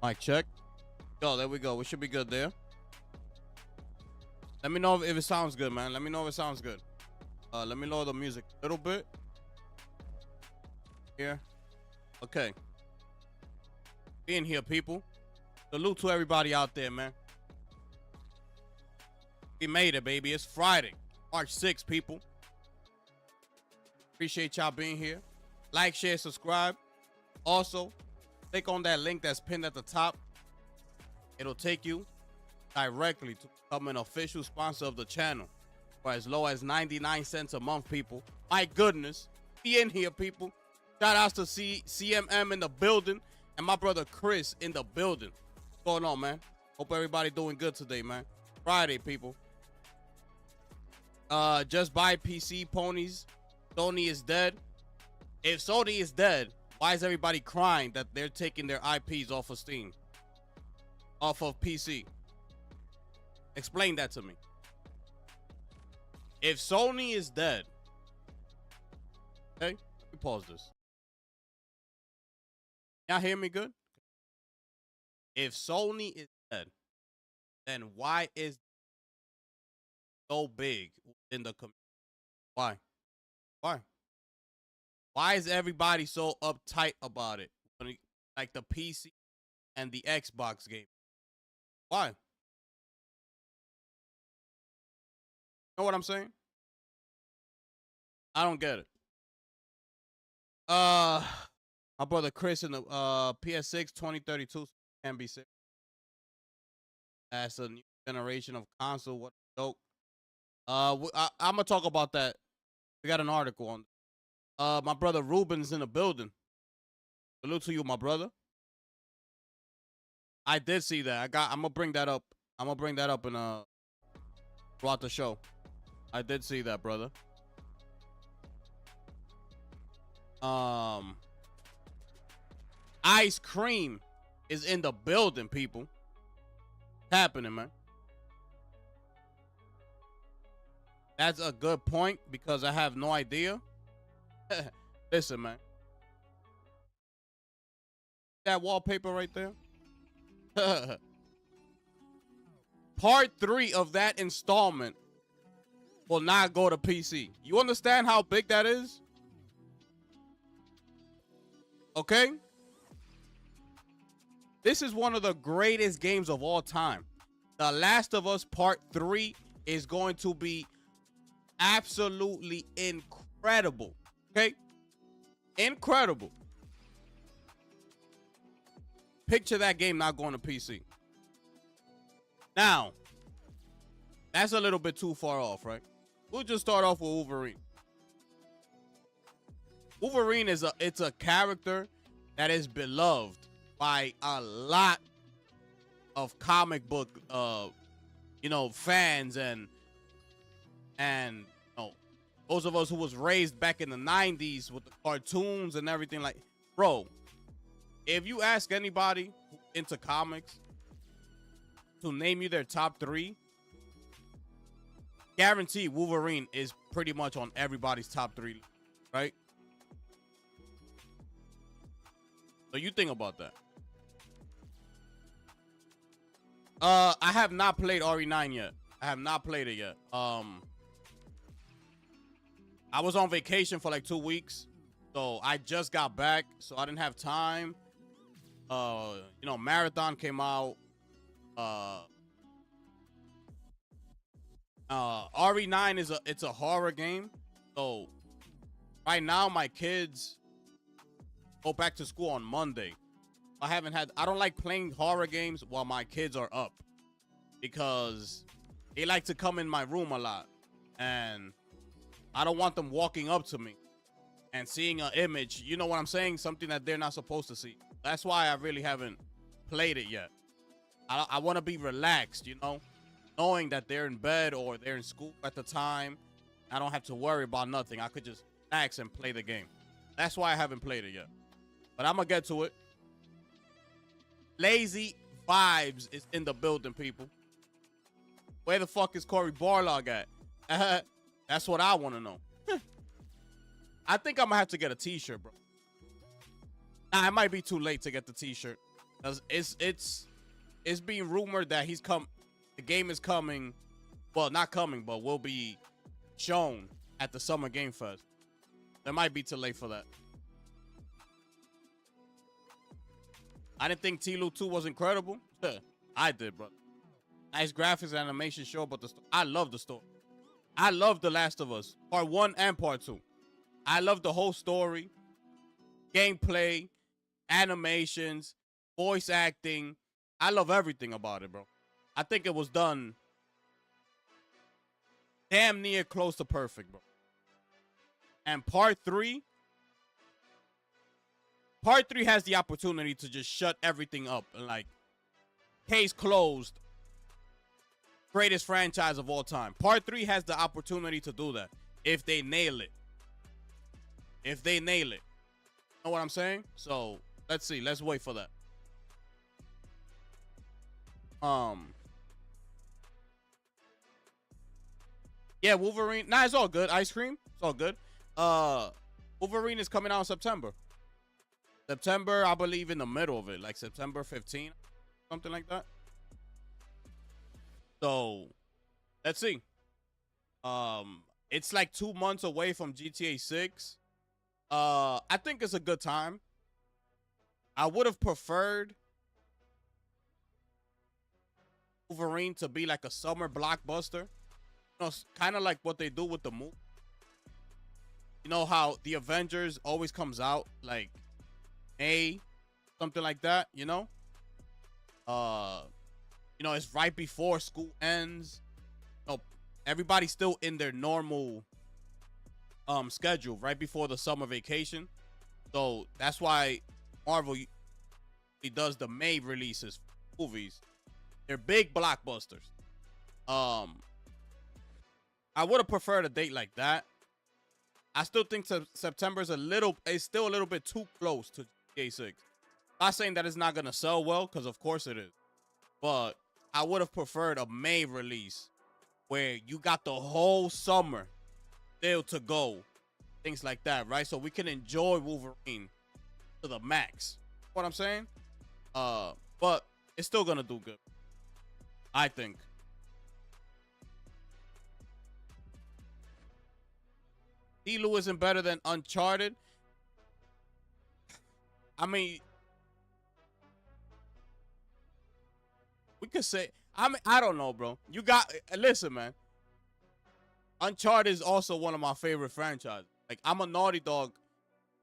Mic check. Yo, there we go. We should be good there. Let me know if it sounds good, man. Let me know if it sounds good. Let me lower the music a little bit. Here. Okay. Being here, people. Salute to everybody out there, man. We made it, baby. It's Friday, March 6th, people. Appreciate y'all being here. Like, share, subscribe. Also, click on that link that's pinned at the top. It'll take you directly to become an official sponsor of the channel for as low as 99 cents a month, people. My goodness. Be in here, people. Shout outs to CMM in the building and my brother Chris in the building. What's going on, man? Hope everybody doing good today, man. Friday, people. Just buy PC, ponies. Sony is dead. If Sony is dead, why is everybody crying that they're taking their IPs off of Steam? Off of PC? Explain that to me. If Sony is dead, okay, let me pause this. Y'all hear me good? If Sony is dead, then why is it so big in the community? Why? Why? Why is everybody so uptight about it? Like the PC and the Xbox game. Why? Know what I'm saying? I don't get it. My brother Chris in the PS6 2032 can be sick. That's a new generation of console. What a joke. I'm gonna talk about that. We got an article on. My brother Ruben's in the building. Salute to you, my brother. I did see that. I'm gonna bring that up. I'm gonna bring that up in throughout the show. I did see that, brother. Ice Cream is in the building, people. What's happening, man? That's a good point because I have no idea. Listen, man. That wallpaper right there. Part 3 of that installment will not go to PC. You understand how big that is? Okay? This is one of the greatest games of all time. The Last of Us Part 3 is going to be absolutely incredible. Okay? Incredible. Picture that game not going to PC. Now, that's a little bit too far off, right? We'll just start off with Wolverine. Wolverine is it's a character that is beloved by a lot of comic book fans and those of us who was raised back in the 90s with the cartoons and everything. Like, bro, if you ask anybody into comics to name you their top 3, guarantee Wolverine is pretty much on everybody's top 3, right? So you think about that. I have not played RE9 yet. I have not played it yet. I was on vacation for like 2 weeks, so I just got back, so I didn't have time. Marathon came out. RE9 it's a horror game. So right now my kids go back to school on Monday. I don't like playing horror games while my kids are up because they like to come in my room a lot and I don't want them walking up to me and seeing an image, you know what I'm saying? Something that they're not supposed to see. That's why I really haven't played it yet. I want to be relaxed, knowing that they're in bed or they're in school at the time. I don't have to worry about nothing. I could just relax and play the game. That's why I haven't played it yet. But I'm going to get to it. Lazy Vibes is in the building, people. Where the fuck is Corey Barlog at? That's what I want to know. I think I'm going to have to get a t-shirt, bro. Nah, it might be too late to get the t-shirt. Cause it's being rumored that the game is coming. Well, not coming, but will be shown at the Summer Game Fest. It might be too late for that. I didn't think TLU 2 was incredible. I did, bro. Nice graphics and animation, sure, but I love the story. I love The Last of Us, Part 1 and Part 2. I love the whole story, gameplay, animations, voice acting. I love everything about it, bro. I think it was done damn near close to perfect, bro. And Part 3 has the opportunity to just shut everything up and like, case closed, greatest franchise of all time. Part 3 has the opportunity to do that if they nail it. If they nail it. Know what I'm saying? So let's see. Let's wait for that. Yeah, Wolverine. Nah, it's all good. Ice cream. It's all good. Wolverine is coming out in September. September, I believe in the middle of it, like September 15th, something like that. So let's see. It's like 2 months away from GTA 6. I think it's a good time. I would have preferred Wolverine to be like a summer blockbuster. You know, kind of like what they do with the movie. You know how the Avengers always comes out like May, something like that, you know? It's right before school ends. Everybody's still in their normal schedule right before the summer vacation. So that's why Marvel does the May releases for movies. They're big blockbusters. I would have preferred a date like that. I still think September is still a little bit too close to GTA 6. Not saying that it's not gonna sell well, because of course it is. But I would have preferred a May release where you got the whole summer still to go. Things like that, right? So we can enjoy Wolverine to the max. What I'm saying? But it's still gonna do good, I think. TLU isn't better than Uncharted. I mean, we could say, I don't know, bro. Listen, man. Uncharted is also one of my favorite franchises. Like, I'm a Naughty Dog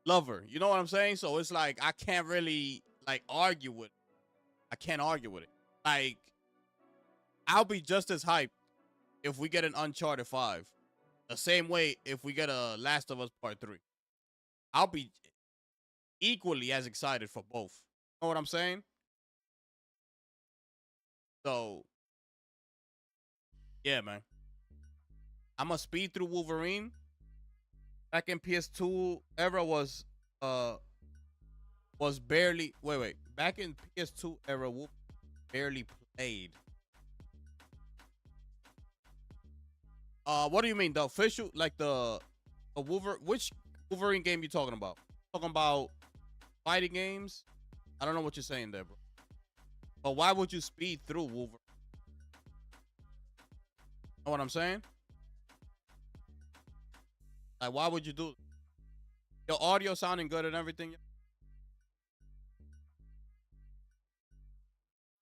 lover. You know what I'm saying? So it's like, I can't really, like, argue with it. I can't argue with it. Like, I'll be just as hyped if we get an Uncharted 5. The same way if we get a Last of Us Part 3. I'll be equally as excited for both. You know what I'm saying? So, yeah, man. I'm gonna speed through Wolverine. Back in PS2 era was barely back in PS2 era barely played. What do you mean? The official, like the which Wolverine game you talking about? Talking about fighting games? I don't know what you're saying there, bro. But why would you speed through Wolverine? Know what I'm saying? Like, why would you do it? Your audio sounding good and everything.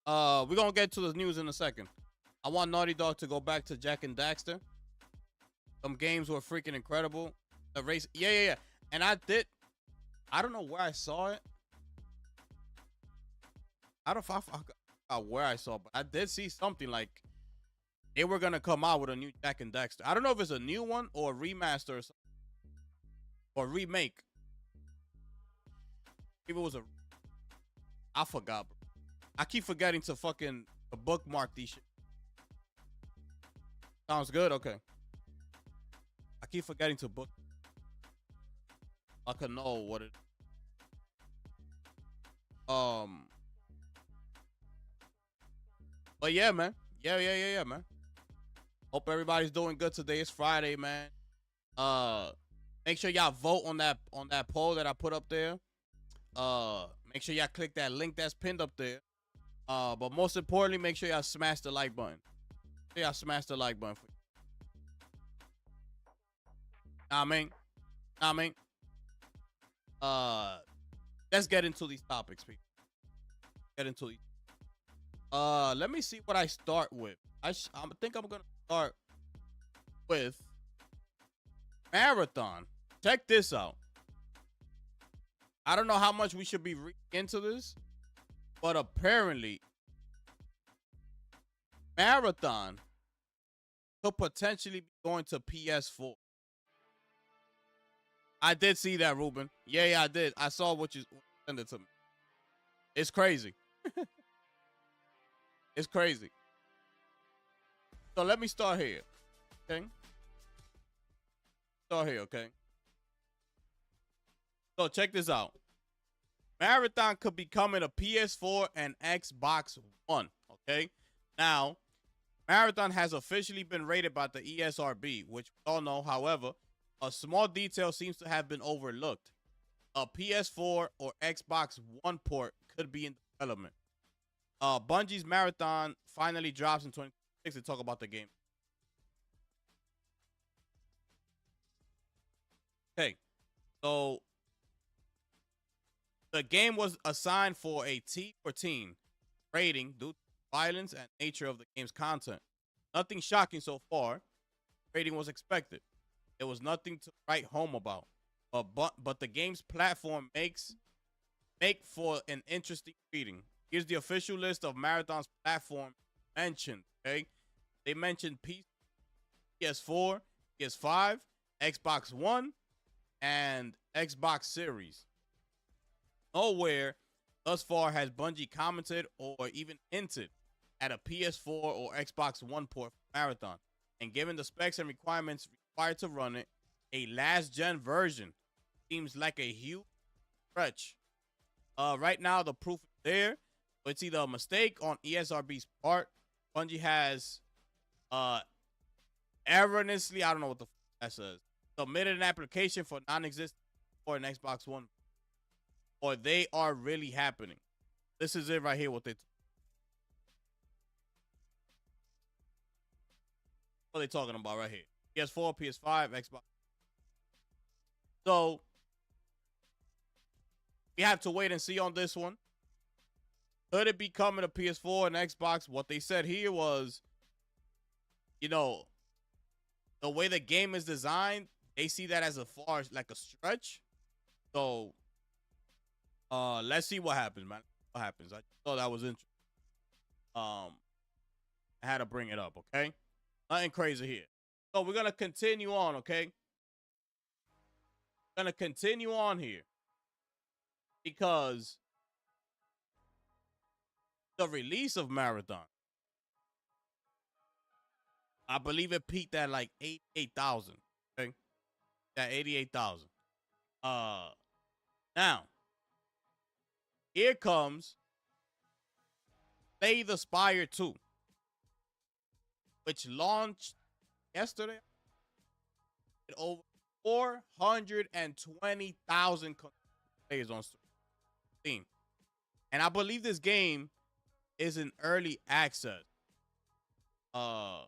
We're gonna get to the news in a second. I want Naughty Dog to go back to Jack and Daxter. Some games were freaking incredible. The race, yeah. And I don't know where I saw it. I don't know where I saw it, but I did see something like they were gonna come out with a new Jack and Daxter. I don't know if it's a new one or a remaster or something. Or remake. If it was I forgot, bro. I keep forgetting to fucking bookmark these shit. Sounds good? Okay. I keep forgetting to book. I can know what it. But yeah, man. Yeah, man. Hope everybody's doing good today. It's Friday, man. Make sure y'all vote on that poll that I put up there. Make sure y'all click that link that's pinned up there. But most importantly, make sure y'all smash the like button. Make sure y'all smash the like button. Nah, I mean, nah, I mean. Let's get into these topics, people. Get into these. Let me see what I start with. I think I'm gonna start with Marathon. Check this out. I don't know how much we should be into this, but apparently Marathon could potentially be going to PS4. I did see that, Ruben. Yeah, I did. I saw what you sent it to me. It's crazy. It's crazy. So let me start here. Okay. Start here, okay? So check this out. Marathon could be coming to PS4 and Xbox One, okay? Now, Marathon has officially been rated by the ESRB, which we all know. However, a small detail seems to have been overlooked. A PS4 or Xbox One port could be in development. Bungie's Marathon finally drops in 2026 to talk about the game. Okay, so the game was assigned for a T14 rating due to violence and nature of the game's content. Nothing shocking so far. Rating was expected. It was nothing to write home about. But the game's platform make for an interesting reading. Here's the official list of Marathon's platform mentioned. Okay, they mentioned PS4, PS5, Xbox One, and Xbox Series. Nowhere thus far has Bungie commented or even hinted at a PS4 or Xbox One port for Marathon. And given the specs and requirements required to run it, a last-gen version seems like a huge stretch. Right now, the proof is there. It's either a mistake on ESRB's part. Bungie has erroneously, I don't know what the that says, submitted an application for non-existent for an Xbox One, or they are really happening. This is it right here. What are they talking about right here? PS4, PS5, Xbox. So we have to wait and see on this one. Could it be coming to PS4 and Xbox? What they said here was, you know, the way the game is designed, they see that as a far like a stretch. So let's see what happens, man. What happens? I thought that was interesting. I had to bring it up, okay? Nothing crazy here. So we're gonna continue on, okay? We're gonna continue on here because the release of Marathon, I believe it peaked at like 88,000. Okay, at 88,000. Now here comes Slay the Spire 2, which launched yesterday with over 420,000 players on Steam. And I believe this game is in early access. If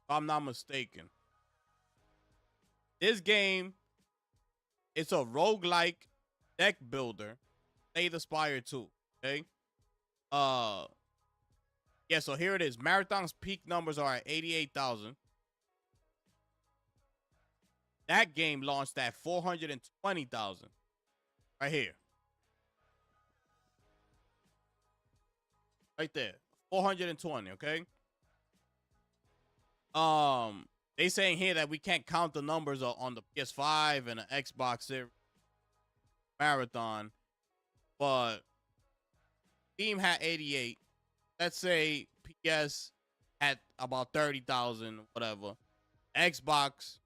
I'm not mistaken. This game, it's a roguelike deck builder. Slay the Spire 2. Okay. Yeah, so here it is. Marathon's peak numbers are at 88,000. That game launched at 420,000. Right here. Right there. 420, okay? They saying here that we can't count the numbers on the PS5 and the Xbox Series Marathon, but Steam had 88. Let's say PS had about 30,000, whatever. Xbox,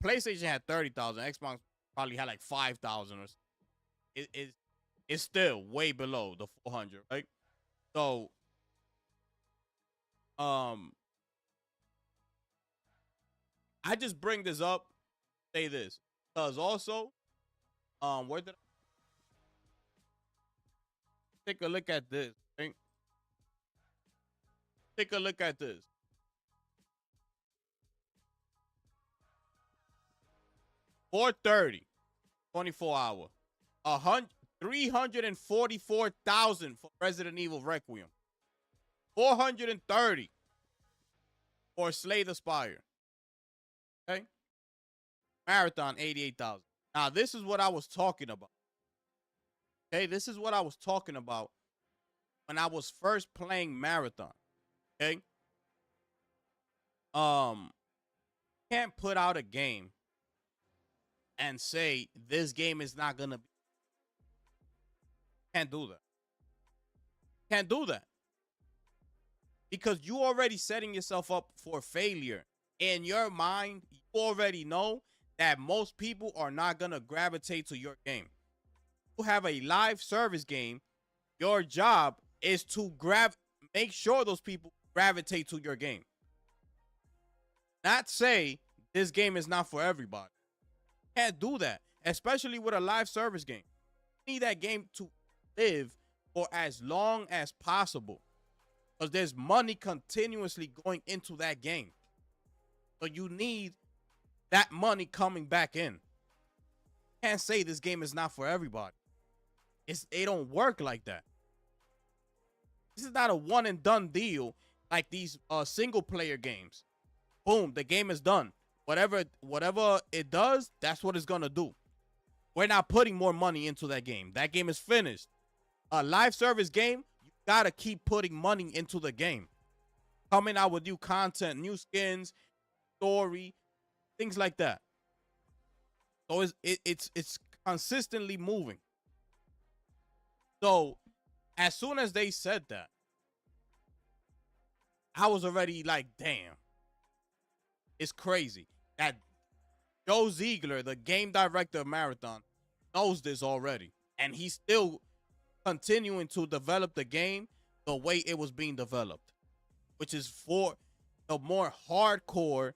PlayStation had 30,000. Xbox probably had like 5,000 or something. It's still way below the 400, right? So, I just bring this up, say this, because also, where did Take a look at this. Right? Take a look at this. 430, 24 hour. 344,000 for Resident Evil Requiem. 430 for Slay the Spire. Okay. Marathon, 88,000. Now, this is what I was talking about. Okay, this is what I was talking about when I was first playing Marathon. Okay. Can't put out a game and say this game is not gonna be. Can't do that. Can't do that. Because you already setting yourself up for failure. In your mind, you already know that most people are not gonna gravitate to your game. You have a live service game. Your job is to make sure those people gravitate to your game. Not say this game is not for everybody. Can't do that, especially with a live service game. You need that game to live for as long as possible, because there's money continuously going into that game. So you need that money coming back in. Can't say this game is not for everybody. It don't work like that. This is not a one and done deal like these single player games. Boom, the game is done. Whatever it does, that's what it's gonna do. We're not putting more money into that game. That game is finished. A live service game, you gotta keep putting money into the game. Coming out with new content, new skins, story, things like that. So it's consistently moving. So as soon as they said that, I was already like, damn. It's crazy that Joe Ziegler, the game director of Marathon, knows this already. And he's still continuing to develop the game the way it was being developed, which is for the more hardcore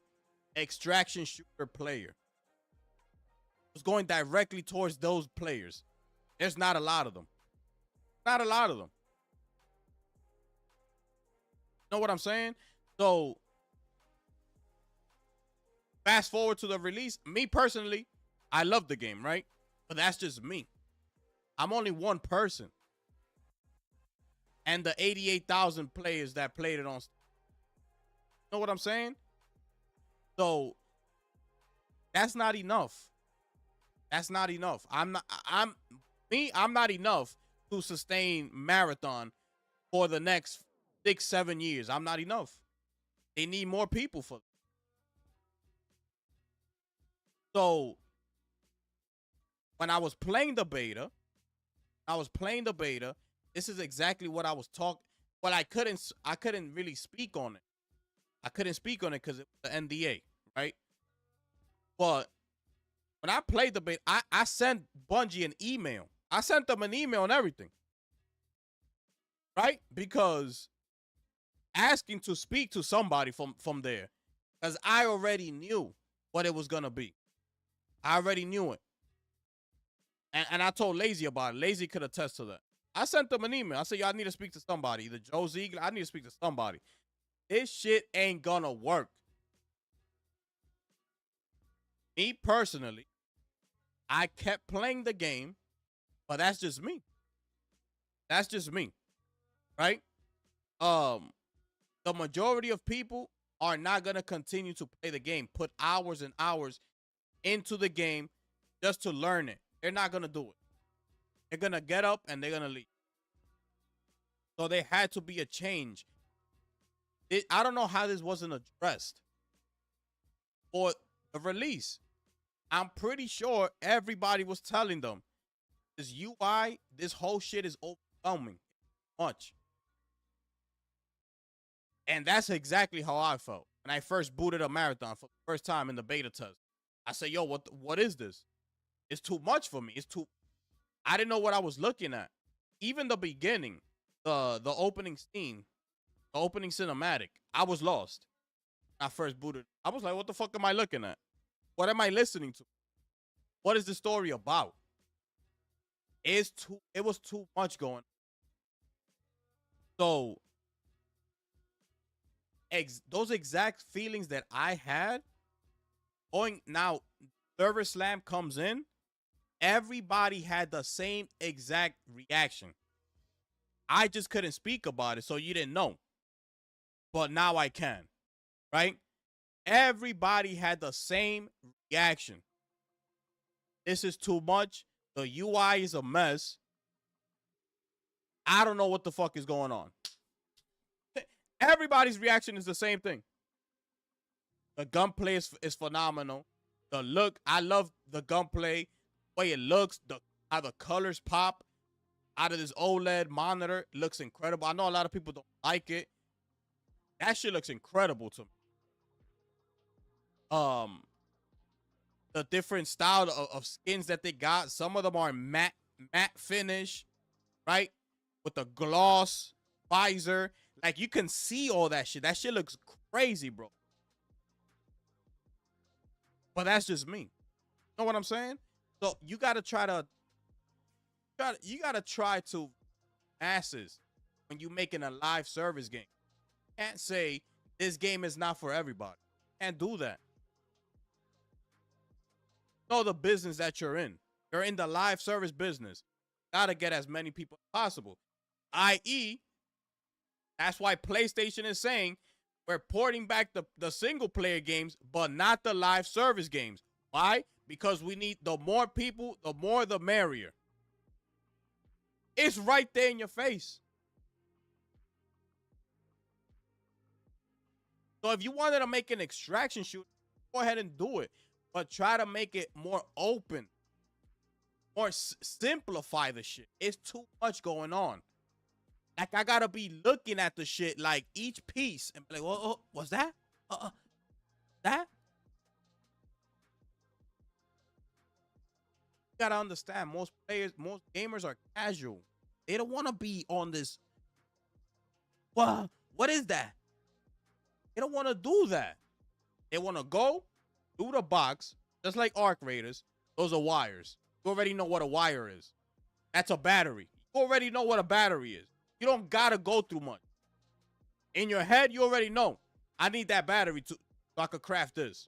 extraction shooter player. It's going directly towards those players. There's not a lot of them. Not a lot of them. You know what I'm saying? So fast forward to the release. Me personally, I love the game, right? But that's just me. I'm only one person. And the 88,000 players that played it on. You know what I'm saying? So that's not enough. That's not enough. I'm not enough to sustain Marathon for the next 6-7 years. I'm not enough. They need more people for it. So when I was playing the beta, this is exactly what I was talking. Well, I couldn't really speak on it. I couldn't speak on it because it was the NDA, right? But when I played the beta, I sent Bungie an email. I sent them an email and everything, right? Because asking to speak to somebody from there, because I already knew what it was gonna be. I already knew it. And I told Lazy about it. Lazy could attest to that. I sent them an email. I said, y'all need to speak to somebody. Either Joe Ziegler, I need to speak to somebody. This shit ain't gonna work. Me personally, I kept playing the game, but that's just me. That's just me. Right? The majority of people are not gonna continue to play the game, put hours and hours into the game just to learn it. They're not gonna do it. They're gonna get up and they're gonna leave. So there had to be a change. I don't know how this wasn't addressed for the release. I'm pretty sure everybody was telling them this UI, this whole shit is overwhelming much. And that's exactly how I felt when I first booted up Marathon for the first time in the beta test. I said, yo, what is this? It's too much for me. I didn't know what I was looking at. Even the beginning, the opening scene, the opening cinematic, I was lost. When I first booted. I was like, what the fuck am I looking at? What am I listening to? What is the story about? It was too much going on. So those exact feelings that I had going now, Server Slam comes in, everybody had the same exact reaction. I just couldn't speak about it, so you didn't know. But now I can, right? Everybody had the same reaction. This is too much. The UI is a mess. I don't know what the fuck is going on. Everybody's reaction is the same thing. The gunplay is phenomenal. The look, I love the gunplay, the way it looks, how the colors pop out of this OLED monitor. It looks incredible. I know a lot of people don't like it. That shit looks incredible to me. The different style of skins that they got. Some of them are matte finish, right? With the gloss visor. Like, you can see all that shit. That shit looks crazy, bro. But that's just me. You know what I'm saying? So you gotta try to masses when you making a live service game. You can't say this game is not for everybody. You can't do that. Know the business that you're in. You're in the live service business. Gotta get as many people as possible. I.e., that's why PlayStation is saying we're porting back the single player games, but not the live service games. Why? Because we need the more people, the more the merrier. It's right there in your face. So if you wanted to make an extraction shooter, go ahead and do it. But try to make it more open. Or simplify the shit. It's too much going on. Like, I gotta be looking at the shit, like, each piece, and be like, oh, what's that? That? You gotta understand, most gamers are casual. They don't want to be on this. What is that? They don't want to do that. They want to go through the box, just like Arc Raiders. Those are wires. You already know what a wire is. That's a battery. You already know what a battery is. You don't gotta go through much. In your head, you already know. I need that battery so I could craft this.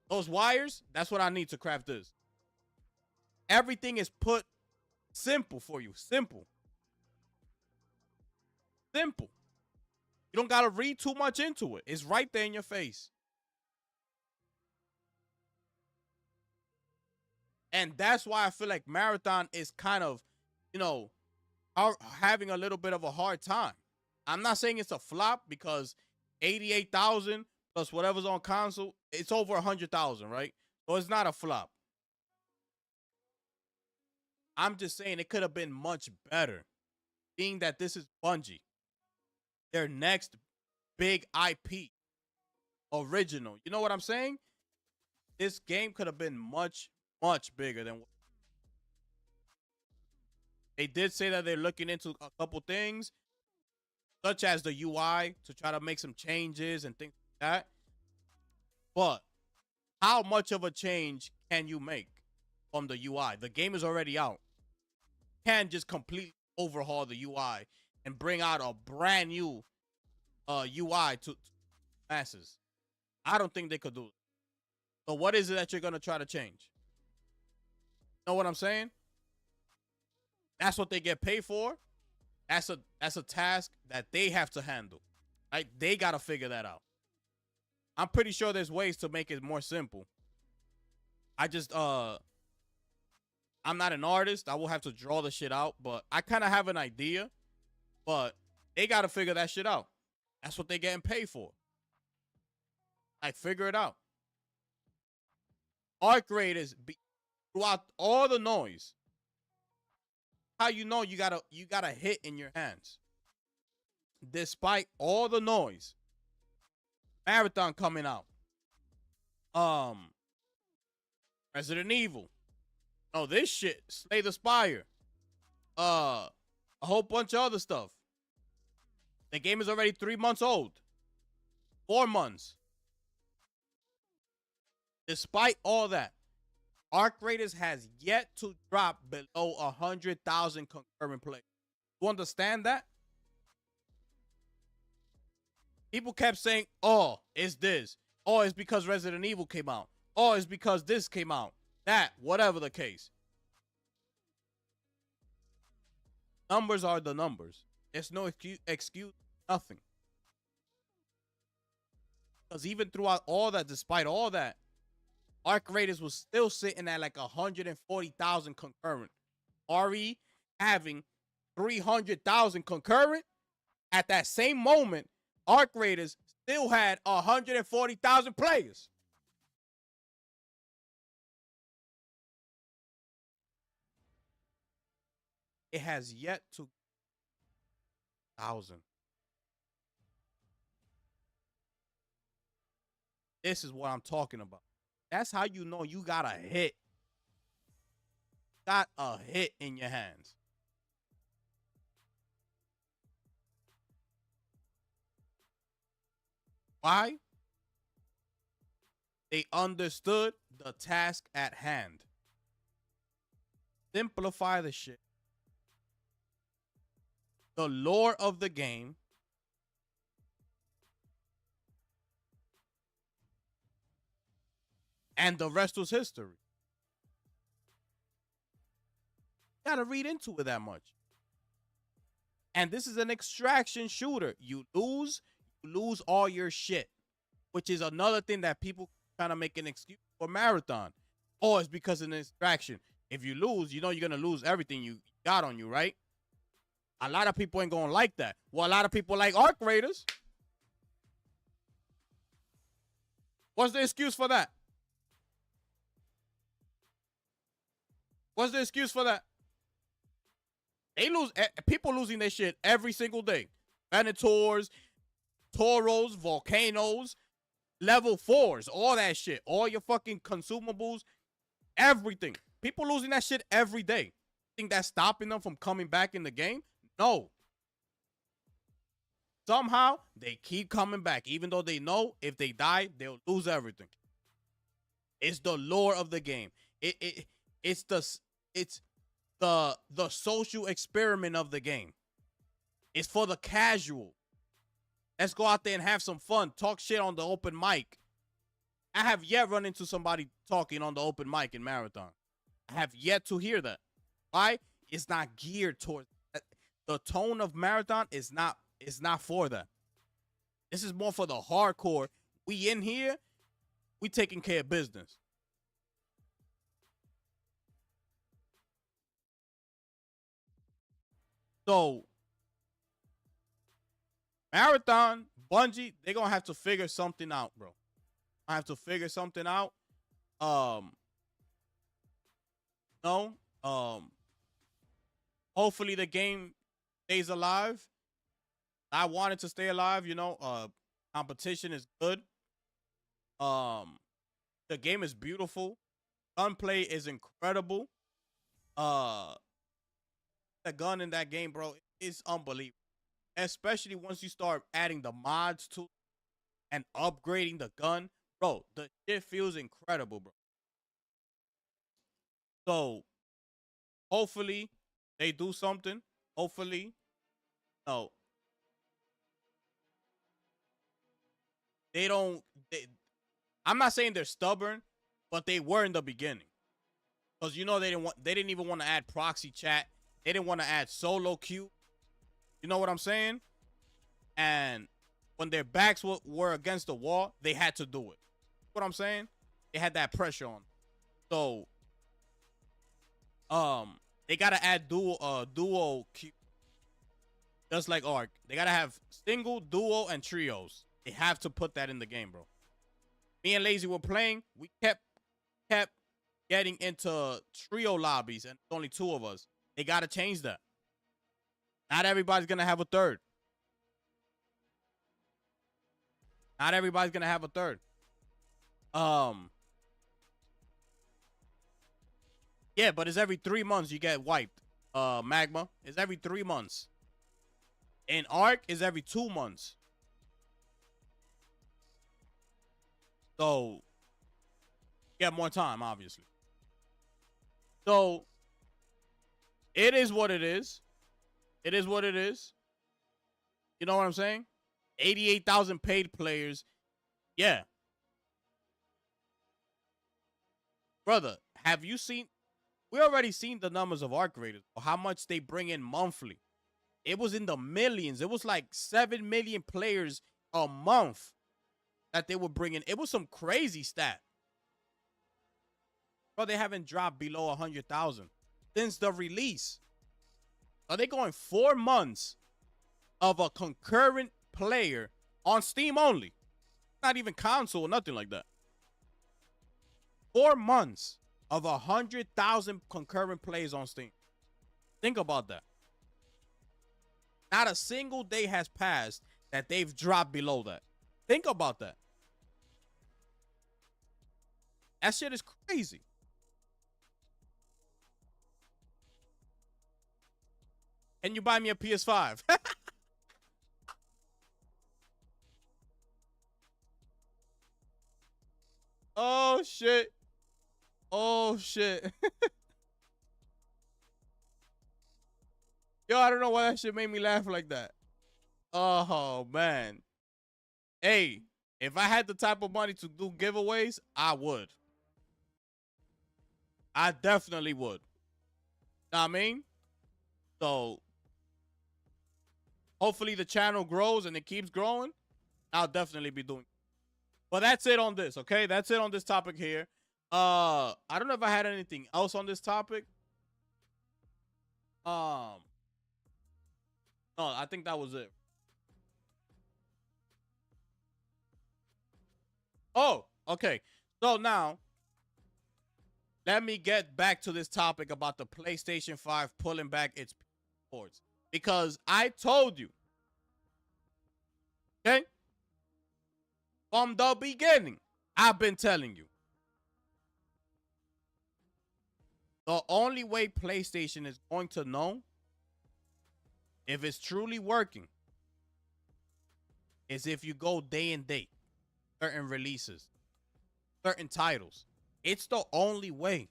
Those wires, that's what I need to craft this. Everything is put simple for you. Simple. Simple. You don't gotta read too much into it. It's right there in your face. And that's why I feel like Marathon is kind of, you know, having a little bit of a hard time. I'm not saying it's a flop because 88,000 plus whatever's on console, it's over 100,000, right? So it's not a flop. I'm just saying it could have been much better, being that this is Bungie, their next big IP, original. You know what I'm saying? This game could have been much bigger than what they did. Say that they're looking into a couple things, such as the UI, to try to make some changes and things like that. But how much of a change can you make from the UI? The game is already out. You can't just completely overhaul the UI and bring out a brand new UI to masses. I don't think they could do it. So what is it that you're going to try to change? Know what I'm saying? That's what they get paid for. That's a task that they have to handle. Right? They got to figure that out. I'm pretty sure there's ways to make it more simple. I just I'm not an artist. I will have to draw the shit out, but I kind of have an idea. But they got to figure that shit out. That's what they're getting paid for. Like, figure it out. Arc Raiders throughout all the noise. How you know you got a hit in your hands. Despite all the noise. Marathon coming out. Resident Evil. Oh, this shit. Slay the Spire. A whole bunch of other stuff. The game is already 3 months old. 4 months. Despite all that, Arc Raiders has yet to drop below 100,000 concurrent players. You understand that? People kept saying, oh, it's this. Oh, it's because Resident Evil came out. Oh, it's because this came out. That, whatever the case. Numbers are the numbers. There's no excuse, nothing. Because even throughout all that, despite all that, Arc Raiders was still sitting at like 140,000 concurrent. RE having 300,000 concurrent. At that same moment, Arc Raiders still had 140,000 players. It has yet to 1,000. This is what I'm talking about. That's how you know you got a hit. Got a hit in your hands. Why? They understood the task at hand. Simplify the shit. The lore of the game. And the rest was history. You gotta read into it that much. And this is an extraction shooter. You lose all your shit. Which is another thing that people kind of make an excuse for Marathon. Oh, it's because of an extraction. If you lose, you know you're gonna lose everything you got on you, right? A lot of people ain't gonna like that. Well, a lot of people like Arc Raiders. What's the excuse for that? What's the excuse for that? They lose. People losing their shit every single day. Venators, Toros, Volcanoes, level 4s, all that shit. All your fucking consumables, everything. People losing that shit every day. Think that's stopping them from coming back in the game? No. Somehow, they keep coming back. Even though they know if they die, they'll lose everything. It's the lore of the game. It's the social experiment of the game. It's for the casual. Let's go out there and have some fun. Talk shit on the open mic. I have yet run into somebody talking on the open mic in Marathon. I have yet to hear that. Why? It's not geared towards the tone of Marathon is not for that. This is more for the hardcore. We in here, we taking care of business. So, Marathon, Bungie, they're going to have to figure something out, bro. I have to figure something out. Hopefully the game stays alive. I want it to stay alive, competition is good. The game is beautiful. Gunplay is incredible. The gun in that game, bro, is unbelievable. Especially once you start adding the mods to and upgrading the gun, bro, the shit feels incredible, bro. So, hopefully, they do something. Hopefully, no. They don't. I'm not saying they're stubborn, but they were in the beginning. Because they didn't even want to add proxy chat. They didn't want to add solo queue. You know what I'm saying? And when their backs were against the wall, they had to do it. What I'm saying? They had that pressure on. So, they gotta add duo queue. Just like Arc. They gotta have single, duo, and trios. They have to put that in the game, bro. Me and Lazy were playing. We kept getting into trio lobbies, and only 2 of us. They gotta change that. Not everybody's gonna have a third. Not everybody's gonna have a third. Yeah, but it's every 3 months you get wiped. Magma. It's every 3 months. In Arc, is every 2 months. So, you get more time, obviously. So, it is what it is. It is what it is. You know what I'm saying? 88,000 paid players. Yeah. Brother, have you seen? We already seen the numbers of Arc Raiders, how much they bring in monthly. It was in the millions. It was like 7 million players a month that they were bringing. It was some crazy stat. Bro, they haven't dropped below 100,000 since the release. Are they going 4 months of a concurrent player on Steam only? Not even console or nothing like that. 4 months of 100,000 concurrent plays on Steam. Think about that. Not a single day has passed that they've dropped below that. Think about that. That shit is crazy. Can you buy me a PS5? Oh, shit. Oh, shit. Yo, I don't know why that shit made me laugh like that. Oh, man. Hey, if I had the type of money to do giveaways, I would. I definitely would. Know what I mean? So, hopefully the channel grows and it keeps growing. I'll definitely be doing it. But that's it on this, okay? That's it on this topic here. I don't know if I had anything else on this topic. No, I think that was it. Oh, okay. So now, let me get back to this topic about the PlayStation 5 pulling back its ports. Because I told you, okay? From the beginning, I've been telling you. The only way PlayStation is going to know if it's truly working is if you go day and date certain releases, certain titles. It's the only way.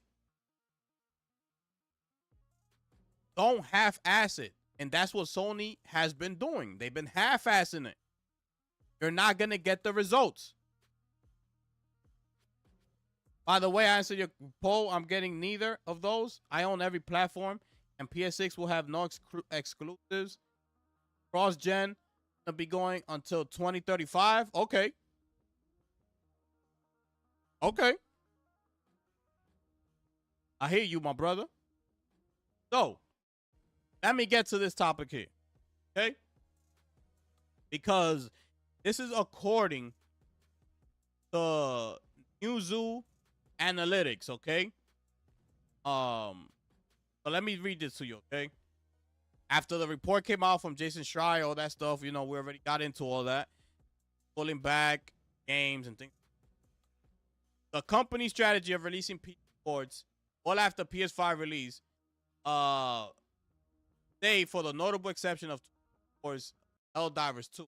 Don't half-ass it. And that's what Sony has been doing. They've been half-assing it. You're not going to get the results. By the way, I answered your poll. I'm getting neither of those. I own every platform, and PS6 will have no exclusives. Cross-gen will be going until 2035. Okay. Okay. I hear you, my brother. So, let me get to this topic here. Okay? Because this is according to Newzoo Analytics, okay? So let me read this to you, okay? After the report came out from Jason Schreier, all that stuff, you know, we already got into all that. Pulling back games and things. The company's strategy of releasing PC ports all after PS5 release, save for the notable exception of, of course, Helldivers 2.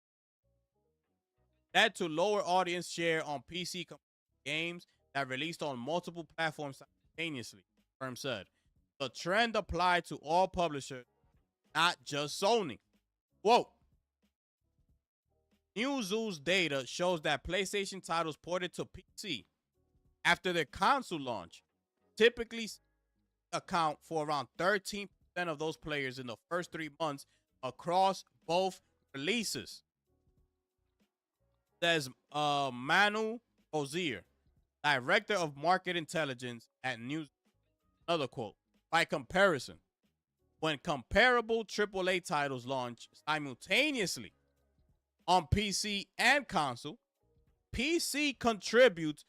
Led to lower audience share on PC games that released on multiple platforms simultaneously, firm said. The trend applied to all publishers, not just Sony. Quote, Newzoo's data shows that PlayStation titles ported to PC after their console launch typically account for around 13% of those players in the first 3 months across both releases. Says Manu Ozier, director of market intelligence at News. Another quote. By comparison, when comparable AAA titles launch simultaneously on PC and console, PC contributes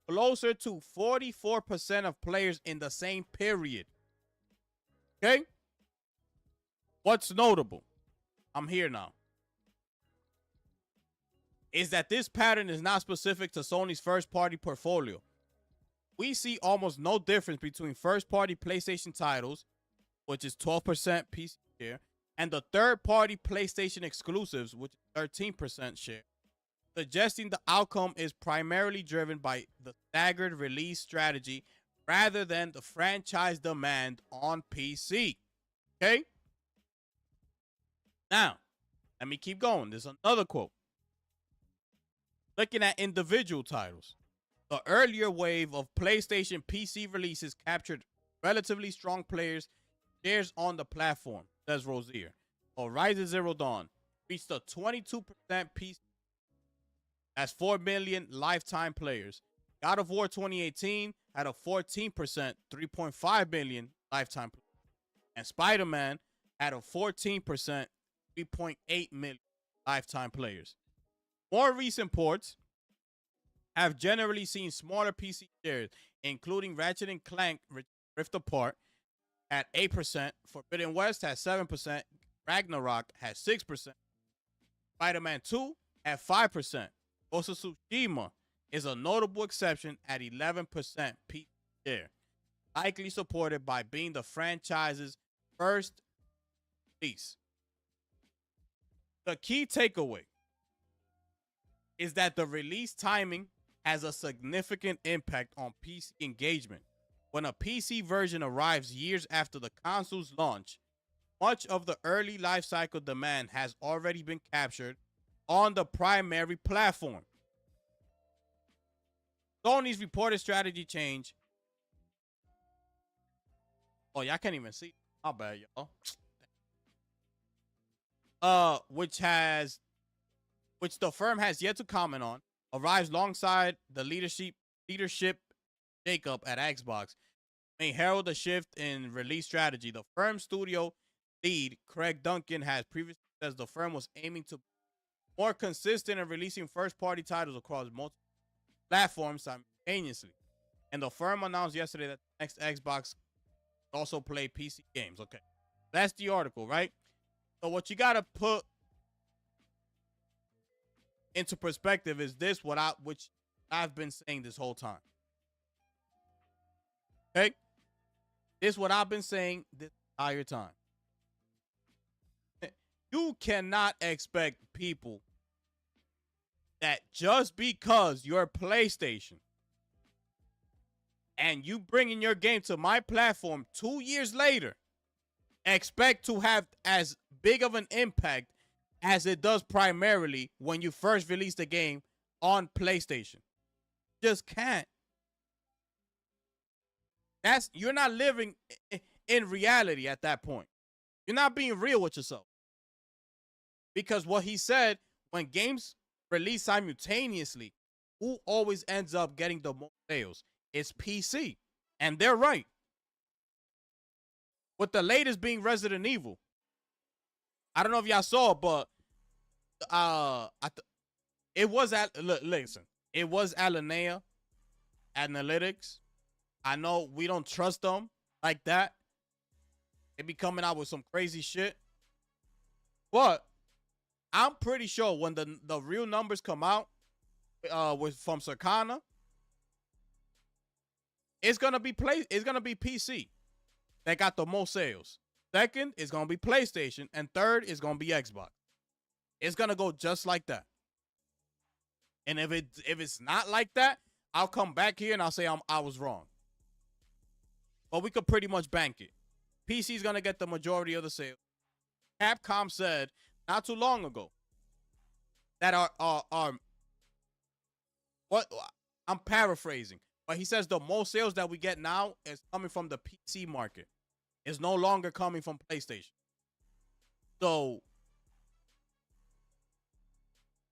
closer to 44% of players in the same period. Okay? What's notable? I'm here now. Is that this pattern is not specific to Sony's first-party portfolio. We see almost no difference between first-party PlayStation titles, which is 12% PC share, and the third-party PlayStation exclusives, which is 13% share, suggesting the outcome is primarily driven by the staggered release strategy rather than the franchise demand on PC. Okay? Now, let me keep going. There's another quote. Looking at individual titles, the earlier wave of PlayStation PC releases captured relatively strong players shares on the platform, says Rozier. Horizon Zero Dawn reached a 22% PC. That's 4 million lifetime players. God of War 2018 had a 14%, 3.5 million lifetime players. And Spider-Man had a 14%, 3.8 million lifetime players. More recent ports have generally seen smaller PC shares, including Ratchet and Clank Rift Apart at 8%, Forbidden West has 7%, Ragnarok has 6%, Spider-Man 2 at 5%. Ghost of Tsushima is a notable exception at 11% PC share, likely supported by being the franchise's first release. The key takeaway is that the release timing has a significant impact on PC engagement. When a PC version arrives years after the console's launch, much of the early lifecycle demand has already been captured on the primary platform. Sony's reported strategy change. Oh, y'all can't even see. My bad, y'all. Which the firm has yet to comment on, arrives alongside the leadership shakeup at Xbox, may herald a shift in release strategy. The firm's studio lead, Craig Duncan, has previously said the firm was aiming to be more consistent in releasing first-party titles across multiple platforms simultaneously. And the firm announced yesterday that the next Xbox also play PC games. Okay, that's the article, right? So what you gotta put into perspective is this: which I've been saying this whole time. Okay, this is what I've been saying this entire time. You cannot expect people that just because you're PlayStation and you bringing your game to my platform 2 years later, expect to have as big of an impact as it does primarily when you first release the game on PlayStation. Just can't. You're not living in reality at that point. You're not being real with yourself. Because what he said, when games release simultaneously, who always ends up getting the most sales? It's PC. And they're right. With the latest being Resident Evil. I don't know if y'all saw, but it was listen. It was Alinea Analytics. I know we don't trust them like that. They be coming out with some crazy shit. But I'm pretty sure when the real numbers come out from Circana, it's gonna be PC that got the most sales. Second is gonna be PlayStation, and third is gonna be Xbox. It's gonna go just like that. And if it's not like that, I'll come back here and I'll say I was wrong. But we could pretty much bank it. PC's gonna get the majority of the sales. Capcom said not too long ago that what I'm paraphrasing, but he says the most sales that we get now is coming from the PC market. It's no longer coming from PlayStation. So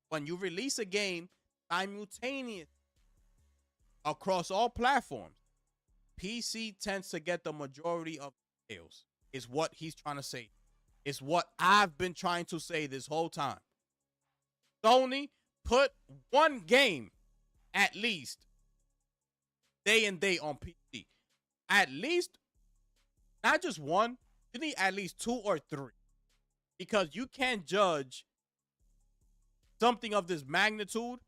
when you release a game simultaneously across all platforms, PC tends to get the majority of sales, is what he's trying to say. It's what I've been trying to say this whole time. Sony, put one game at least day and day on PC. At least, not just one, you need at least 2 or 3. Because you can't judge something of this magnitude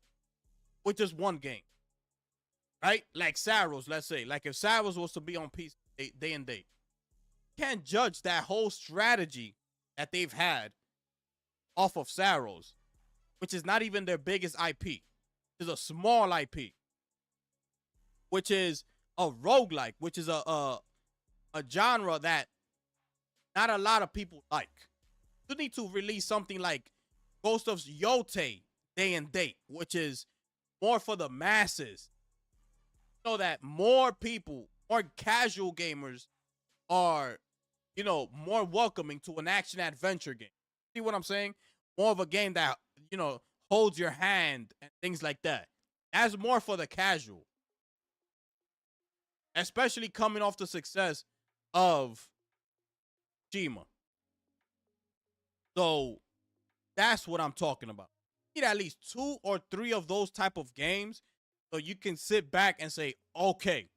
with just one game. Right? Like Saros, let's say. Like if Saros was to be on PC day and day. You can't judge that whole strategy that they've had off of Saros, which is not even their biggest IP. It's a small IP, which is a roguelike, which is a genre that not a lot of people like. You need to release something like Ghost of Yote day and date, which is more for the masses. So that more people, more casual gamers are, more welcoming to an action adventure game. See what I'm saying? More of a game that, holds your hand and things like that. That's more for the casual. Especially coming off the success of Shima. So that's what I'm talking about. You need at least 2 or 3 of those type of games so you can sit back and say, okay,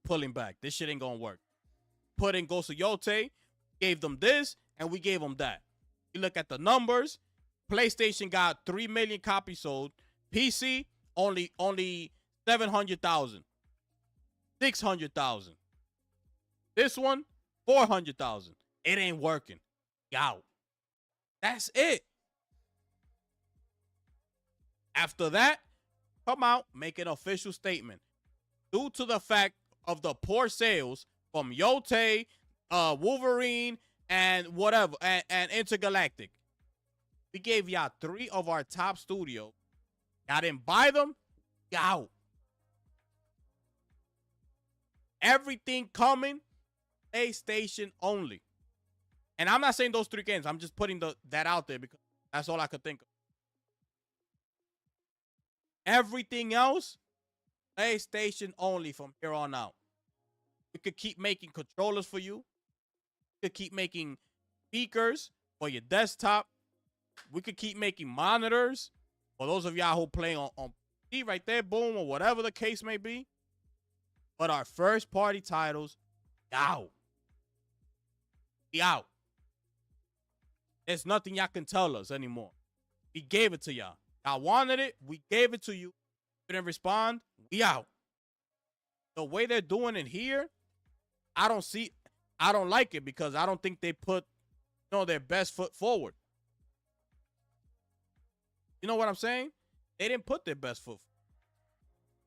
pulling back. This shit ain't gonna work. Put in Ghost of Yote, gave them this, and we gave them that. You look at the numbers. PlayStation got 3 million copies sold. PC only 700,000, 600,000. This one 400,000. It ain't working. Out. That's it. After that, come out, make an official statement. Due to the fact of the poor sales from Yote, Wolverine, and whatever, and Intergalactic, we gave y'all 3 of our top studios. Y'all didn't buy them. Out. Everything coming, PlayStation only. And I'm not saying those 3 games. I'm just putting that out there because that's all I could think of. Everything else, PlayStation only from here on out. We could keep making controllers for you. We could keep making speakers for your desktop. We could keep making monitors for those of y'all who play on PC right there, boom, or whatever the case may be. But our first party titles, out. Out. There's nothing y'all can tell us anymore. We gave it to y'all. Y'all wanted it. We gave it to you. You didn't respond. We out. The way they're doing it here, I don't like it because I don't think they put, their best foot forward. You know what I'm saying? They didn't put their best foot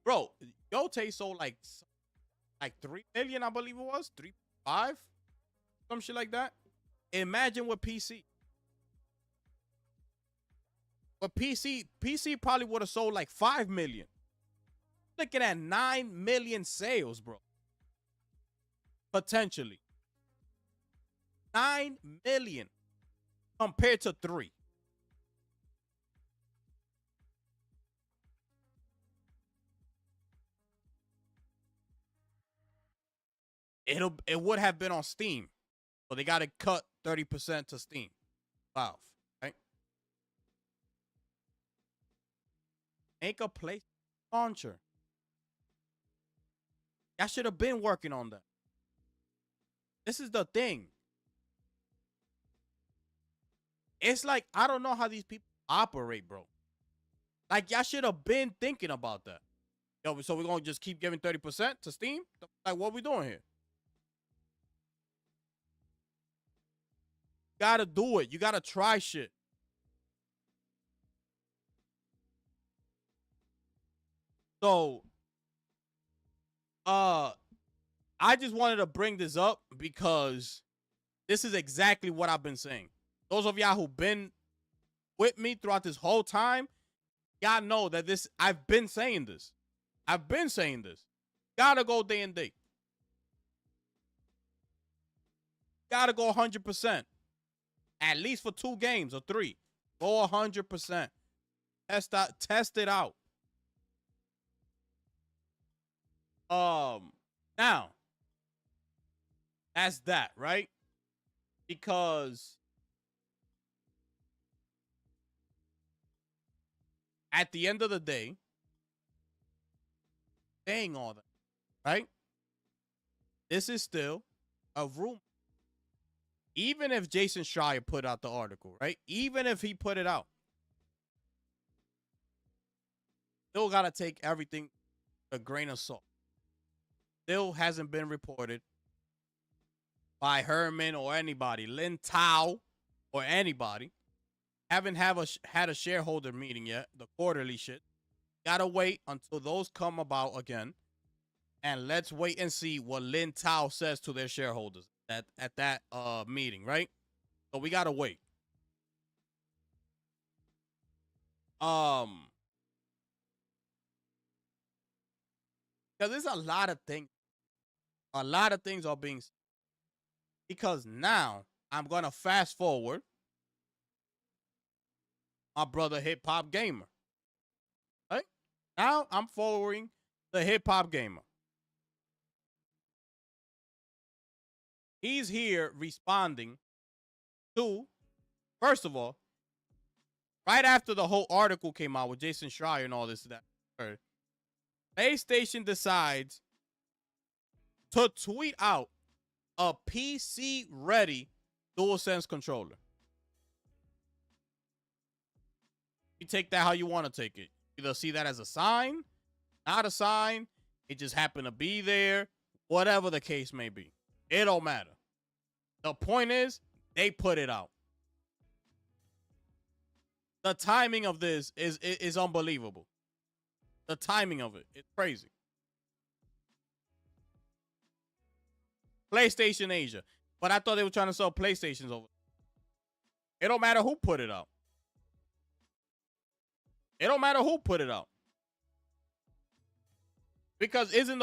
forward. Bro, Yote sold like 3 million, I believe it was. 3.5? Some shit like that. Imagine with PC. But PC probably would have sold like 5 million. Looking at 9 million sales, bro. Potentially. 9 million compared to 3. It would have been on Steam. So they got to cut 30% to Steam. Valve. Right? Make a place launcher. I should have been working on that. This is the thing. It's like, I don't know how these people operate, bro. Like, y'all should have been thinking about that. Yo, so we're going to just keep giving 30% to Steam? Like, what we doing here? You gotta do it. You gotta try shit. So, I just wanted to bring this up because this is exactly what I've been saying. Those of y'all who've been with me throughout this whole time, y'all know that I've been saying this. I've been saying this. Gotta go day and date. Gotta go 100%. At least for 2 games or 3. Go 100%. Test it out. Now, that's that, right? Because at the end of the day, saying all that, right? This is still a rumor. Even if Jason Schreier put out the article, right? Even if he put it out, still got to take everything a grain of salt. Still hasn't been reported by Herman or anybody, Lin Tao or anybody. Haven't had a shareholder meeting yet, the quarterly shit. Gotta wait until those come about again. And let's wait and see what Lin Tao says to their shareholders at that meeting, right? So we gotta wait. Because there's a lot of things. A lot of things are being, because now I'm gonna fast forward my brother hip hop gamer. Right? Now I'm forwarding the hip hop gamer. He's here responding to, first of all, right after the whole article came out with Jason Schreier and all this that, PlayStation decides to tweet out a PC ready DualSense controller. You take that how you want to take it. Either see that as a sign, not a sign, it just happened to be there, whatever the case may be. It don't matter. The point is, they put it out. The timing of this is unbelievable. The timing of it, it's crazy. PlayStation Asia. But I thought they were trying to sell PlayStations over. It don't matter who put it out. It don't matter who put it out. Because isn't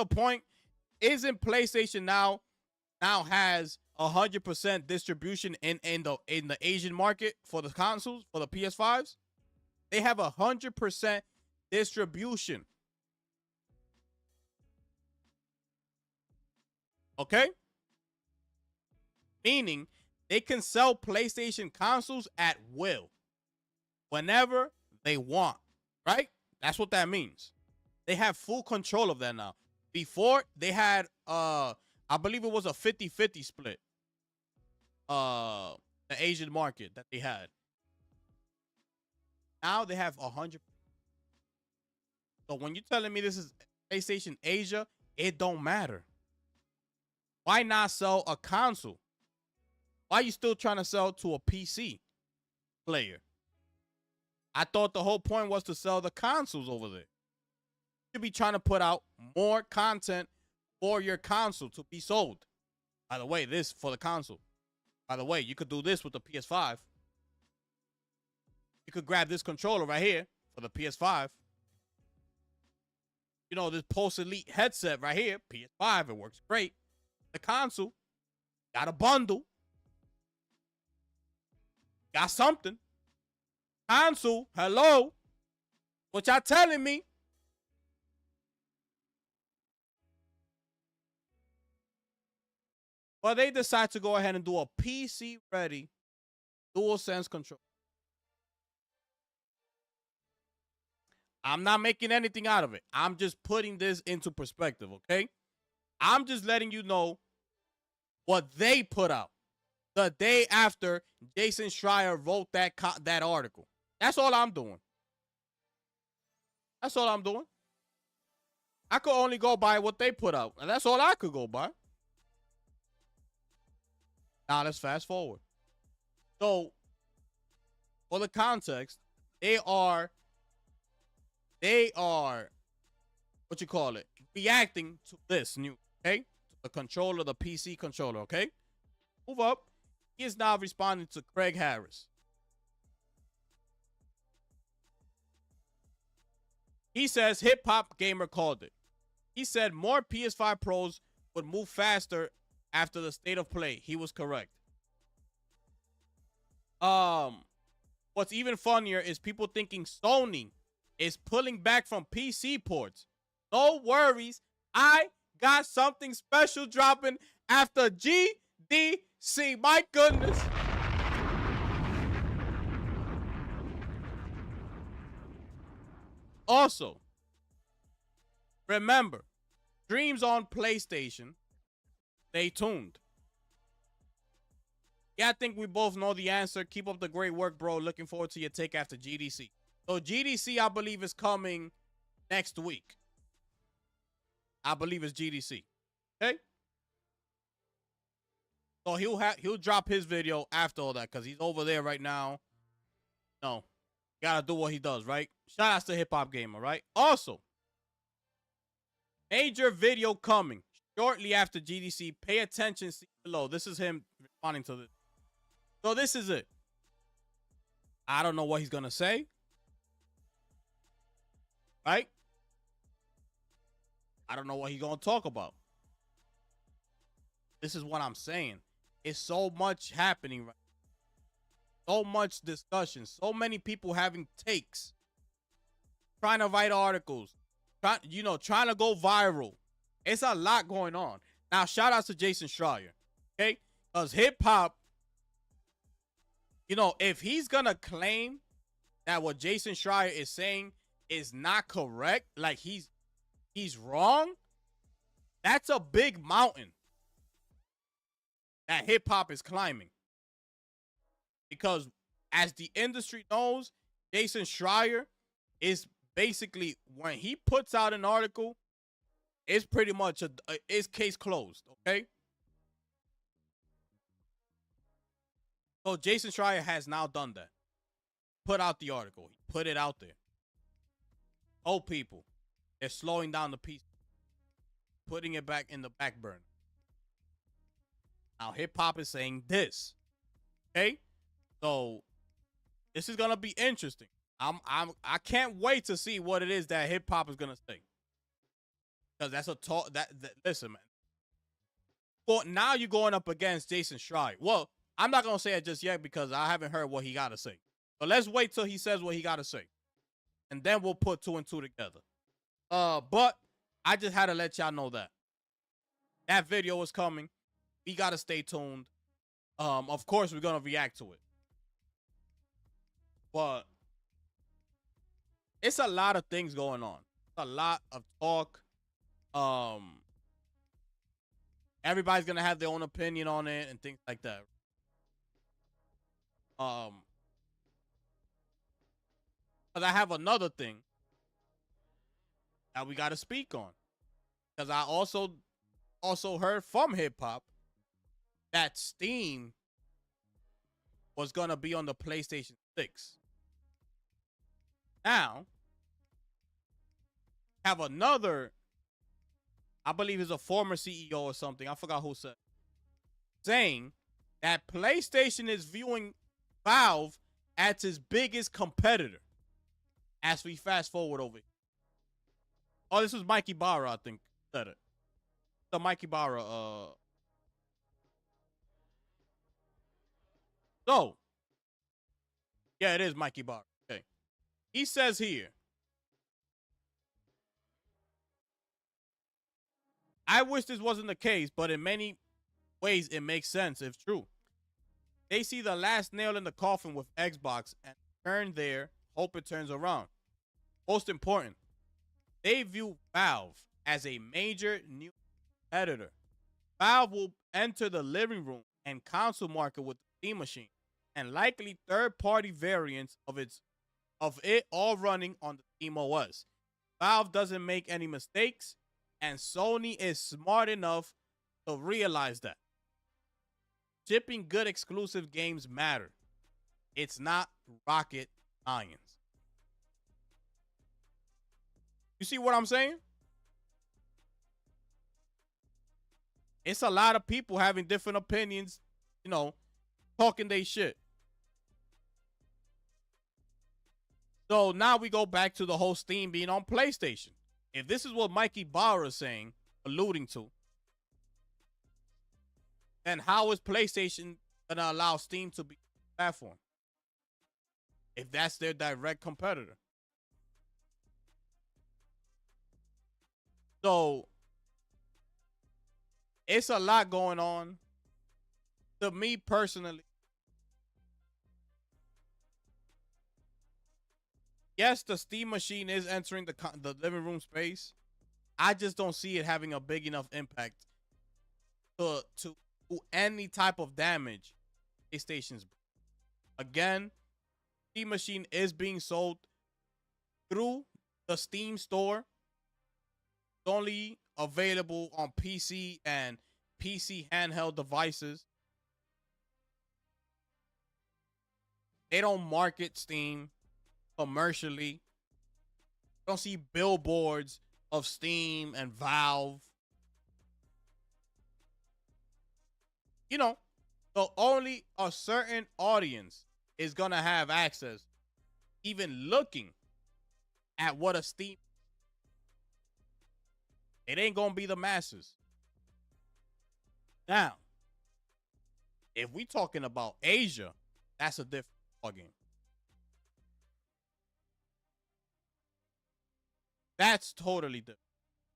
PlayStation now has 100% distribution in the Asian market for the consoles, for the PS5s? They have 100% distribution. Okay? Meaning they can sell PlayStation consoles at will. Whenever they want. Right? That's what that means. They have full control of that now. Before, they had, I believe it was a 50-50 split. The Asian market that they had. Now they have 100%. So when you're telling me this is PlayStation Asia, it don't matter. Why not sell a console? Why are you still trying to sell to a PC player? I thought the whole point was to sell the consoles over there. You should be trying to put out more content for your console to be sold. By the way, this for the console. By the way, you could do this with the PS5. You could grab this controller right here for the PS5. You know, this Pulse Elite headset right here, PS5, it works great. The console, got a bundle. Got something. Console, hello. What y'all telling me? But they decide to go ahead and do a PC-ready DualSense controller. I'm not making anything out of it. I'm just putting this into perspective, okay? I'm just letting you know what they put out the day after Jason Schreier wrote that article. That's all I'm doing. That's all I'm doing. I could only go by what they put out, and that's all I could go by. Now let's fast forward. So, for the context, they are what you call it, reacting to this new, okay? The controller, the PC controller, okay? Move up. He is now responding to Craig Harris. He says Hip Hop Gamer called it. He said more PS5 Pros would move faster after the state of play. He was correct. What's even funnier is people thinking Sony is pulling back from PC ports. No worries. I got something special dropping after GDC. My goodness. Also, remember, streams on PlayStation. Stay tuned. Yeah, I think we both know the answer. Keep up the great work, bro. Looking forward to your take after GDC. So GDC, I believe, is coming next week. I believe it's GDC. Okay? So he'll drop his video after all that because he's over there right now. No. Gotta do what he does, right? Shout outs to Hip Hop Gamer, right? Also, major video coming shortly after GDC. Pay attention, see below. This is him responding to this. So this is it. I don't know what he's gonna say. Right? I don't know what he's gonna talk about. This is what I'm saying. It's so much happening right now. So much discussion. So many people having takes. Trying to write articles. Trying to go viral. It's a lot going on. Now, shout out to Jason Schreier. Okay? Because hip hop, if he's gonna claim that what Jason Schreier is saying is not correct, like he's wrong, that's a big mountain that hip hop is climbing. Because as the industry knows, Jason Schreier is basically, when he puts out an article, it's pretty much it's case closed, okay? So Jason Schreier has now done that. Put out the article. He put it out there. Oh, people, they're slowing down the piece, putting it back in the back burner. Now hip hop is saying this. Okay? So this is gonna be interesting. I can't wait to see what it is that hip hop is gonna say. Because that's a talk that listen, man. Well, now you're going up against Jason Schreier. Well, I'm not gonna say it just yet because I haven't heard what he gotta say. But let's wait till he says what he gotta say. And then we'll put 2 and 2 together. But I just had to let y'all know that. That video is coming. We gotta stay tuned. Of course, we're gonna react to it. But it's a lot of things going on. A lot of talk. Everybody's gonna have their own opinion on it and things like that. Because I have another thing that we gotta speak on. Because I also heard from hip hop that Steam was gonna be on the PlayStation 6. Now, have another, I believe is a former CEO or something, I forgot who said, saying that PlayStation is viewing Valve as its biggest competitor. As we fast forward over here. Oh, this was Mikey Barra, I think, said it. The Mikey Barra, So, yeah, it is Mikey Barra. Okay. He says here, I wish this wasn't the case, but in many ways it makes sense if true. They see the last nail in the coffin with Xbox and turn there, hope it turns around. Most important, they view Valve as a major new competitor. Valve will enter the living room and console market with the Steam machine and likely third-party variants of it all running on the Steam OS. Valve doesn't make any mistakes, and Sony is smart enough to realize that. Shipping good exclusive games matter. It's not rocket science. You see what I'm saying? It's a lot of people having different opinions, talking they shit. So now we go back to the whole Steam being on PlayStation. If this is what Mikey Barra is saying, alluding to, then how is PlayStation going to allow Steam to be a platform? If that's their direct competitor. So, it's a lot going on. To me personally, yes, the Steam machine is entering the living room space. I just don't see it having a big enough impact to any type of damage PlayStation's. Again, Steam machine is being sold through the Steam store. It's only available on PC and PC handheld devices. They don't market Steam commercially. Don't see billboards of Steam and Valve. So only a certain audience is going to have access, even looking at what a Steam. It ain't gonna be the masses. Now, if we talking about Asia, that's a different game. That's totally different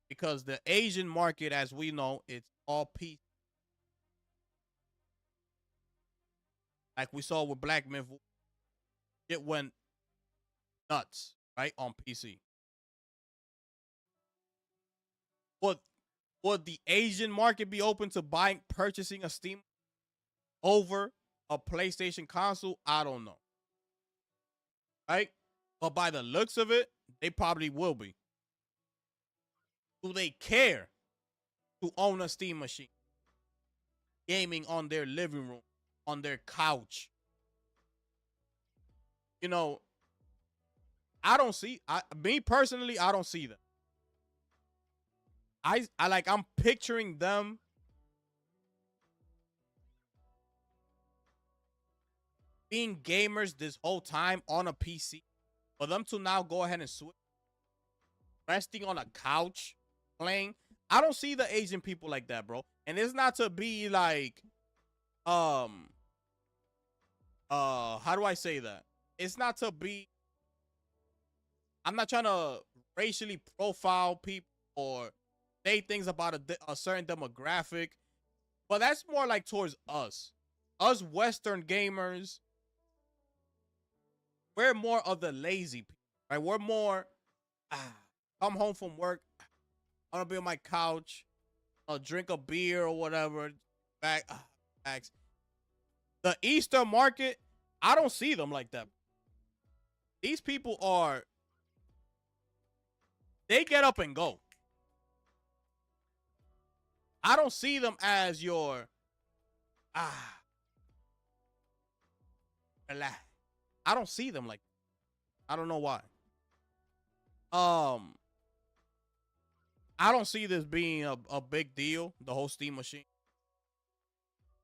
because the Asian market, as we know, it's all PC. Like we saw with Black Myth, it went nuts, right, on PC. Would the Asian market be open to purchasing a Steam over a PlayStation console? I don't know. Right? But by the looks of it, they probably will be. Do they care to own a Steam machine? Gaming on their living room, on their couch. You know, me personally, I don't see that. I'm picturing them being gamers this whole time on a PC. For them to now go ahead and switch, resting on a couch, playing. I don't see the Asian people like that, bro. And it's not to be like, how do I say that? It's not to be, I'm not trying to racially profile people or say things about a certain demographic, but that's more like towards us. Us Western gamers, we're more of the lazy people, right? We're more, come home from work, I'm gonna be on my couch, I'll drink a beer or whatever, back. The Eastern market, I don't see them like that. These people they get up and go. I don't see them as your, relax. I don't see them like that. I don't know why. I don't see this being a big deal, the whole Steam machine.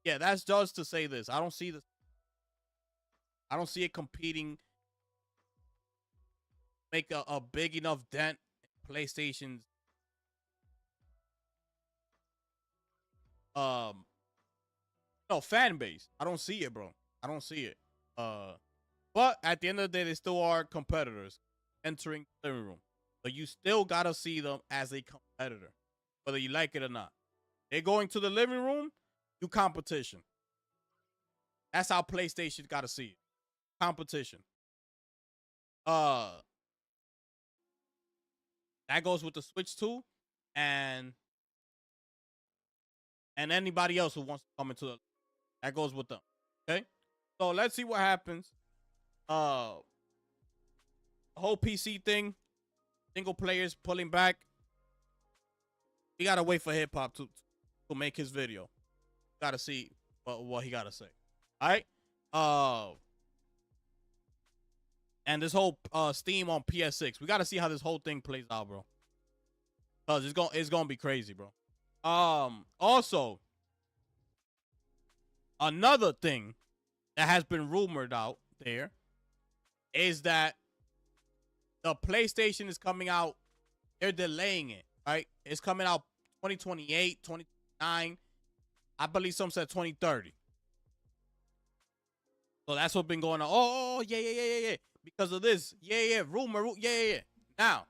Yeah, that's just to say this. I don't see this. I don't see it competing, make a big enough dent in PlayStation's no fan base. I don't see it, bro. I don't see it. But at the end of the day, they still are competitors entering the living room. But you still gotta see them as a competitor, whether you like it or not. They're going to the living room, you competition. That's how PlayStation gotta see it. Competition. That goes with the Switch too, and anybody else who wants to come into the, that goes with them. Okay, so let's see what happens. The whole PC thing, single players pulling back. We gotta wait for hip hop to make his video. Gotta see what he gotta say. All right. And this whole Steam on PS6. We gotta see how this whole thing plays out, bro. Cause it's gonna be crazy, bro. Also, another thing that has been rumored out there is that the PlayStation is coming out. They're delaying it, right? It's coming out 2028, 2029. I believe some said 2030. So that's what's been going on. Oh, yeah. Because of this. Yeah. Rumor. Yeah. Now,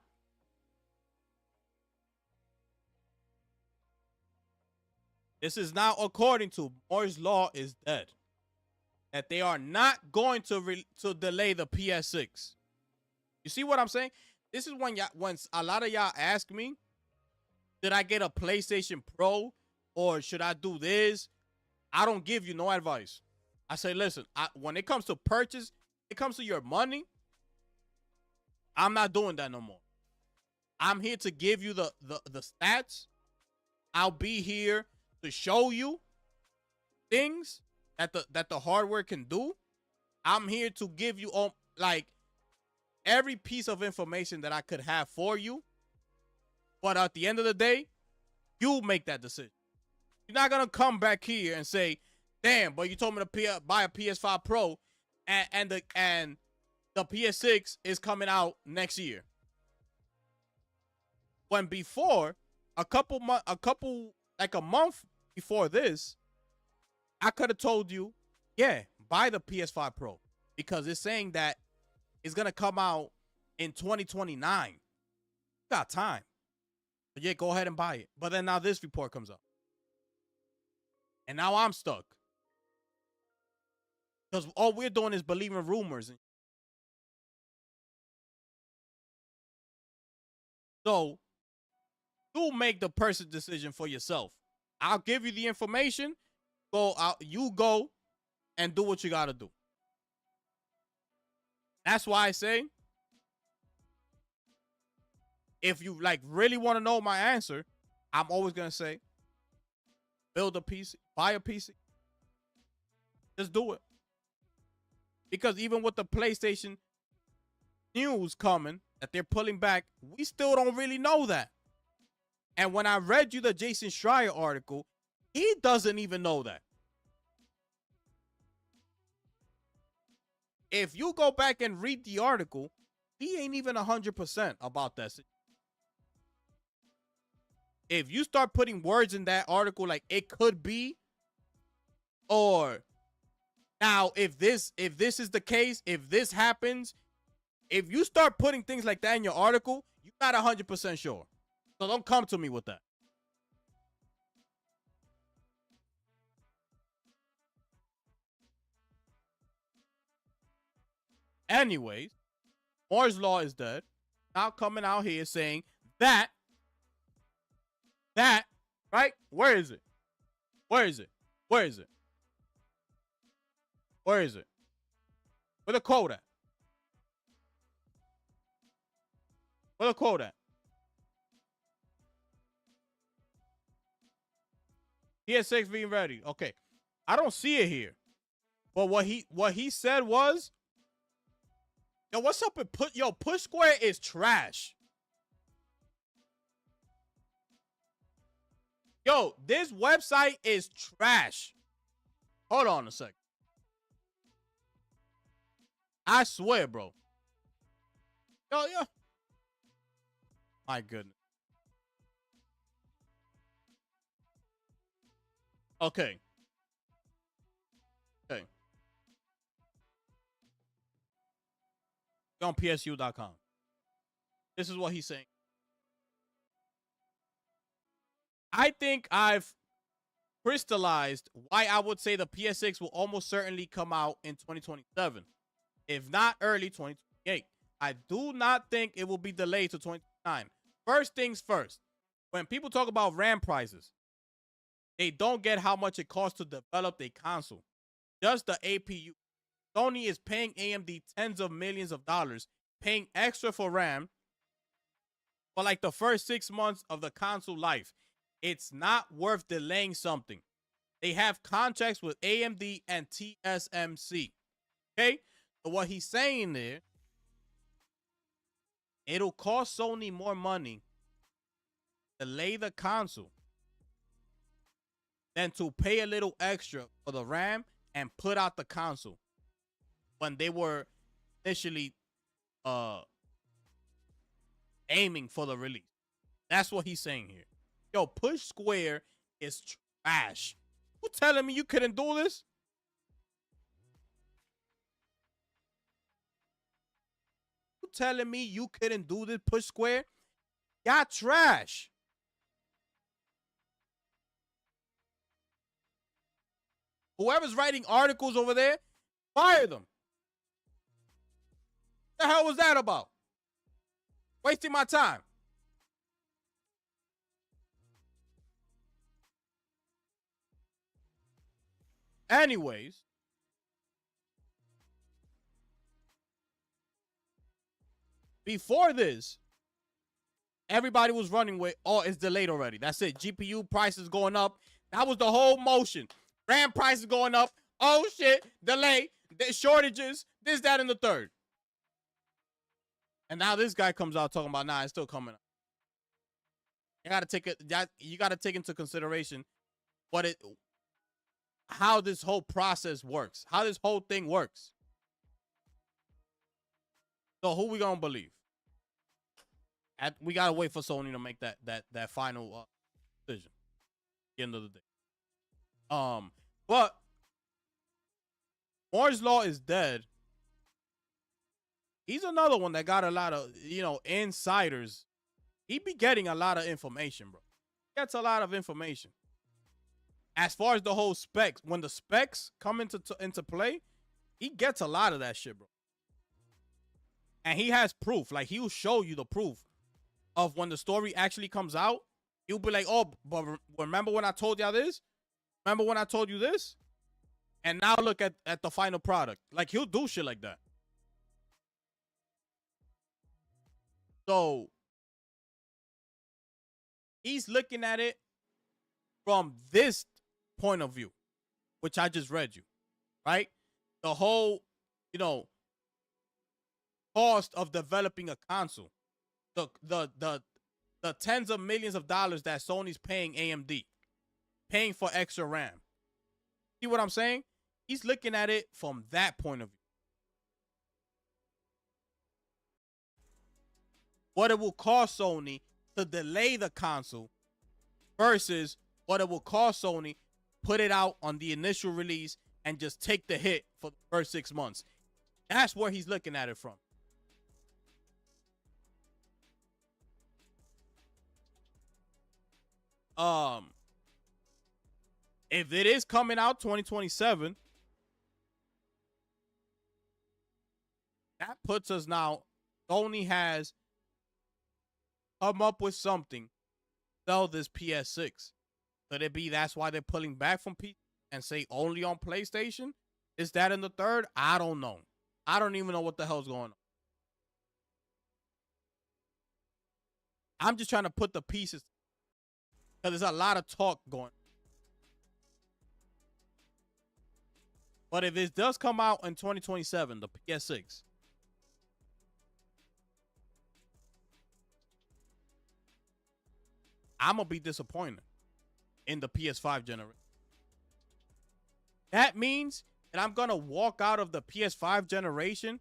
this is now according to Moore's Law is dead. That they are not going to delay the PS6. You see what I'm saying? This is when a lot of y'all ask me, did I get a PlayStation Pro or should I do this? I don't give you no advice. I say, listen, when it comes to purchase, it comes to your money, I'm not doing that no more. I'm here to give you the stats. I'll be here to show you things that the hardware can do. I'm here to give you like every piece of information that I could have for you. But at the end of the day, you make that decision. You're not gonna come back here and say, damn, but you told me to buy a PS5 Pro and the PS6 is coming out next year. When before, like a month before this, I could have told you, yeah, buy the PS5 Pro because it's saying that it's gonna come out in 2029. You got time. But yeah, go ahead and buy it. But then now this report comes up. And now I'm stuck. Because all we're doing is believing rumors. So you make the person's decision for yourself. I'll give you the information. You go and do what you gotta do. That's why I say, if you like really want to know my answer, I'm always gonna say, build a PC, buy a PC. Just do it. Because even with the PlayStation news coming that they're pulling back, we still don't really know that. And when I read you the Jason Schreier article, he doesn't even know that. If you go back and read the article, he ain't even 100% about that. If you start putting words in that article like it could be, or now if this is the case, if this happens, if you start putting things like that in your article, you're not 100% sure. So don't come to me with that. Anyways, Moore's Law is dead. Now coming out here saying that, right? Where is it? Where is it? Where is it? Where is it? Where the quote at? Where the quote at? PS6 being ready. Okay. I don't see it here. But what he said was, yo, what's up with Push Square is trash. Yo, this website is trash. Hold on a second. I swear, bro. Yo. My goodness. Okay. On PSU.com. This is what he's saying. I think I've crystallized why I would say the PS6 will almost certainly come out in 2027, if not early 2028. I do not think it will be delayed to 2029. First things first, when people talk about RAM prices, they don't get how much it costs to develop a console. Just the APU. Sony is paying AMD tens of millions of dollars, paying extra for RAM for like the first 6 months of the console life. It's not worth delaying something. They have contracts with AMD and TSMC. Okay? So what he's saying there, it'll cost Sony more money to delay the console than to pay a little extra for the RAM and put out the console when they were initially aiming for the release. That's what he's saying here. Yo, Push Square is trash. You telling me you couldn't do this? You telling me you couldn't do this, Push Square? Y'all trash. Whoever's writing articles over there, fire them. What the hell was that about? Wasting my time. Anyways, before this, everybody was running with, oh, it's delayed already. That's it. GPU prices going up. That was the whole motion. RAM prices going up. Oh, shit. Delay. Shortages. This, that, and the third. And now this guy comes out talking about, nah, it's still coming up. You gotta take into consideration how this whole process works, how this whole thing works. So who we gonna believe? we gotta wait for Sony to make that final decision. At the end of the day. But Moore's Law is dead. He's another one that got a lot of, insiders. He be getting a lot of information, bro. Gets a lot of information. As far as the whole specs, when the specs come into play, he gets a lot of that shit, bro. And he has proof. Like, he'll show you the proof of when the story actually comes out. He'll be like, oh, but remember when I told y'all this? Remember when I told you this? And now look at the final product. Like, he'll do shit like that. So, he's looking at it from this point of view, which I just read you, right? The whole, cost of developing a console. The tens of millions of dollars that Sony's paying AMD, paying for extra RAM. See what I'm saying? He's looking at it from that point of view. What it will cost Sony to delay the console versus what it will cost Sony put it out on the initial release and just take the hit for the first 6 months. That's where he's looking at it from. If it is coming out 2027, that puts us now, Sony has come up with something, sell this PS6. Could it be that's why they're pulling back from PC and say only on PlayStation? Is that in the third? I don't know. I don't even know what the hell's going on. I'm just trying to put the pieces, because there's a lot of talk going. But if it does come out in 2027, the PS6, I'm going to be disappointed in the PS5 generation. That means that I'm going to walk out of the PS5 generation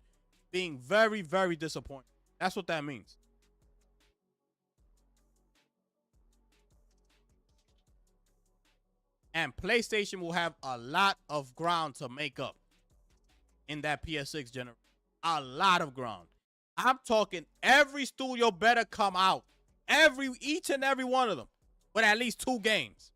being very, very disappointed. That's what that means. And PlayStation will have a lot of ground to make up in that PS6 generation. A lot of ground. I'm talking every studio better come out. Each and every one of them. With at least 2 games.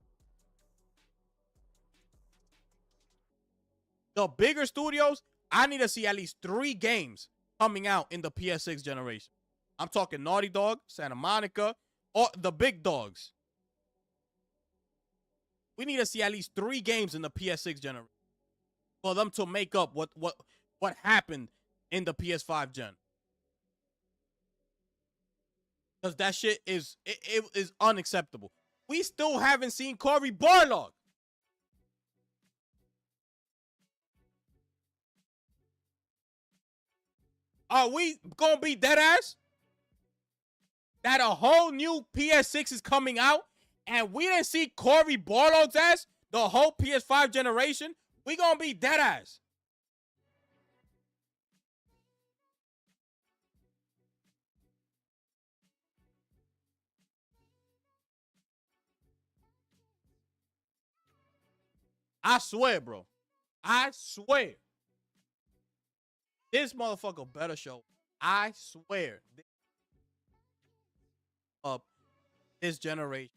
The bigger studios, I need to see at least 3 games coming out in the PS6 generation. I'm talking Naughty Dog, Santa Monica, or the big dogs. We need to see at least 3 games in the PS6 generation for them to make up what happened in the PS5 gen. Because that shit is unacceptable. We still haven't seen Cory Barlog. Are we gonna be dead ass that a whole new PS6 is coming out and we didn't see Cory Barlog's ass the whole PS5 generation? We gonna be dead ass. I swear, bro. I swear. This motherfucker better show. I swear. Up this generation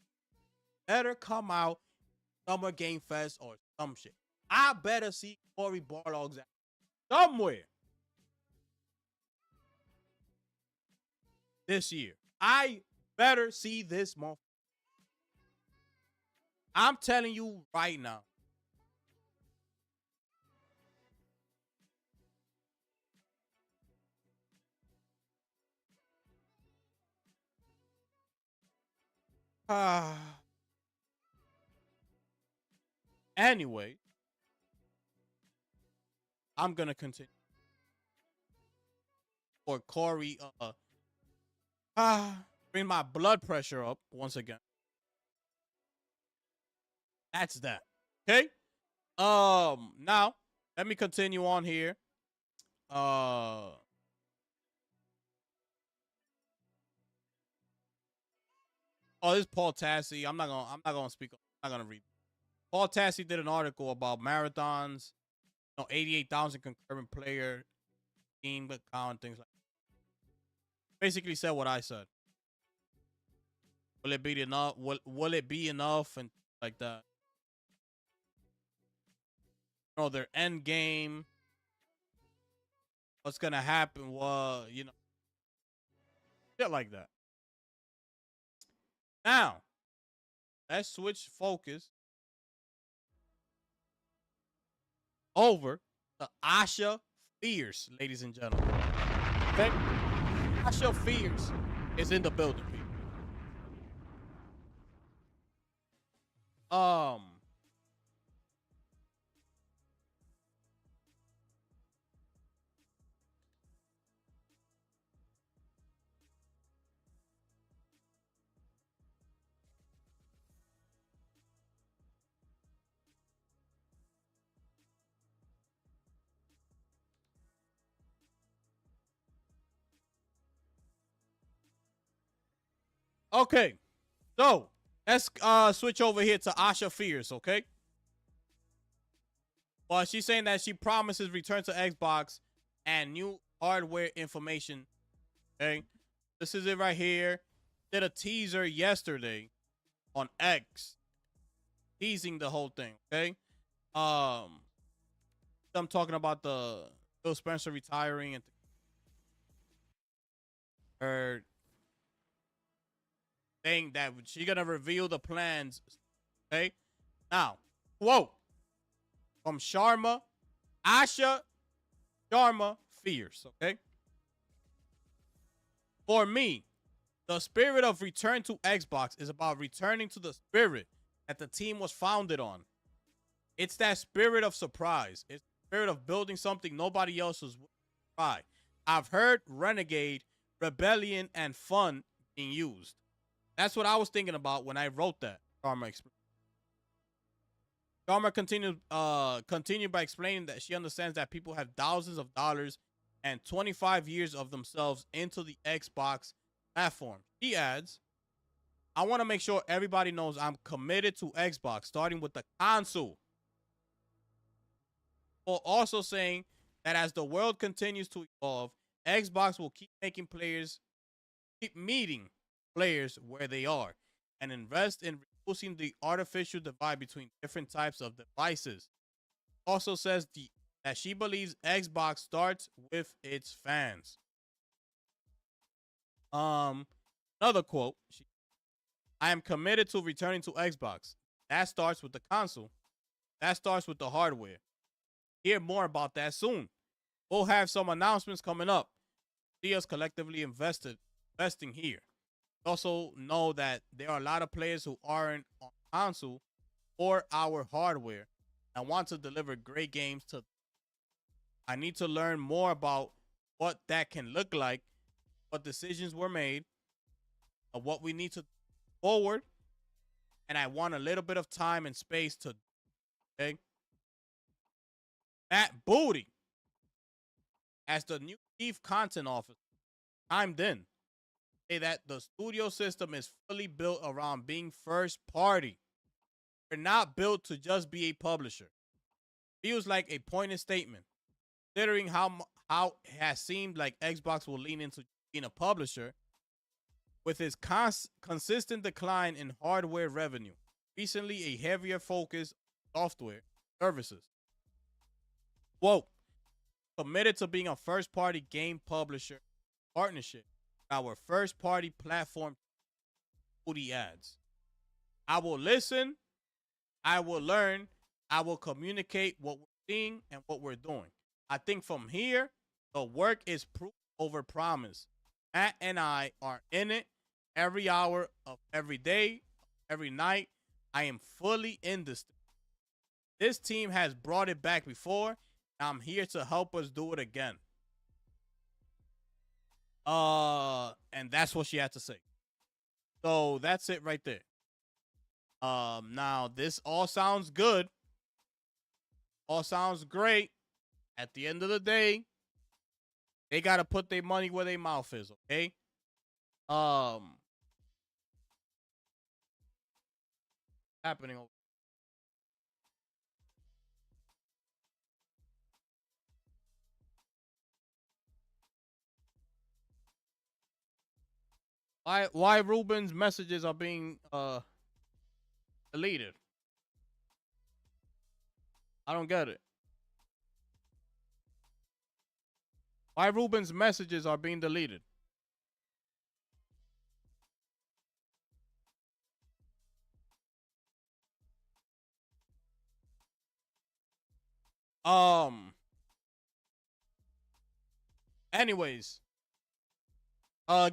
better come out Summer Game Fest or some shit. I better see Cory Barlog's ass somewhere this year. I better see this motherfucker. I'm telling you right now. Anyway, I'm gonna continue. For Corey, bring my blood pressure up once again. That's that. Okay. Now let me continue on here. Oh, this is Paul Tassi. I'm not gonna speak. I'm not gonna read. Paul Tassi did an article about marathons. 88,000 concurrent player team account things like. Basically said what I said. Will it be enough? Will it be enough and like that? Their end game. What's gonna happen? Well, shit like that. Now, let's switch focus over to Asha Fierce, ladies and gentlemen. Okay? Asha Fierce is in the building, people. Okay. So let's switch over here to Asha Fierce, okay? Well, she's saying that she promises return to Xbox and new hardware information. Okay. This is it right here. Did a teaser yesterday on X, teasing the whole thing. Okay. I'm talking about the Phil Spencer retiring and her saying that she's gonna reveal the plans. Okay. Now, quote from Sharma, Asha Sharma Fierce. Okay. For me, the spirit of return to Xbox is about returning to the spirit that the team was founded on. It's that spirit of surprise. It's the spirit of building something nobody else was by. I've heard Renegade, Rebellion, and Fun being used. That's what I was thinking about when I wrote that. Sharma continued by explaining that she understands that people have thousands of dollars and 25 years of themselves into the Xbox platform. She adds, I want to make sure everybody knows I'm committed to Xbox, starting with the console. While also saying that as the world continues to evolve, Xbox will keep meeting players where they are, and invest in reducing the artificial divide between different types of devices. Also says that she believes Xbox starts with its fans. Another quote, I am committed to returning to Xbox. That starts with the console. That starts with the hardware. Hear more about that soon. We'll have some announcements coming up. See us collectively investing here. Also know that there are a lot of players who aren't on console or our hardware and want to deliver great games to them. I need to learn more about what that can look like, what decisions were made, of what we need to forward, and I want a little bit of time and space to. Okay, Matt Booty, as the new chief content officer, chimed in, say that the studio system is fully built around being first party. We're not built to just be a publisher. Feels like a pointed statement, considering how it has seemed like Xbox will lean into being a publisher with its consistent decline in hardware revenue. Recently, a heavier focus on software services. Quote, committed to being a first-party game publisher partnership with our first-party platform. Booty ads. I will listen. I will learn. I will communicate what we're seeing and what we're doing. I think from here, the work is proof over promise. Matt and I are in it every hour of every day, every night. I am fully in this. This team has brought it back before. I'm here to help us do it again. And that's what she had to say. So that's it right there. Now this all sounds good. All sounds great. At the end of the day, they gotta put their money where their mouth is, okay? happening over. Why Ruben's messages are being deleted? I don't get it. Why Ruben's messages are being deleted? Anyways,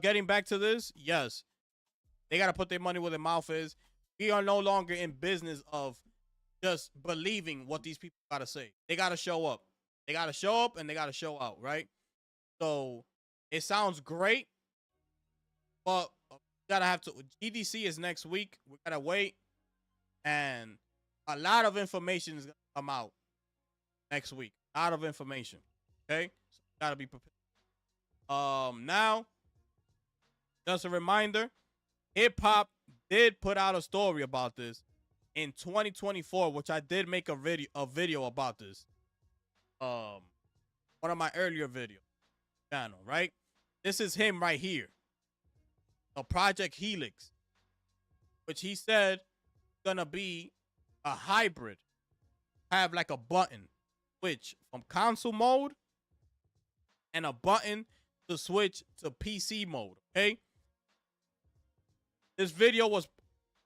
getting back to this, yes, they gotta put their money where their mouth is. We are no longer in business of just believing what these people gotta say. They gotta show up. They gotta show up and they gotta show out, right? So it sounds great, but we gotta have to. GDC is next week. We gotta wait, and a lot of information is gonna come out next week. A lot of information. Okay, so gotta be prepared. Now, just a reminder, hip hop did put out a story about this in 2024, which I did make a video about this. One of my earlier video channel, right? This is him right here. A Project Helix, which he said gonna be a hybrid, have like a button switch from console mode and a button to switch to PC mode. Okay, this video was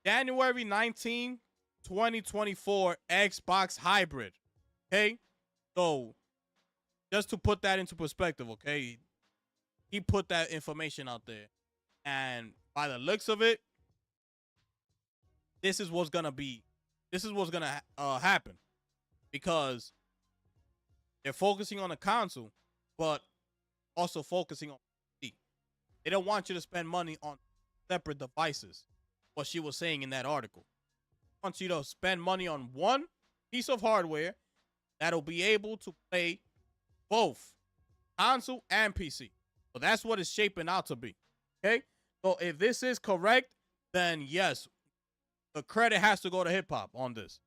January 19, 2024 Xbox hybrid. Okay, so just to put that into perspective, okay, he put that information out there, and by the looks of it, this is what's gonna be. This is what's gonna happen, because they're focusing on the console, but also focusing on PC. They don't want you to spend money on separate devices. What she was saying in that article. They want you to spend money on one piece of hardware that'll be able to play both console and PC. So that's what it's shaping out to be. Okay? So if this is correct, then yes, the credit has to go to hip hop on this.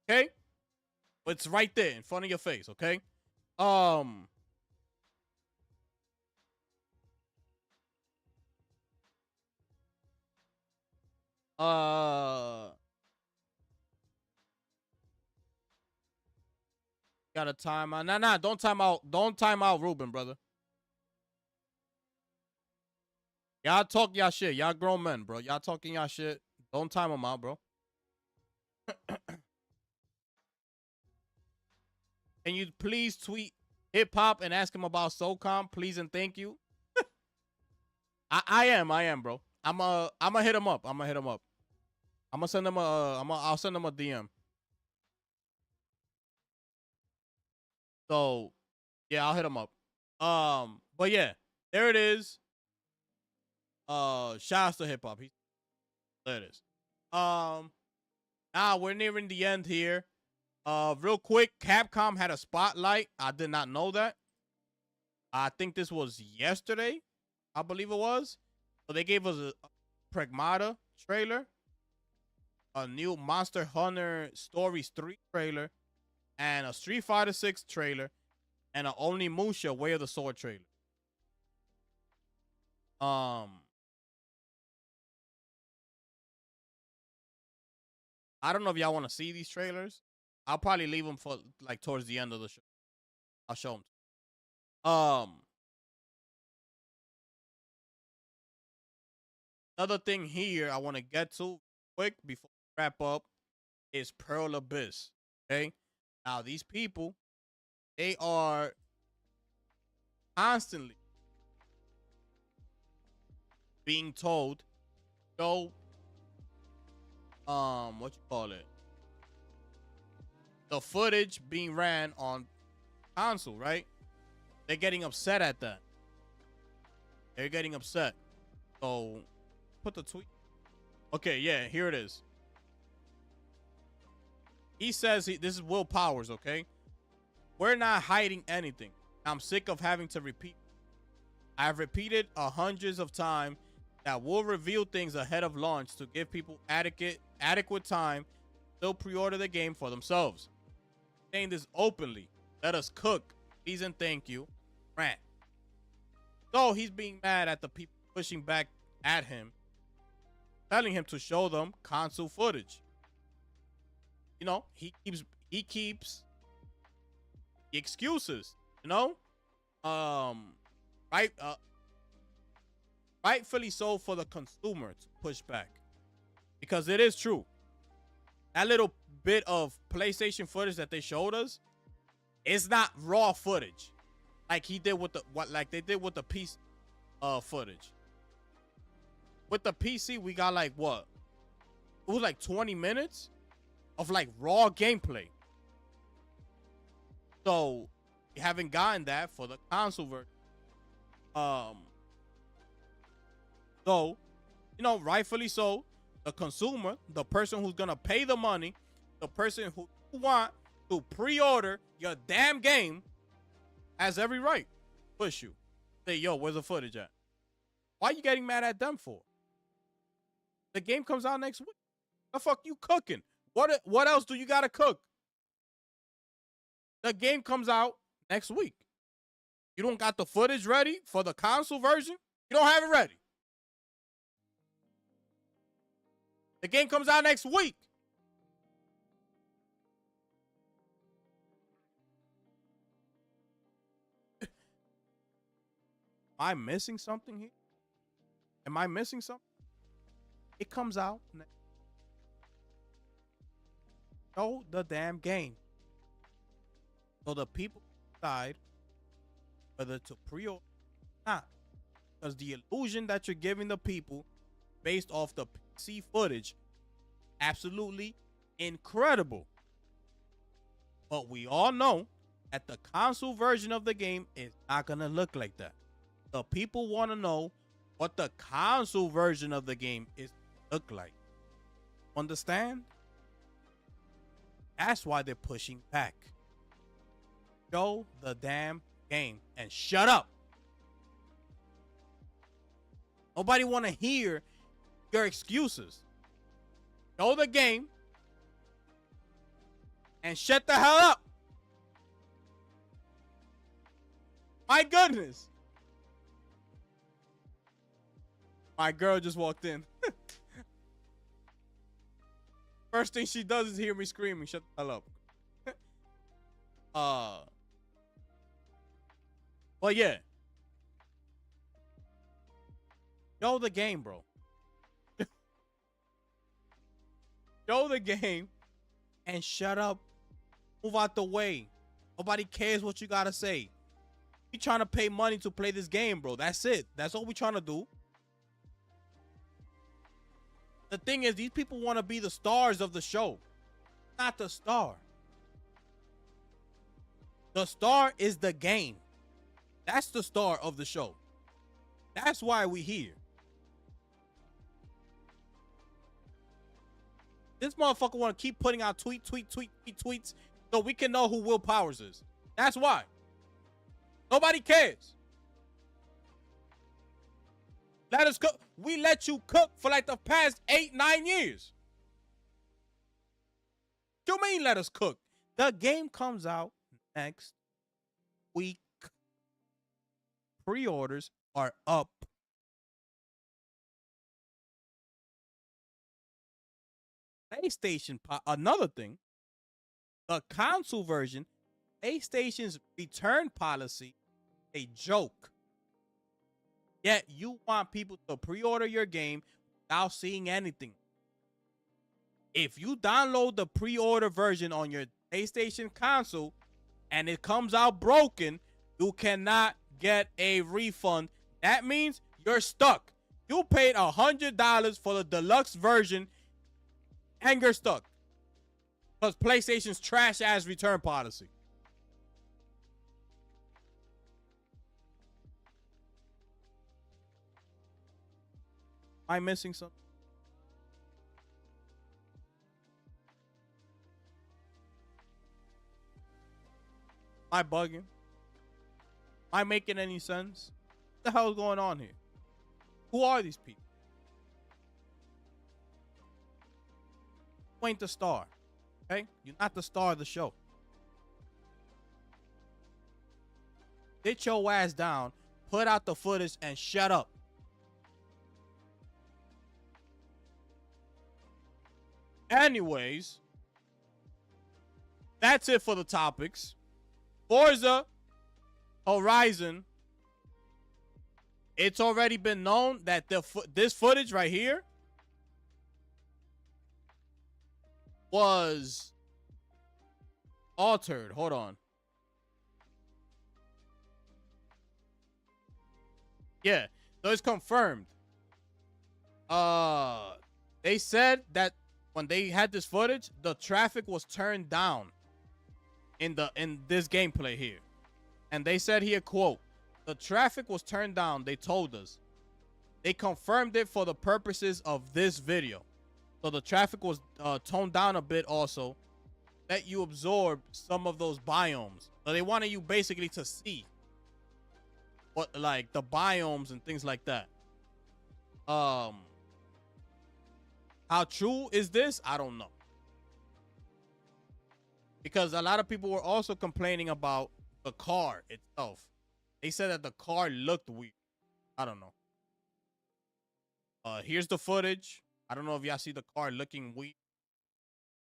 Okay? But it's right there in front of your face, okay? Got a timeout. Nah, don't time out. Don't time out Ruben, brother. Y'all talk y'all shit. Y'all grown men, bro. Y'all talking y'all shit. Don't time them out, bro. Can you please tweet hip hop and ask him about SOCOM, please and thank you? I am, bro. I'ma hit him up. I'ma hit him up. I'ma send him I'll send him a DM. So yeah, I'll hit him up. But yeah, there it is. Shouts to hip hop. There it is. Now we're nearing the end here. Real quick, Capcom had a spotlight. I did not know that. I think this was yesterday, I believe it was. So they gave us a Pragmata trailer, a new Monster Hunter Stories 3 trailer, and a Street Fighter 6 trailer, and a Onimusha Way of the Sword trailer. I don't know if y'all want to see these trailers. I'll probably leave them for like towards the end of the show. I'll show them. Another thing here I want to get to quick before we wrap up is Pearl Abyss. Okay, now these people, they are constantly being told, go, what you call it? The footage being ran on console, right? They're getting upset at that. They're getting upset. So, put the tweet. Okay, yeah, here it is. He says, this is Will Powers, okay? We're not hiding anything. I'm sick of having to repeat. I've repeated hundreds of times that will reveal things ahead of launch to give people adequate time to still pre-order the game for themselves. Saying this openly. Let us cook. Please and thank you. Rant. So he's being mad at the people pushing back at him, telling him to show them console footage. You know, he keeps the excuses, you know? Right rightfully so for the consumer to push back. Because it is true. That little bit of PlayStation footage that they showed us, it's not raw footage. Like he did with like they did with the PC footage. With the PC, we got like what? It was like 20 minutes of like raw gameplay. So we haven't gotten that for the console version. So, you know, rightfully so, the consumer, the person who's gonna pay the money, the person who want to pre-order your damn game, has every right. Push you. Say, yo, where's the footage at? Why are you getting mad at them for? The game comes out next week. The fuck you cooking? What else do you gotta cook? The game comes out next week. You don't got the footage ready for the console version? You don't have it ready. The game comes out next week. Am I missing something here? Am I missing something? It comes out next. Show the damn game. So the people decide whether to pre-order or not. Because the illusion that you're giving the people based off the PC footage, absolutely incredible. But we all know that the console version of the game is not going to look like that. The people want to know what the console version of the game is look like. Understand? That's why they're pushing back. Show the damn game and shut up. Nobody want to hear your excuses. Show the game and shut the hell up. My goodness. My girl just walked in. First thing she does is hear me screaming. Shut the hell up. But yeah. Show the game, bro. Show the game and shut up. Move out the way. Nobody cares what you gotta say. We trying to pay money to play this game, bro. That's it. That's all we trying to do. The thing is, these people want to be the stars of the show. Not the star. The star is the game. That's the star of the show. That's why we here. This motherfucker want to keep putting out tweets so we can know who Will Powers is. That's why. Nobody cares. Let us cook. We let you cook for like the past 8-9 years. What do you mean let us cook? The game comes out next week. Pre-orders are up. PlayStation, another thing, the console version, PlayStation's return policy, a joke. Yet you want people to pre-order your game without seeing anything. If you download the pre-order version on your PlayStation console and it comes out broken, you cannot get a refund. That means you're stuck. You paid $100 for the deluxe version and you're stuck. Because PlayStation's trash ass return policy. Am I missing something? Am I bugging? Am I making any sense? What the hell is going on here? Who are these people? ain't the star. Okay? You're not the star of the show. Sit your ass down, put out the footage, and shut up. Anyways, that's it for the topics. Forza Horizon. It's already been known that this footage right here was altered. Hold on. Yeah, so it's confirmed. They said that when they had this footage, the traffic was turned down in this gameplay here. And they said here, quote, "The traffic was turned down, they told us. They confirmed it for the purposes of this video." So the traffic was toned down a bit also. Let you absorb some of those biomes. So they wanted you basically to see what, like, the biomes and things like that. How true is this? I don't know. Because a lot of people were also complaining about the car itself. They said that the car looked weird. I don't know. Here's the footage. I don't know if y'all see the car looking weird.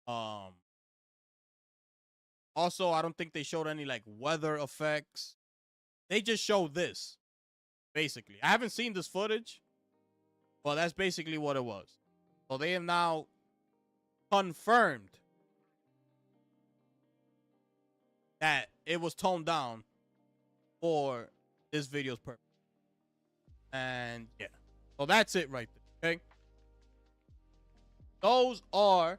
Also, I don't think they showed any like weather effects. They just showed this, basically. I haven't seen this footage, but that's basically what it was. So they have now confirmed that it was toned down for this video's purpose. And yeah, so that's it right there. Okay, those are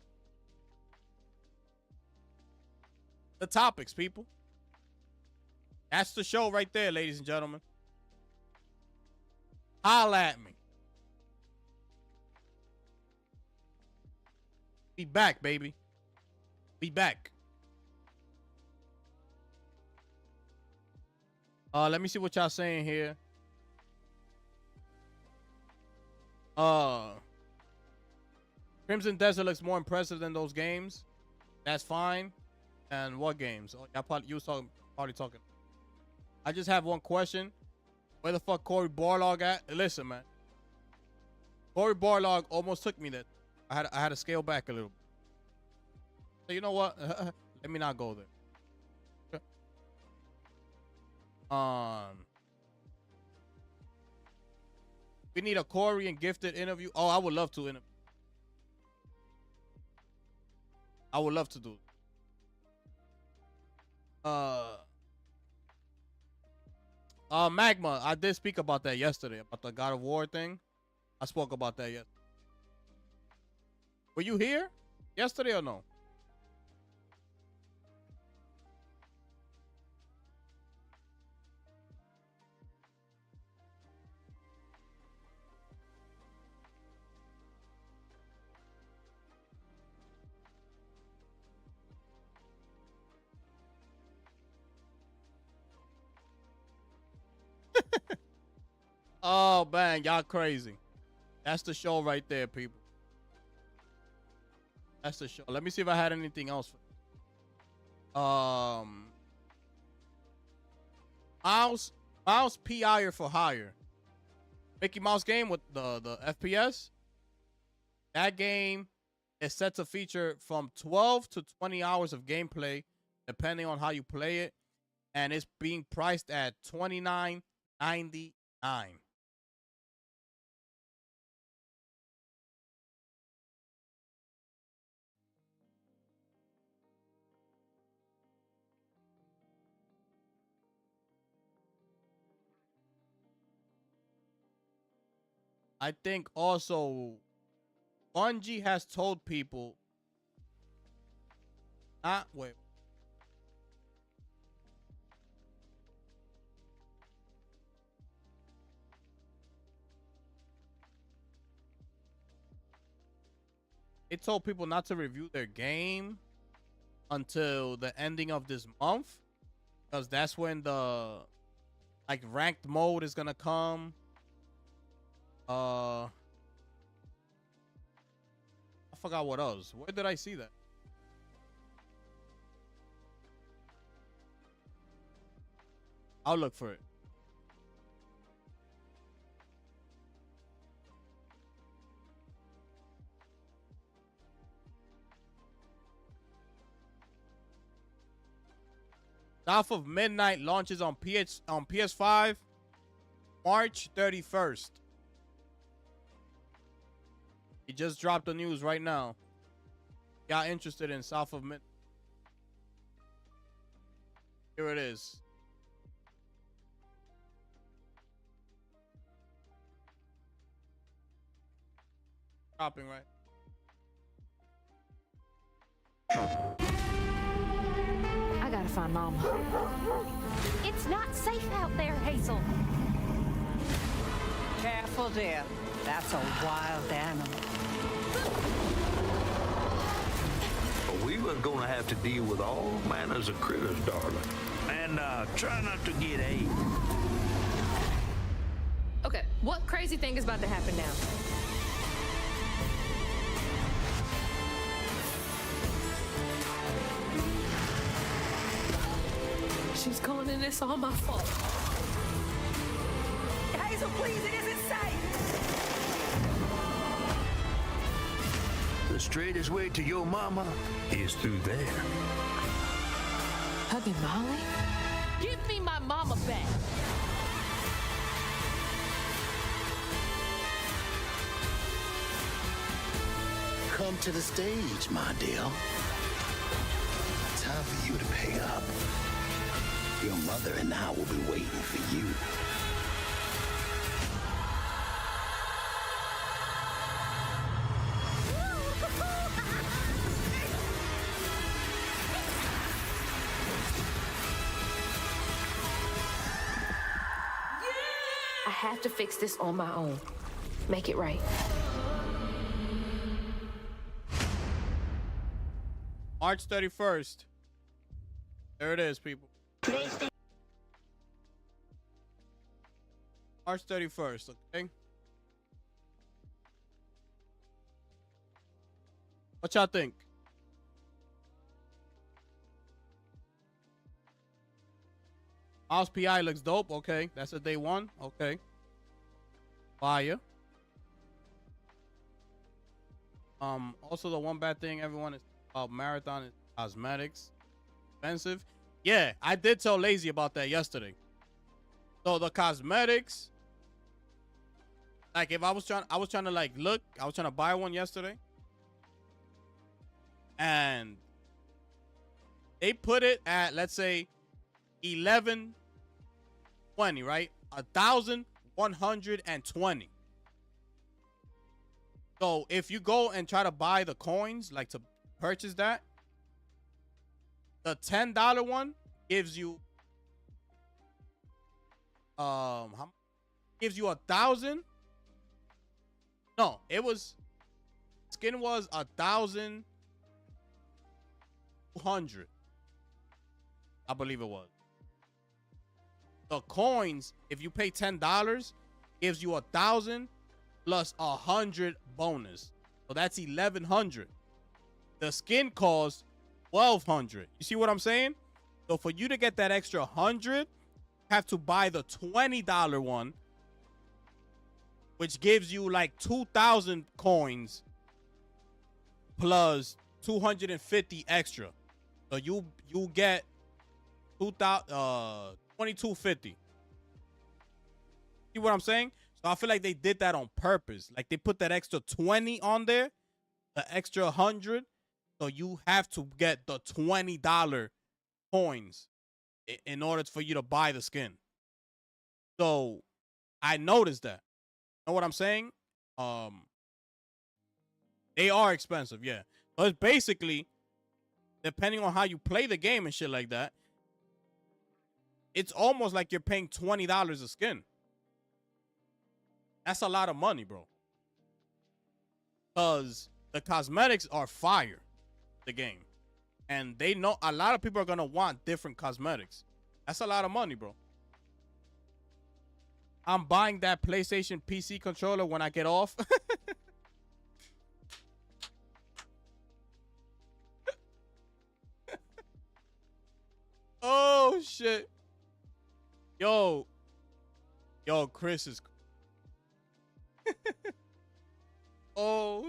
the topics, people. That's the show right there, ladies and gentlemen. Holla at me. Be back, baby. Be back. Let me see what y'all saying here. Crimson Desert looks more impressive than those games. That's fine. And what games? Oh, you was probably talking. I just have one question. Where the fuck Corey Barlog at? Listen, man. Corey Barlog almost took me that. I had to scale back a little. So you know what? Let me not go there. We need a Corey and Gifted interview. Oh, I would love to interview. I would love to do it. Magma, I did speak about that yesterday, about the God of War thing. I spoke about that yesterday. Were you here yesterday or no? Oh, man, y'all crazy. That's the show right there, people. That's the show. Let me see if I had anything else. Mouse PI for hire. Mickey Mouse game with the FPS. That game is set to feature from 12 to 20 hours of gameplay, depending on how you play it, and it's being priced at $29.99. I think also Bungie has told people not wait. They told people not to review their game until the ending of this month, because that's when the like ranked mode is gonna come. I I forgot what else. Where did I see that? I'll look for it. South of Midnight launches on PS5 March 31st. He just dropped the news right now. Y'all interested in South of Midnight? Here it is. Dropping right. I gotta find Mama. It's not safe out there, Hazel. Careful, dear. That's a wild animal. We was gonna have to deal with all manners of critters, darling. And try not to get AIDS. Okay, what crazy thing is about to happen now? She's calling in this all my fault. Hazel, please, it isn't safe. The straightest way to your mama is through there. Hugging Molly? Give me my mama back. Come to the stage, my dear. Time for you to pay up. Your mother and I will be waiting for you. I have to fix this on my own. Make it right. March 31st. There it is, people. March 31st, okay? What y'all think? Mouse PI looks dope, okay. That's a day one, okay. Fire. Also the one bad thing everyone is Marathon is cosmetics. Expensive. Yeah, I did tell Lazy about that yesterday. So the cosmetics, like if I was trying to like look, I was trying to buy one yesterday. And they put it at, let's say, 1120, right? 1,120. So if you go and try to buy the coins, like to purchase that, the $10 one gives you gives you 1,000. No, it was skin was 1,200. I believe it was. The coins, if you pay $10, gives you 1,000 plus 100 bonus. So that's 1,100. The skin costs 1,200. You see what I'm saying? So for you to get that extra 100, you have to buy the $20 one, which gives you like 2,000 coins plus 250 extra. So you get 2,250. See what I'm saying? So I feel like they did that on purpose. Like they put that extra 20 on there, the extra 100. So you have to get the $20 coins in order for you to buy the skin. So I noticed that. Know what I'm saying? They are expensive, yeah. So it's basically, depending on how you play the game and shit like that, it's almost like you're paying $20 a skin. That's a lot of money, bro. Because the cosmetics are fire, the game. And they know a lot of people are going to want different cosmetics. That's a lot of money, bro. I'm buying that PlayStation PC controller when I get off. shit. Yo, Chris is. Oh.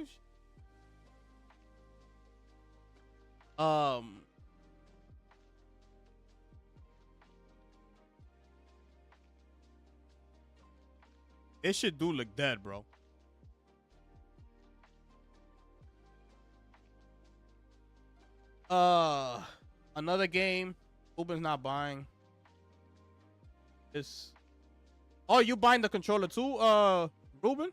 It should do look dead, bro. Another game. Ruben's not buying. This. Oh, you buying the controller too, Ruben?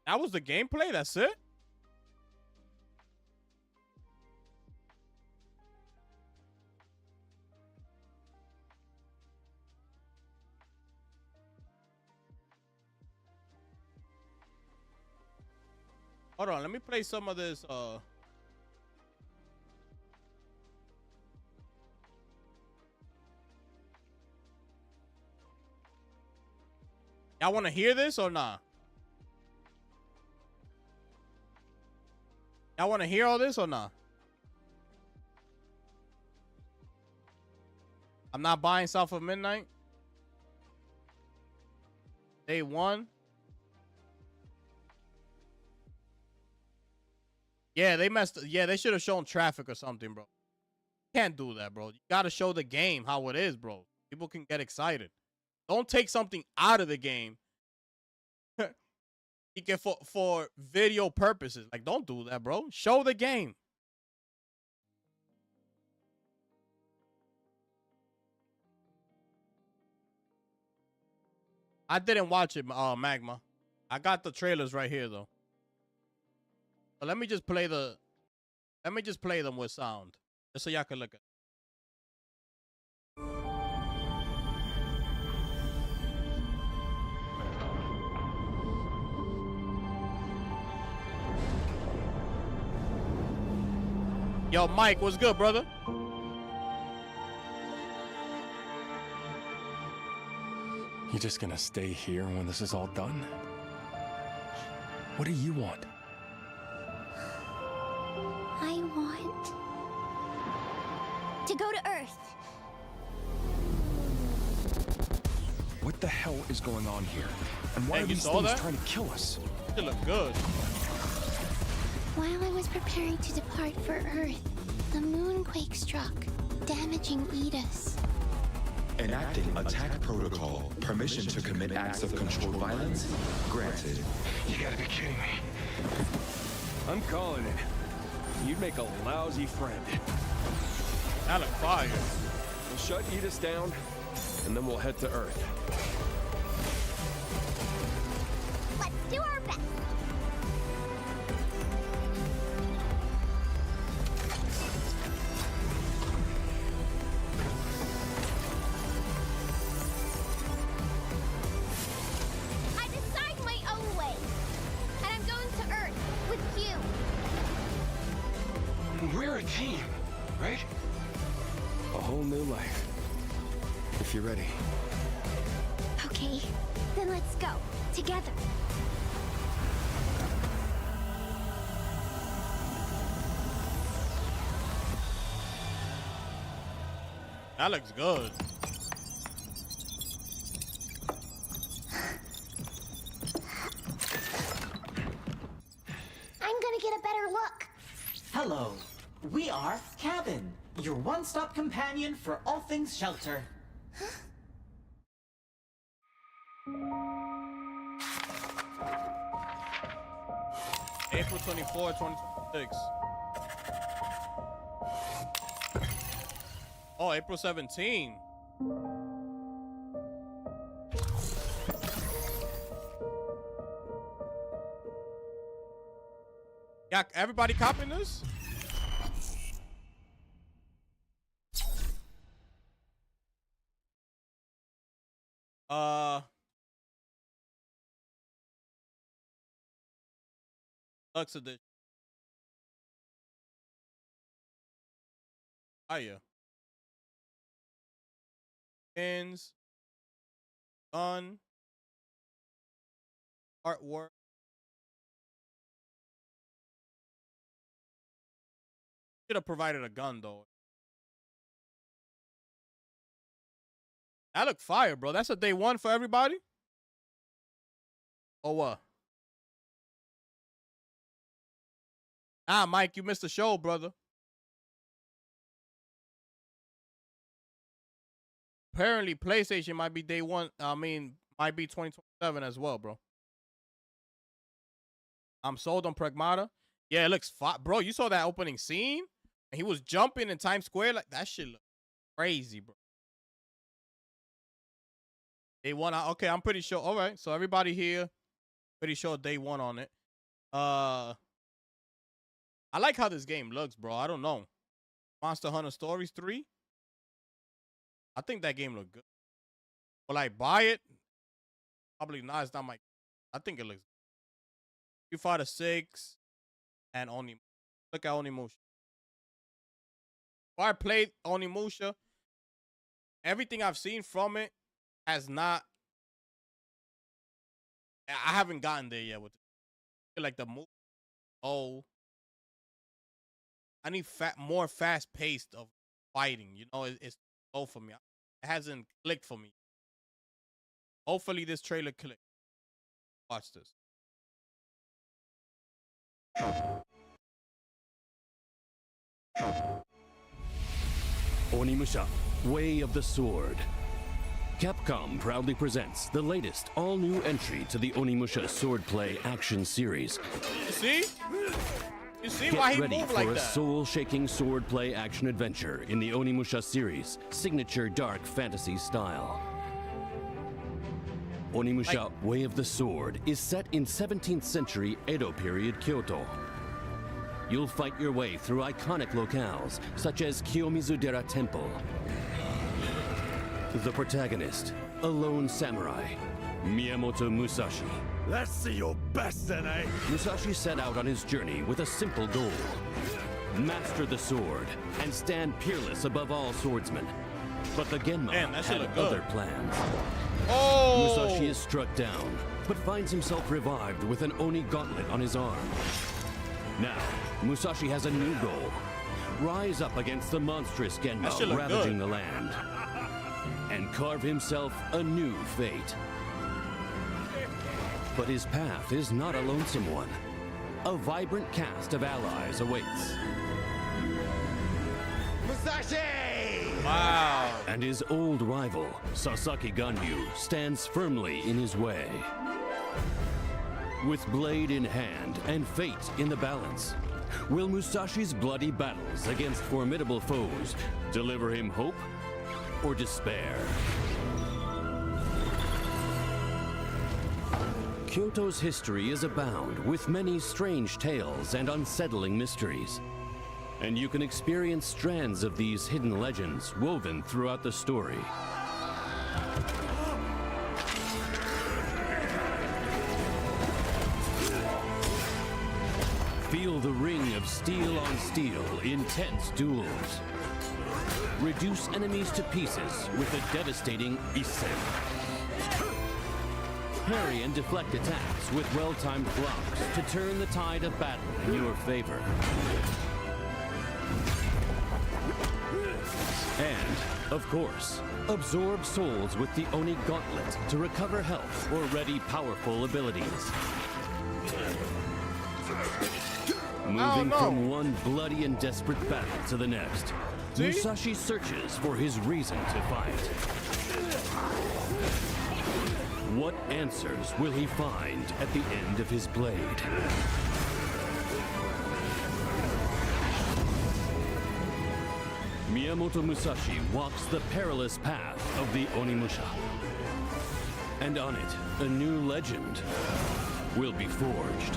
That was the gameplay. That's it. Hold on, let me play some of this. Y'all want to hear this or not? Y'all want to hear all this or not? I'm not buying South of Midnight. Day one. Yeah, they messed. Yeah, they should have shown traffic or something, bro. Can't do that, bro. You gotta show the game how it is, bro. People can get excited. Don't take something out of the game. You can for video purposes. Like, don't do that, bro. Show the game. I didn't watch it, Magma. I got the trailers right here though. But let me just play the. Let me just play them with sound, just so y'all can look at. Yo, Mike, what's good, brother? You just gonna stay here when this is all done? What do you want? I want to go to Earth. What the hell is going on here? And why Hey, are you these saw things that? trying to kill us? They look good. While I was preparing to depart for Earth, the moonquake struck, damaging Edis. Enacting attack protocol. Permission to commit acts of controlled violence granted. You gotta be kidding me. I'm calling it. You'd make a lousy friend. That look fire. We'll shut Edis down, and then we'll head to Earth. Let's do our best. I decide my own way, and I'm going to Earth with you. We're a team, right? A whole new life. If you're ready. Okay, then let's go together. That looks good. I'm gonna get a better look. Hello, we are Cabin, your one-stop companion for all things shelter. April 24, 2026. Oh, April 17. Yeah, everybody copying this? Lux edition. fire. Pins, gun, artwork. Should have provided a gun though. That look fire, bro. That's a day one for everybody. Oh what? Ah, Mike, you missed the show, brother. Apparently, PlayStation might be day one. Might be 2027 as well, bro. I'm sold on Pragmata. Yeah, it looks fire. Bro, you saw that opening scene? And he was jumping in Times Square. Like, that shit look crazy, bro. Day one. Okay, I'm pretty sure. All right, so everybody here, pretty sure day one on it. I like how this game looks, bro. I don't know. Monster Hunter Stories 3. I think that game look good. Will I buy it? Probably not. It's not my. I think it looks good. Street Fighter 6 and Onimusha. Look at Onimusha. Before I played Onimusha, everything I've seen from it has not. I haven't gotten there yet with it. Like the move. Oh. I need more fast paced of fighting. You know, it's slow for me. It hasn't clicked for me. Hopefully this trailer clicks. Watch this. Onimusha, Way of the Sword. Capcom proudly presents the latest all-new entry to the Onimusha Swordplay action series. You see? You see Get why he ready moved for like a that? soul-shaking swordplay action adventure in the Onimusha series' signature dark fantasy style. Onimusha Way of the Sword is set in 17th century Edo period Kyoto. You'll fight your way through iconic locales such as Kiyomizu-dera Temple. The protagonist, a lone samurai, Miyamoto Musashi. Let's see your best, then, Musashi set out on his journey with a simple goal: master the sword and stand peerless above all swordsmen. But the Genma had other plans. Oh! Musashi is struck down, but finds himself revived with an Oni gauntlet on his arm. Now, Musashi has a new goal: rise up against the monstrous Genma ravaging the land, and carve himself a new fate. But his path is not a lonesome one. A vibrant cast of allies awaits. Musashi! Wow. And his old rival, Sasaki Ganryu, stands firmly in his way. With blade in hand and fate in the balance, will Musashi's bloody battles against formidable foes deliver him hope or despair? Kyoto's history is abound with many strange tales and unsettling mysteries. And you can experience strands of these hidden legends woven throughout the story. Feel the ring of steel on steel, intense duels. Reduce enemies to pieces with a devastating Isen. Parry and deflect attacks with well-timed blocks to turn the tide of battle in your favor. And, of course, absorb souls with the Oni Gauntlet to recover health or ready powerful abilities. Moving from one bloody and desperate battle to the next, Musashi searches for his reason to fight. What answers will he find at the end of his blade? Miyamoto Musashi walks the perilous path of the Onimusha. And on it, a new legend will be forged.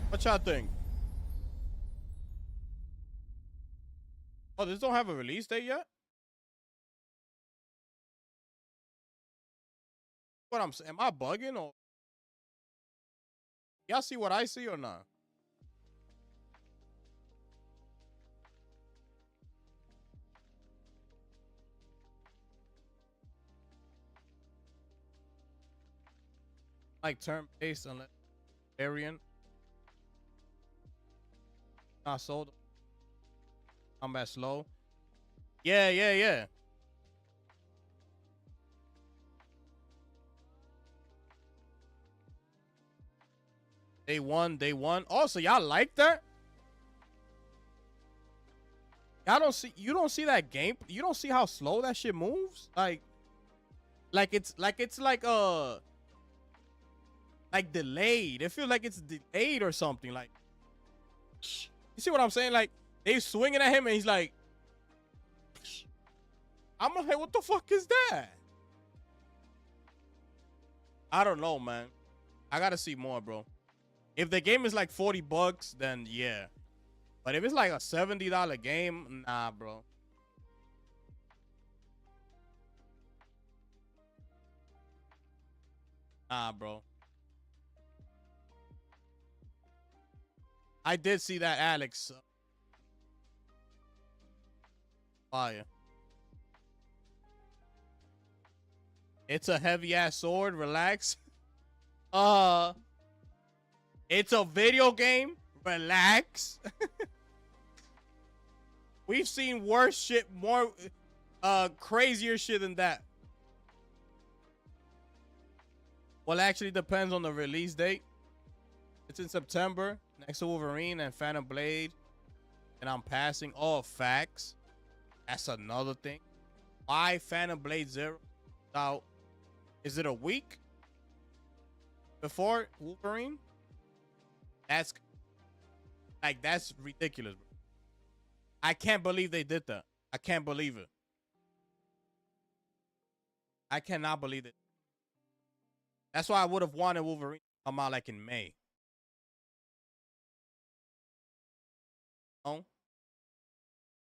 What y'all think? Oh, this don't have a release date yet? What I'm saying? Am I bugging or y'all see what I see or not? Like turn-based unless variant. Not sold. Combat slow. Yeah. Day one. Also, y'all like that? Y'all don't see, you don't see that game. You don't see how slow that shit moves. Like it's like delayed. It feels like it's delayed or something. Like, you see what I'm saying? Like they swinging at him and he's like, I'm like, what the fuck is that? I don't know, man. I gotta see more, bro. If the game is like $40, then yeah. But if it's like a $70 game, nah, bro. Nah, bro. I did see that Alex. Fire. It's a heavy ass sword. Relax. It's a video game. Relax. We've seen worse shit, more crazier shit than that. Well, actually depends on the release date. It's in September, next to Wolverine and Phantom Blade. And I'm passing all facts. That's another thing. Why Phantom Blade 0 out? Is it a week before Wolverine? That's ridiculous, bro. I can't believe they did that. I can't believe it. I cannot believe it. That's why I would have wanted Wolverine to come out like in May. Oh.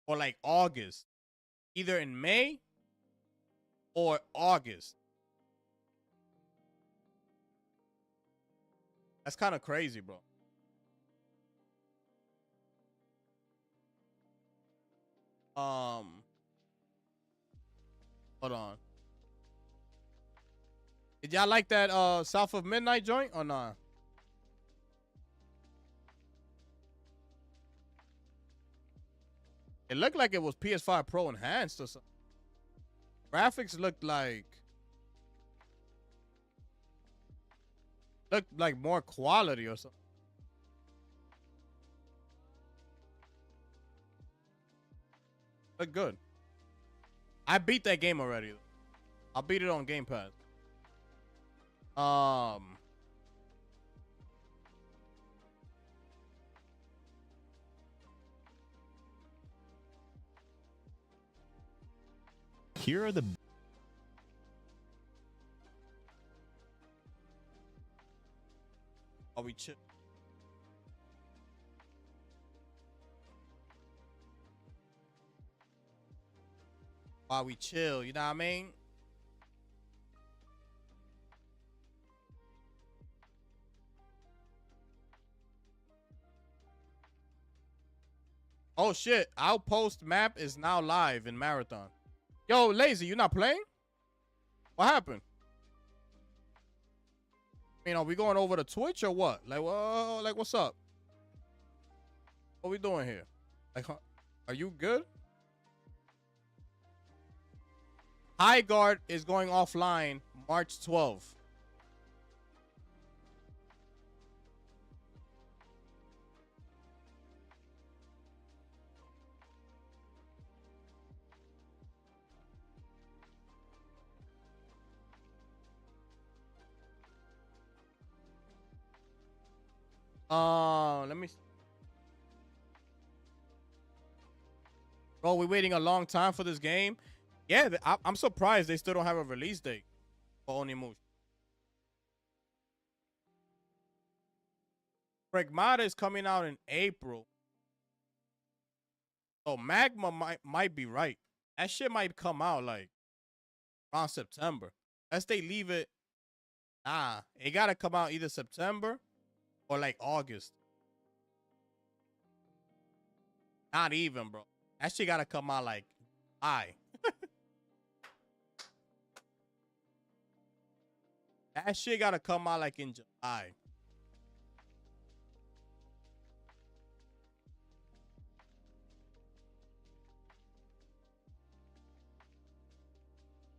Or like August. Either in May or August. That's kind of crazy, bro. Hold on. Did y'all like that South of Midnight joint or not? It looked like it was PS5 Pro enhanced or something. Graphics looked like more quality or something. Look good. I beat that game already. I beat it on Game Pass. Here are the Are we chill? While we chill, you know what I mean? Oh shit, Outpost map is now live in Marathon. Yo, Lazy, you not playing? What happened? You know, we going over to Twitch or what? Like, whoa, like, what's up? What we doing here? Like, are you good? High Guard is going offline March 12th. Let me. Bro, we're waiting a long time for this game. Yeah, I'm surprised they still don't have a release date for Onimusha. Pragmata is coming out in April. So Magma might be right. That shit might come out like around September. Unless they leave it. Nah, it gotta come out either September or like August. Not even, bro. That shit gotta come out like, That shit gotta come out like in July.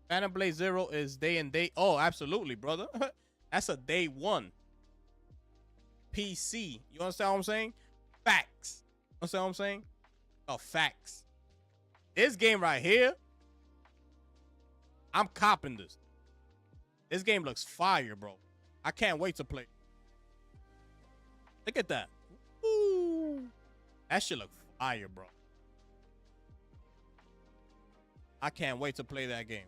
Phantom Blade Zero is day and date. Oh, absolutely, brother. That's a day one. PC. You understand what I'm saying? Facts. You understand what I'm saying? Oh, facts. This game right here, I'm copping this. This game looks fire, bro. I can't wait to play. Look at that. Ooh. That shit look fire, bro. I can't wait to play that game.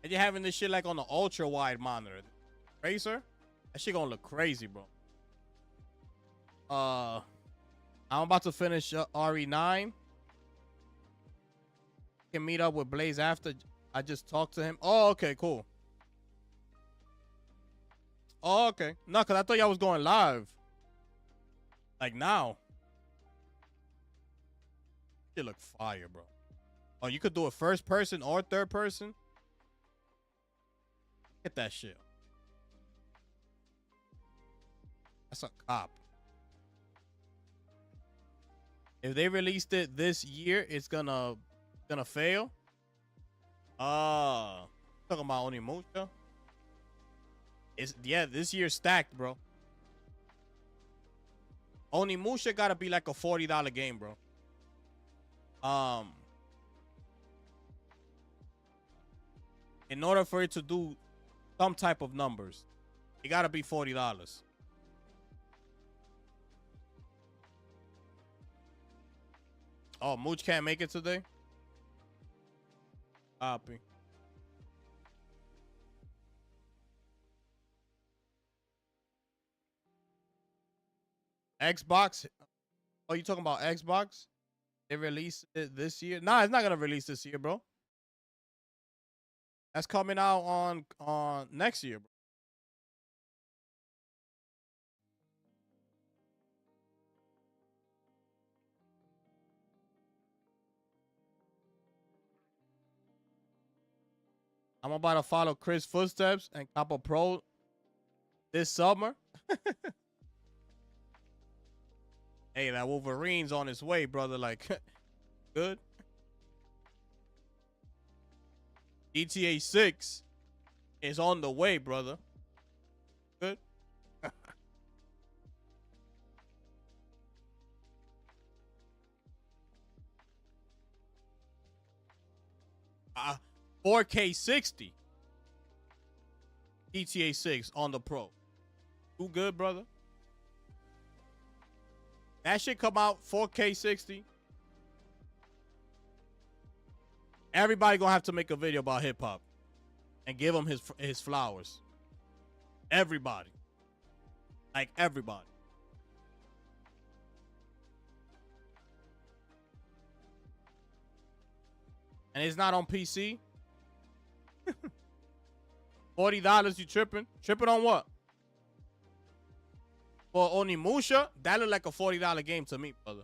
And you're having this shit like on the ultra wide monitor. Racer? That shit gonna look crazy, bro. I'm about to finish RE9. Can meet up with Blaze after I just talked to him. Oh, okay, cool. Oh, okay. No, because I thought y'all was going live. Like now. Shit look fire, bro. Oh, you could do it first person or third person. Get that shit. That's a cop. If they released it this year, it's gonna fail. Talking about Onimusha. Yeah, this year's stacked, bro. Onimusha gotta be like a $40 game, bro. In order for it to do some type of numbers, it gotta be $40. Oh, Mooch can't make it today? Copy. Xbox? Oh, you talking about Xbox? They released it this year? Nah, it's not gonna release this year, bro. That's coming out on next year, bro. I'm about to follow Chris' footsteps and cop a Pro this summer. Hey, that Wolverine's on his way, brother. Like, good. GTA 6 is on the way, brother. Good. 4K 60. GTA 6 on the Pro. Too good, brother. That shit come out 4K 60. Everybody gonna have to make a video about hip hop and give him his flowers. Everybody. Like everybody. And it's not on PC. $40, you tripping? Tripping on what? For Onimusha, that looked like a $40 game to me, brother.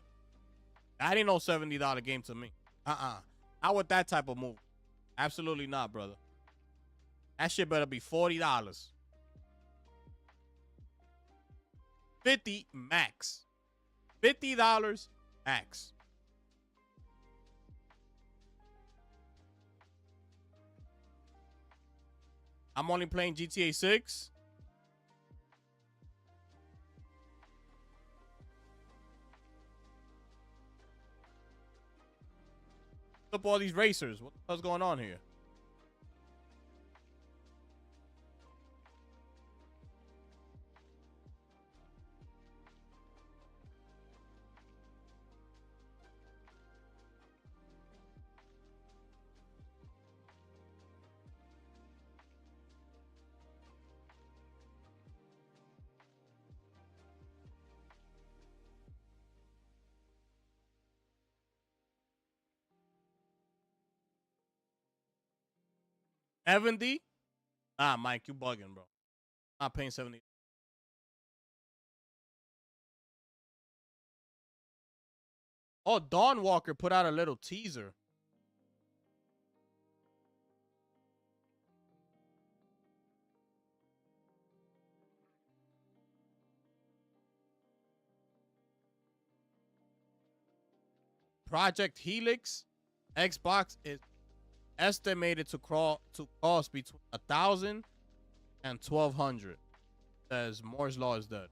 That ain't no $70 game to me. Not with that type of movie. Absolutely not, brother. That shit better be $40. 50 max. $50 max. I'm only playing GTA 6. What's up all these racers? What's going on here? Evan D? Nah, Mike, you bugging, bro. Not paying 70. Oh, Dawn Walker put out a little teaser. Project Helix Xbox is estimated to cost between 1,000 and 1,200. Says Moore's Law is dead.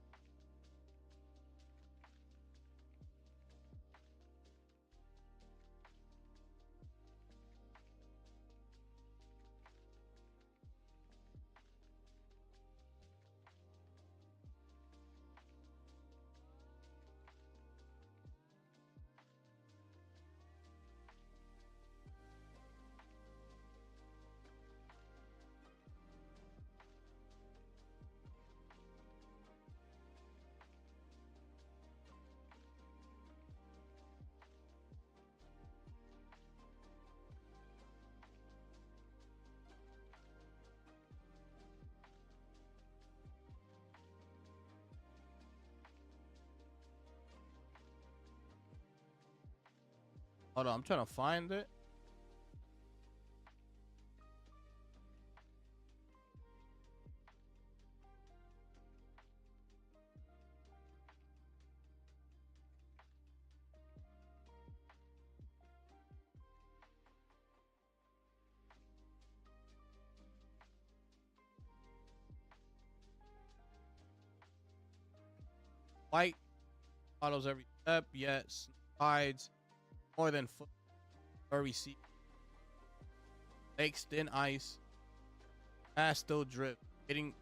Hold on, I'm trying to find it. White follows every step, yes. Hides more than furry sea. Lakes thin ice. Fast still drip. Hitting.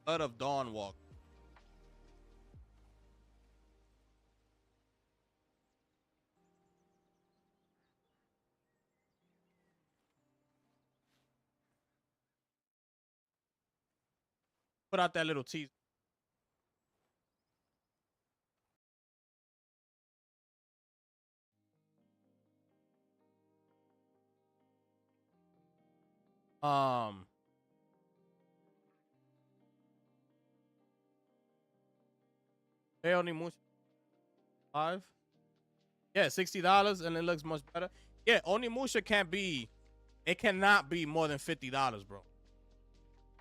Blood of Dawn Walk. Put out that little teaser. They only Musha 5. Yeah, $60 and it looks much better. Yeah, Onimusha can't be. It cannot be more than $50, bro.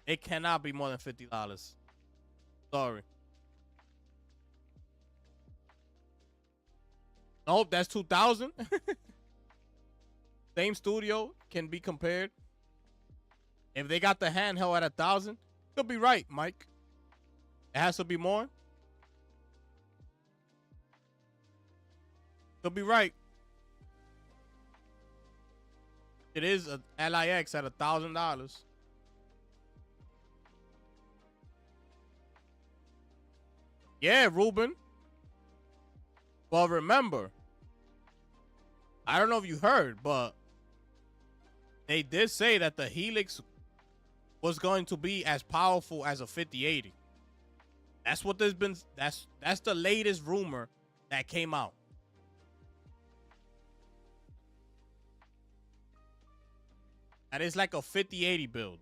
It cannot be more than $50. Sorry. Nope, that's 2,000. Same studio can be compared. If they got the handheld at 1,000, you'll be right, Mike. It has to be more. You'll be right. It is a LIX at $1,000. Yeah, Ruben. Well, remember, I don't know if you heard, but they did say that the Helix was going to be as powerful as a 5080. That's what there's been. That's the latest rumor that came out. That is like a 5080 build.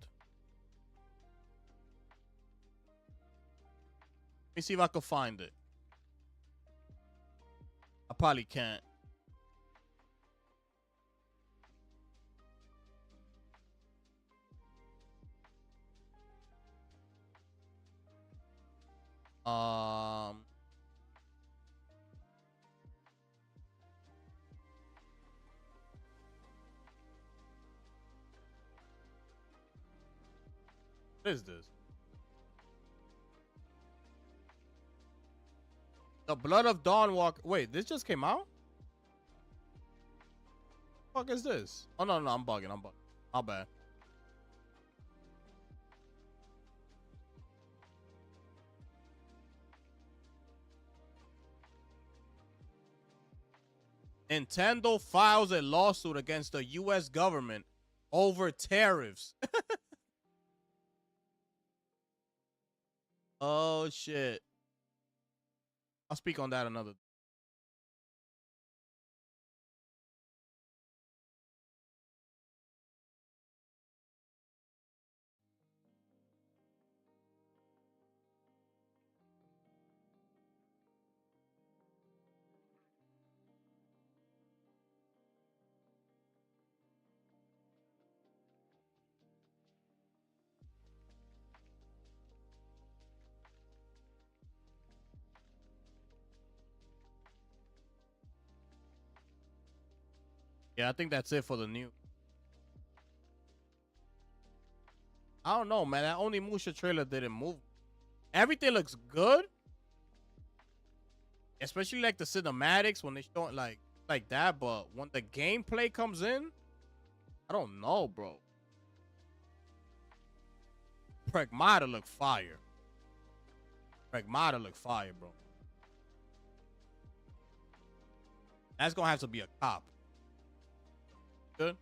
Let me see if I can find it. I probably can't. What is this? The Blood of Dawn Walk. Wait, this just came out? What the fuck is this? Oh, no, I'm bugging. My bad. Nintendo files a lawsuit against the U.S. government over tariffs. Oh, shit. I'll speak on that another. Yeah, I think that's it for the new. I don't know, man. That only Musha trailer didn't move. Everything looks good. Especially like the cinematics when they show it like that, but when the gameplay comes in, I don't know, bro. Pragmata look fire. Pragmata look fire, bro. That's gonna have to be a cop. Good.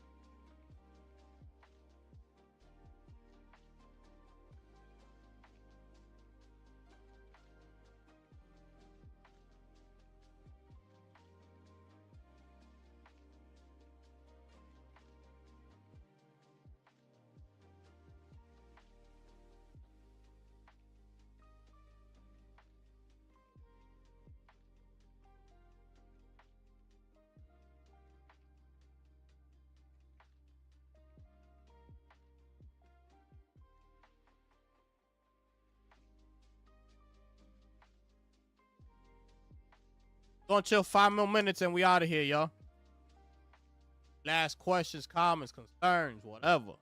Gonna chill 5 more minutes and we out of here, y'all. Last questions, comments, concerns, whatever.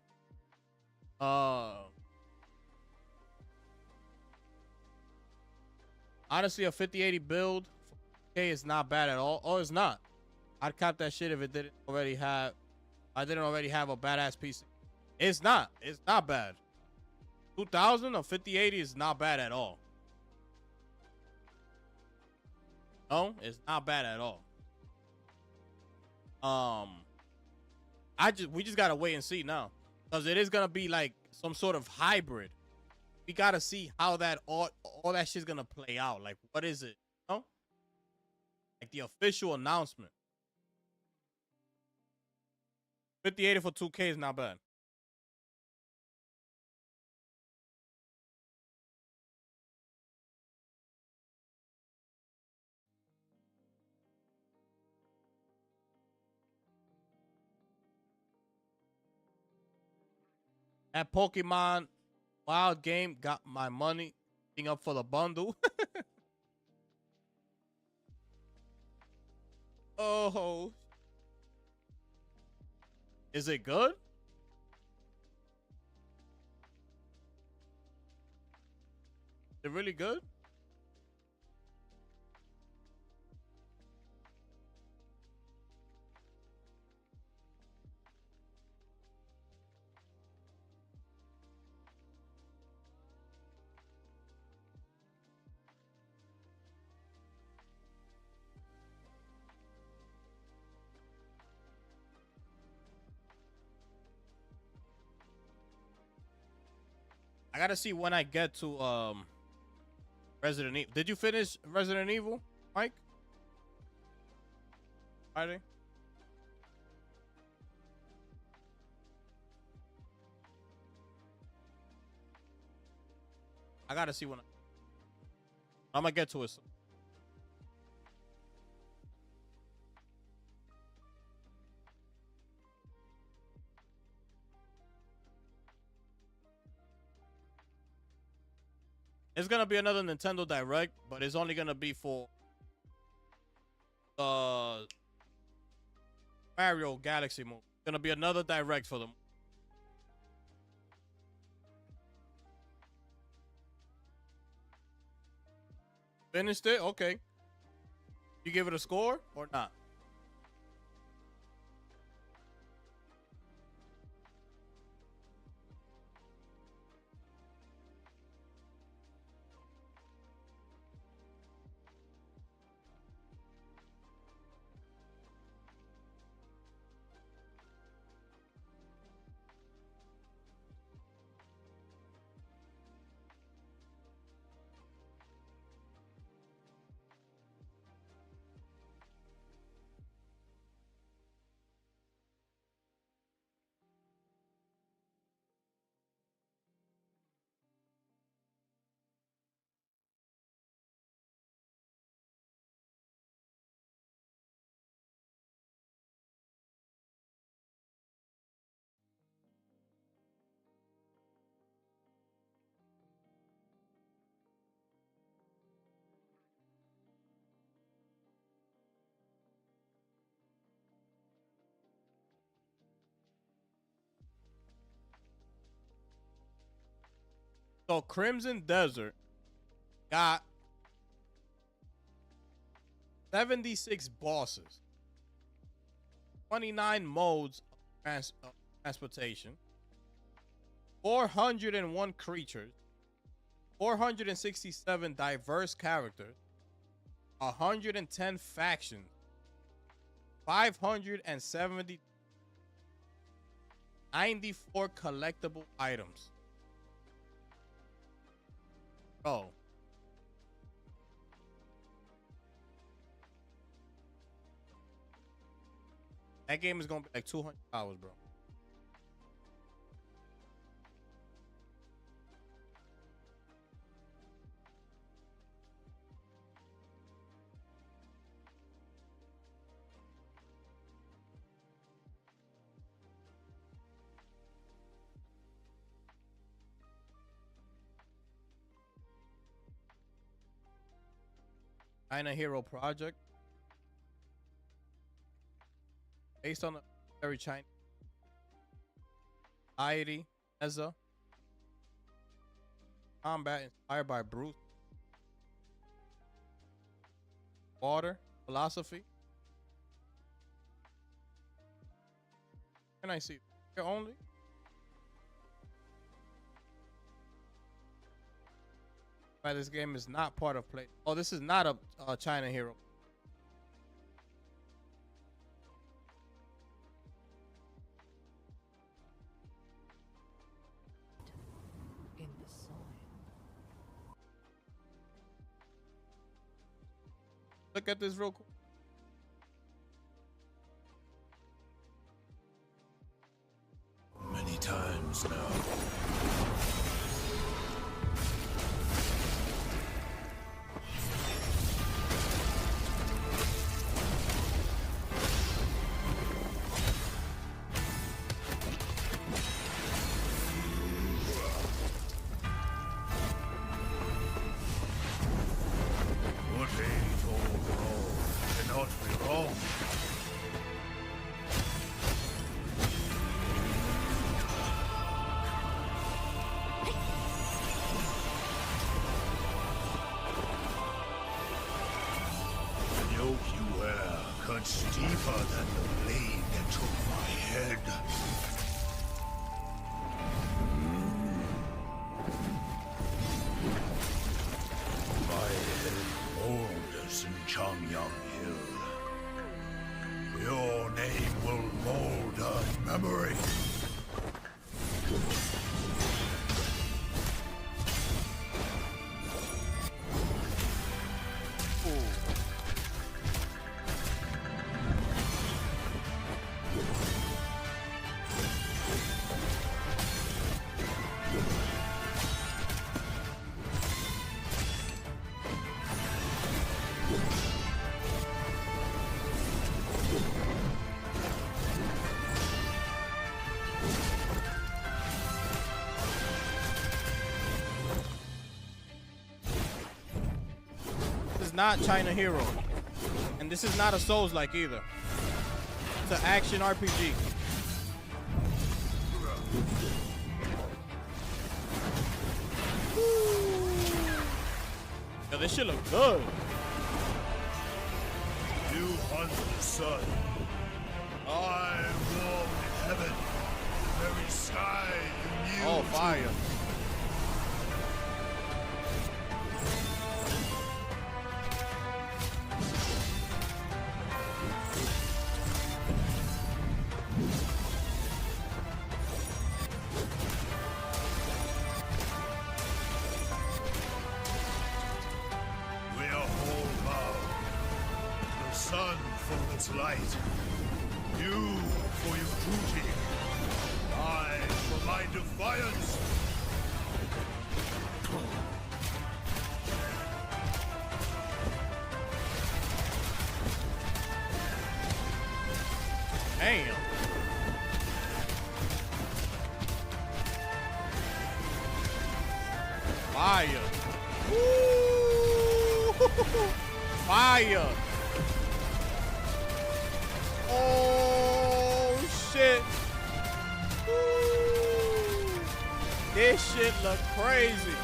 Honestly, a 5080 build for K is not bad at all. Oh, it's not. I'd cop that shit if it didn't already have. I didn't already have a badass PC. It's not. It's not bad. 2000 or 5080 is not bad at all. No, it's not bad at all. We just gotta wait and see now, because it is gonna be like some sort of hybrid. We gotta see how that all that shit's gonna play out. Like, what is it? You know? Like the official announcement. 5080 for 2K is not bad. That Pokemon Wild game got my money being up for the bundle. Oh, is it good? Is it really good? I gotta see when I get to Resident Evil. Did you finish Resident Evil, Mike? Friday? I gotta see when I'm gonna get to it soon. It's gonna be another Nintendo Direct, but it's only gonna be for the Mario Galaxy movie. It's gonna be another Direct for them. Finished it? Okay. You give it a score or not? So Crimson Desert got 76 bosses, 29 modes of transportation, 401 creatures, 467 diverse characters, 110 factions, 570 94 collectible items. Bro. That game is gonna be like $200, bro. China Hero Project, based on a very Chinese society, Ezra, combat inspired by Bruce, water, philosophy. Can I see here only? Right, this game is not part of play. Oh, this is not a China Hero. In the soil. Look at this real quick. Many times now. Cuts deeper than the blade that took my head. My head molders in Changyang Hill. Your name will mold a memory. Not China Hero, and this is not a Souls-like either. It's an action RPG. Yo, this shit look good. You hunt the sun. I warm heaven. The very sky you kneel Oh, fire. to. Sun for its light, you for your duty, I for my defiance. Damn. Fire. Woo! Fire. Oh shit. Woo. This shit look crazy.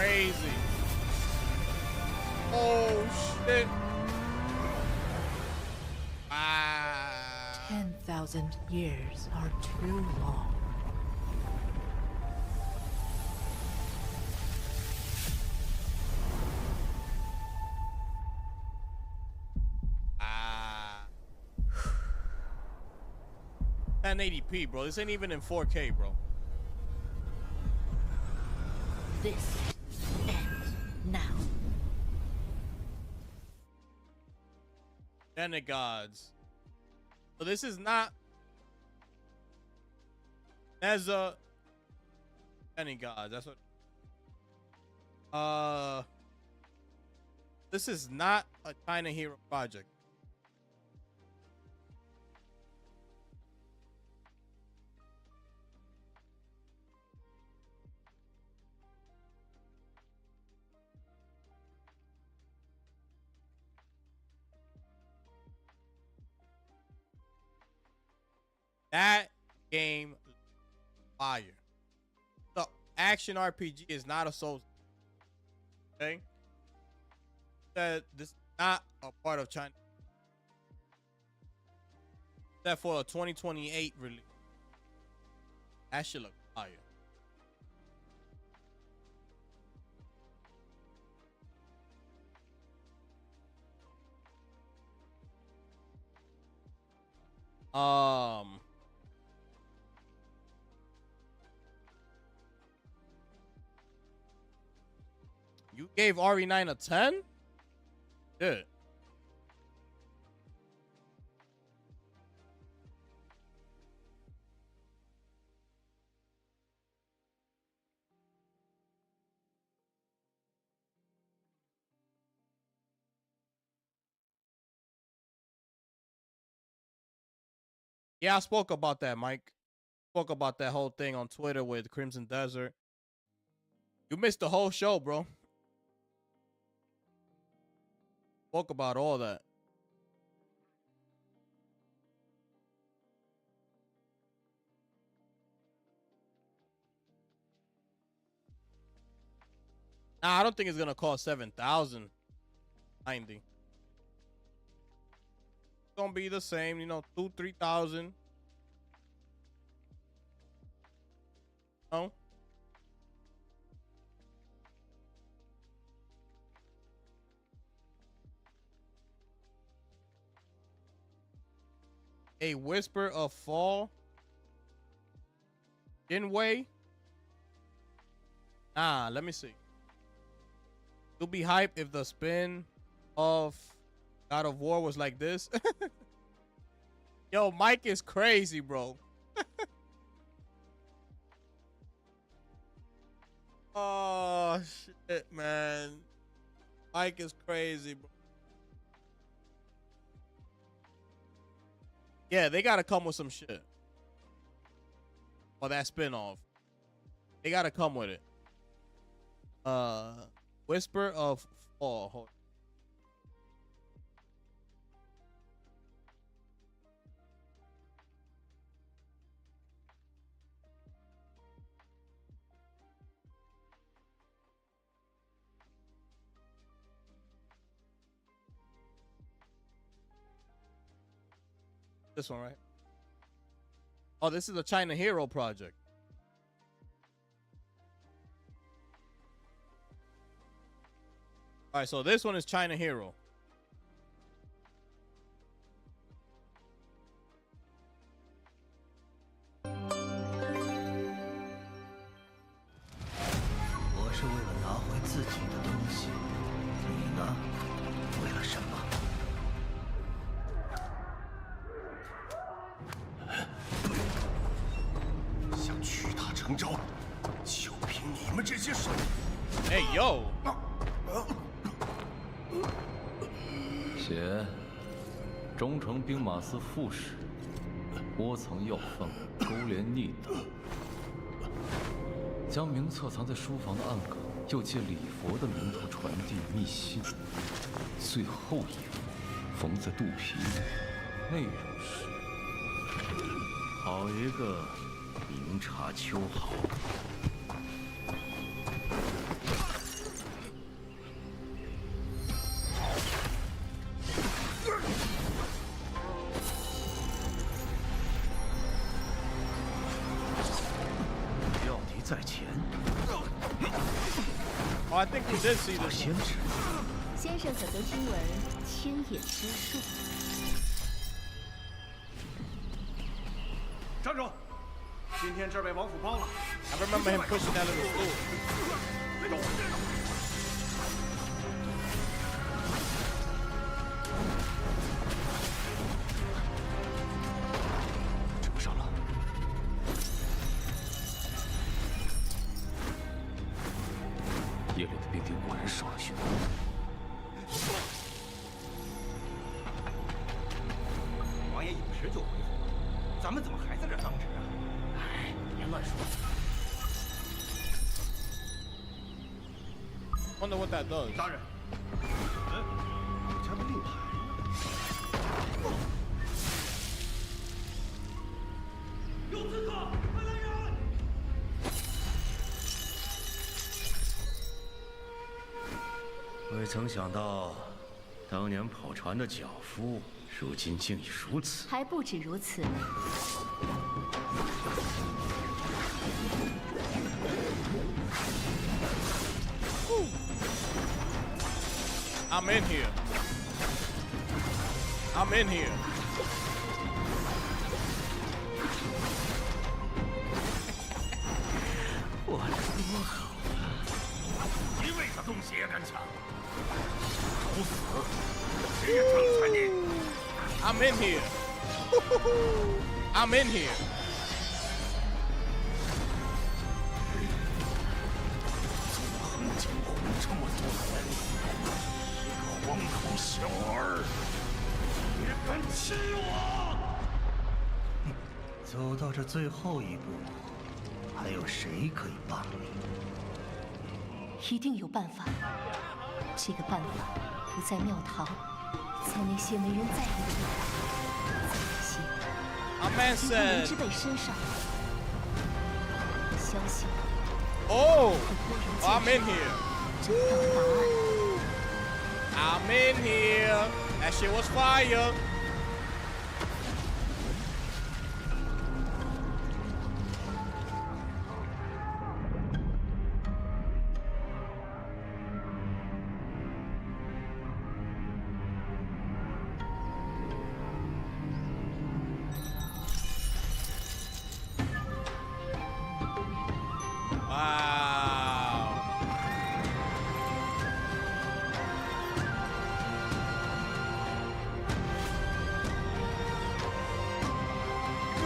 crazy. Oh shit. Ah. 10,000 years are too long. Ah. 1080p, bro. This ain't even in 4K, bro. This ends now. Demigods. So this is not as a demigods. That's what. This is not a China Hero project. That game fire. The action RPG is not a Souls. Okay? That this is not a part of China. Except for a 2028 release. That shit look fire. You gave RE9 a 10? Good. Yeah, I spoke about that, Mike. Spoke about that whole thing on Twitter with Crimson Desert. You missed the whole show, bro. Spoke about all that. Nah, I don't think it's gonna cost 7,090. It's gonna be the same, you know, 2,000-3,000. No. A Whisper of Fall. Jinwei. Nah, let me see. You'll be hyped if the spin of God of War was like this. Yo, Mike is crazy, bro. Oh, shit, man. Mike is crazy, bro. Yeah, they gotta come with some shit. Or that spinoff. They gotta come with it. Whisper of Fall. Hold on. This one, right? Oh, this is a China Hero project. All right, so this one is China Hero. Hey, yo. 写忠诚兵马司副使，窝藏要犯，勾连逆党，将名册藏在书房的暗格，又借礼佛的名头传递密信。最后一幅缝在肚皮里，内容是：好一个明察秋毫。I think we did see this. 先知。先生可曾听闻千眼之术？站住！今天这儿被王府包了。I remember him pushing that little stool. 追不上了。夜里的兵丁果然少了许多。王爷饮食就恢复了，咱们怎么还在这儿当值啊？哎，别乱说。 Wonder what that does. 大人，我家的令牌呢？有刺客，快来人！未曾想到，当年跑船的脚夫，如今竟已如此。还不止如此。 I'm in here. I'm in here. 我说好了，一味子东西也敢抢，找死！谁也成全你。I'm in here. I'm in here. 横江湖这么多人，一个荒唐小儿也敢欺我！走到这最后一步，还有谁可以帮你？一定有办法。这个办法不在庙堂，在那些没人在乎的地方，在那些一个人之辈身上。相信。 Oh, I'm in here. I'm in here. That shit was fire.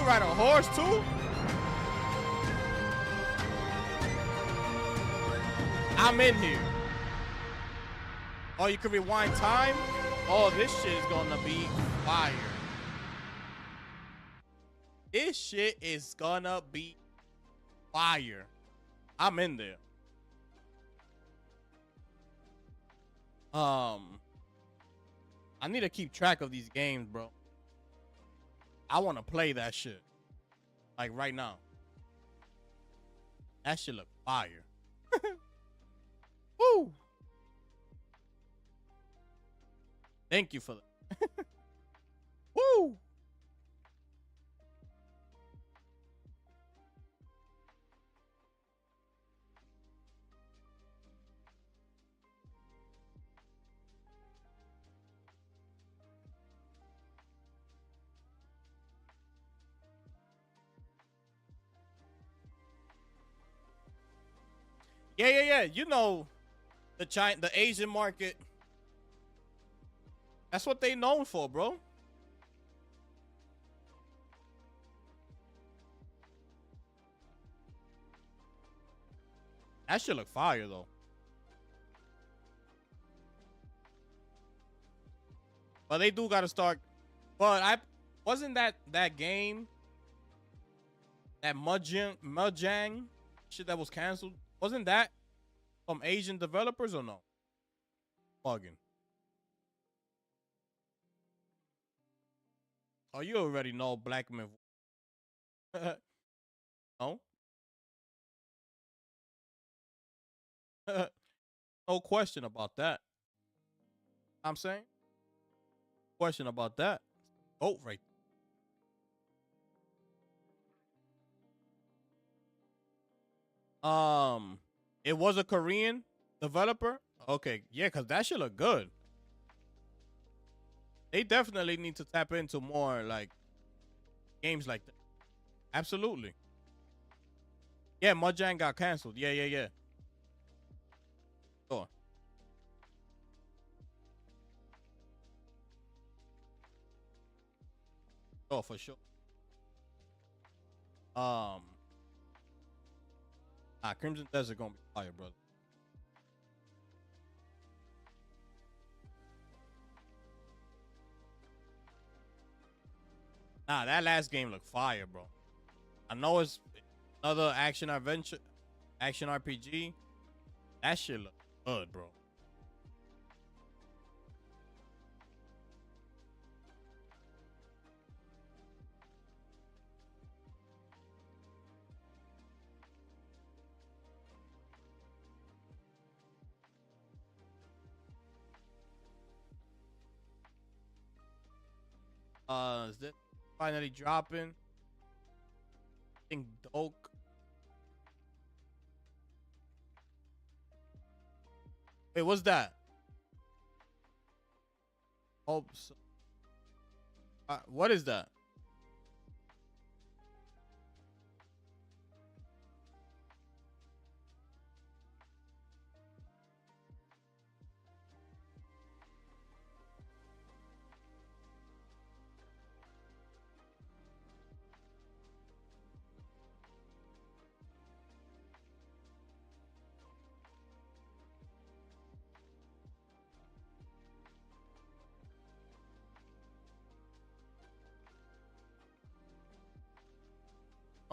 Ride a horse too? I'm in here. Oh, you can rewind time? Oh, this shit is gonna be fire. This shit is gonna be fire. I'm in there. I need to keep track of these games, bro. I want to play that shit. Like right now. That shit look fire. Woo! Thank you for that. Woo! Yeah. You know, the Asian market. That's what they known for, bro. That shit look fire though. But they do gotta start. But wasn't that game, that Mojang shit that was canceled? Wasn't that from Asian developers or no? Bugging. Oh, you already know Black Men. No? No question about that. I'm saying? Question about that. Oh, right. It was a Korean Developer? Okay, yeah, because that should look good. They definitely need to tap into more like games like that. Absolutely. Yeah, Mojang got canceled. Yeah. Sure. Oh, for sure. Crimson Desert gonna be fire, brother. Nah, that last game looked fire, bro. I know it's another action RPG. That shit look good, bro. Is this finally dropping? I think Doke. Wait, what's that? Hope so. What is that?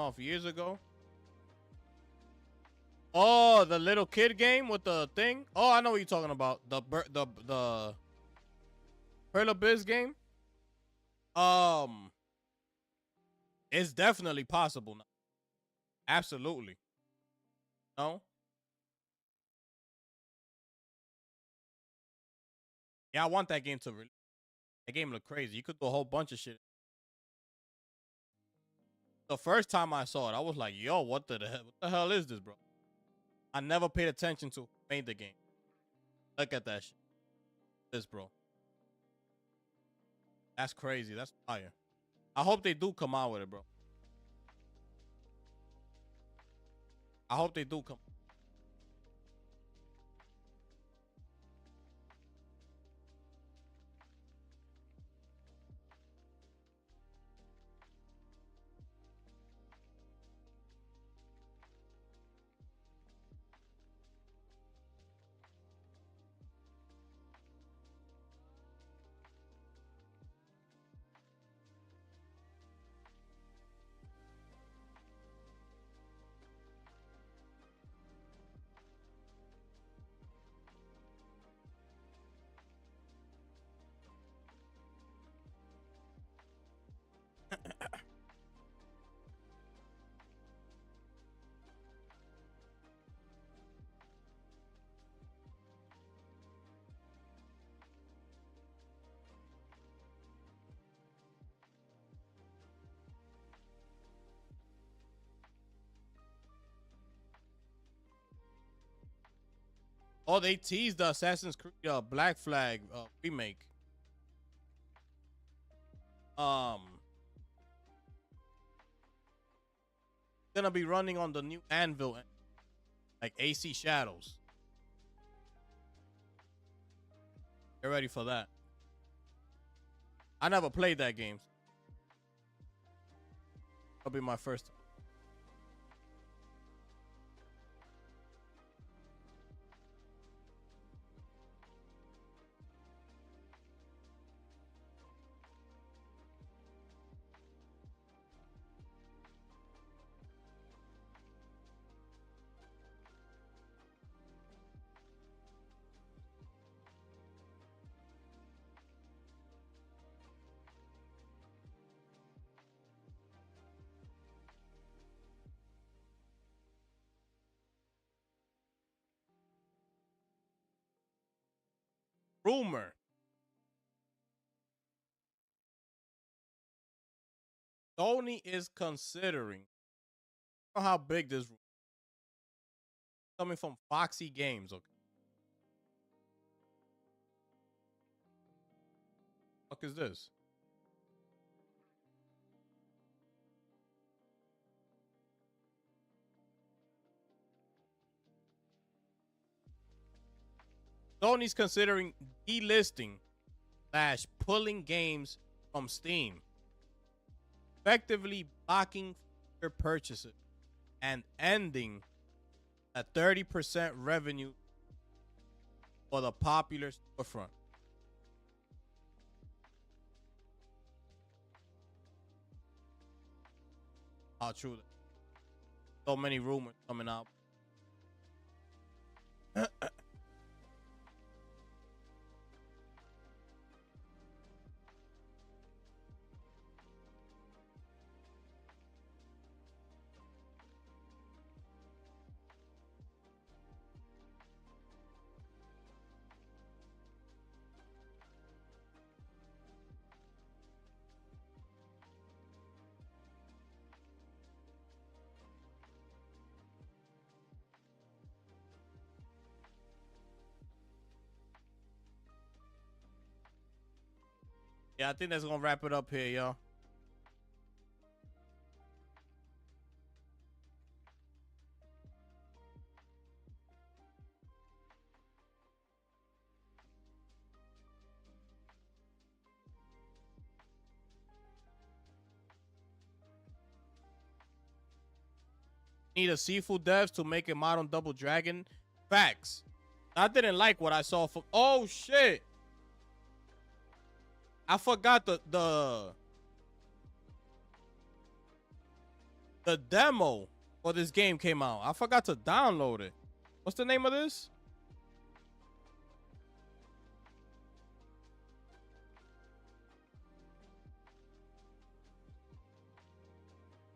Oh, years ago. Oh, the little kid game with the thing. Oh, I know what you're talking about. The Pearl Abyss game. It's definitely possible now. Absolutely. No. Yeah, I want that game to release. That game look crazy. You could do a whole bunch of shit. The first time I saw it, I was like, "Yo, what the hell is this, bro?" I never paid attention to who made the game. Look at that shit. This, bro. That's crazy. That's fire. I hope they do come out with it, bro. I hope they do come. Oh, they teased the Assassin's Creed Black Flag remake. Gonna be running on the new Anvil, like AC Shadows. Get ready for that. I never played that game. That'll be my first time. Rumor. Sony is considering. I don't know how big this coming from Foxy Games, okay? Fuck is this? Sony's considering delisting / pulling games from Steam, effectively blocking future purchases and ending a 30% revenue for the popular storefront. Oh, true. So many rumors coming out. Yeah, I think that's gonna wrap it up here, y'all. Need a seafood devs to make a modern Double Dragon. Facts. I didn't like what I saw from. Oh shit! I forgot the demo for this game came out. I forgot to download it. What's the name of this?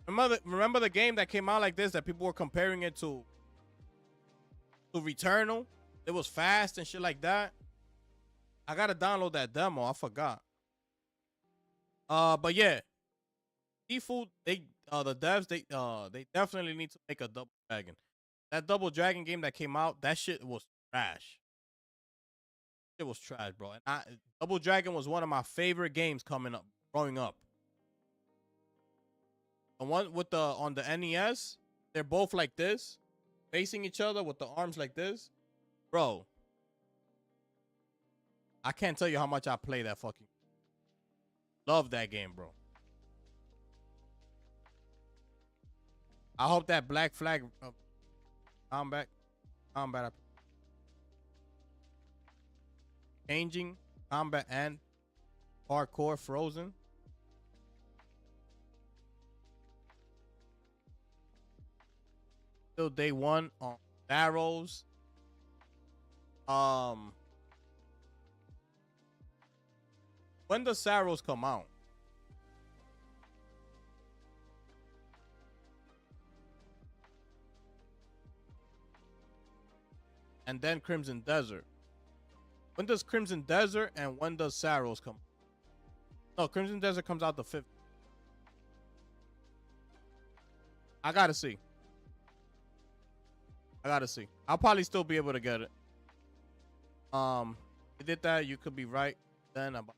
Remember the game that came out like this that people were comparing it to Returnal? It was fast and shit like that. I gotta download that demo. I forgot. But yeah, seafood. The devs they definitely need to make a Double Dragon. That Double Dragon game that came out, that shit was trash. It was trash, bro. And Double Dragon was one of my favorite games growing up. The one with on the NES, they're both like this, facing each other with the arms like this. Bro, I can't tell you how much I play that fucking. Love that game, bro. I hope that Black Flag combat changing combat and hardcore frozen. Still day one on Arrows. When does Saros come out? And then Crimson Desert. When does Crimson Desert and when does Saros come? No, Crimson Desert comes out the 5th. I gotta see. I'll probably still be able to get it. They did that. You could be right then about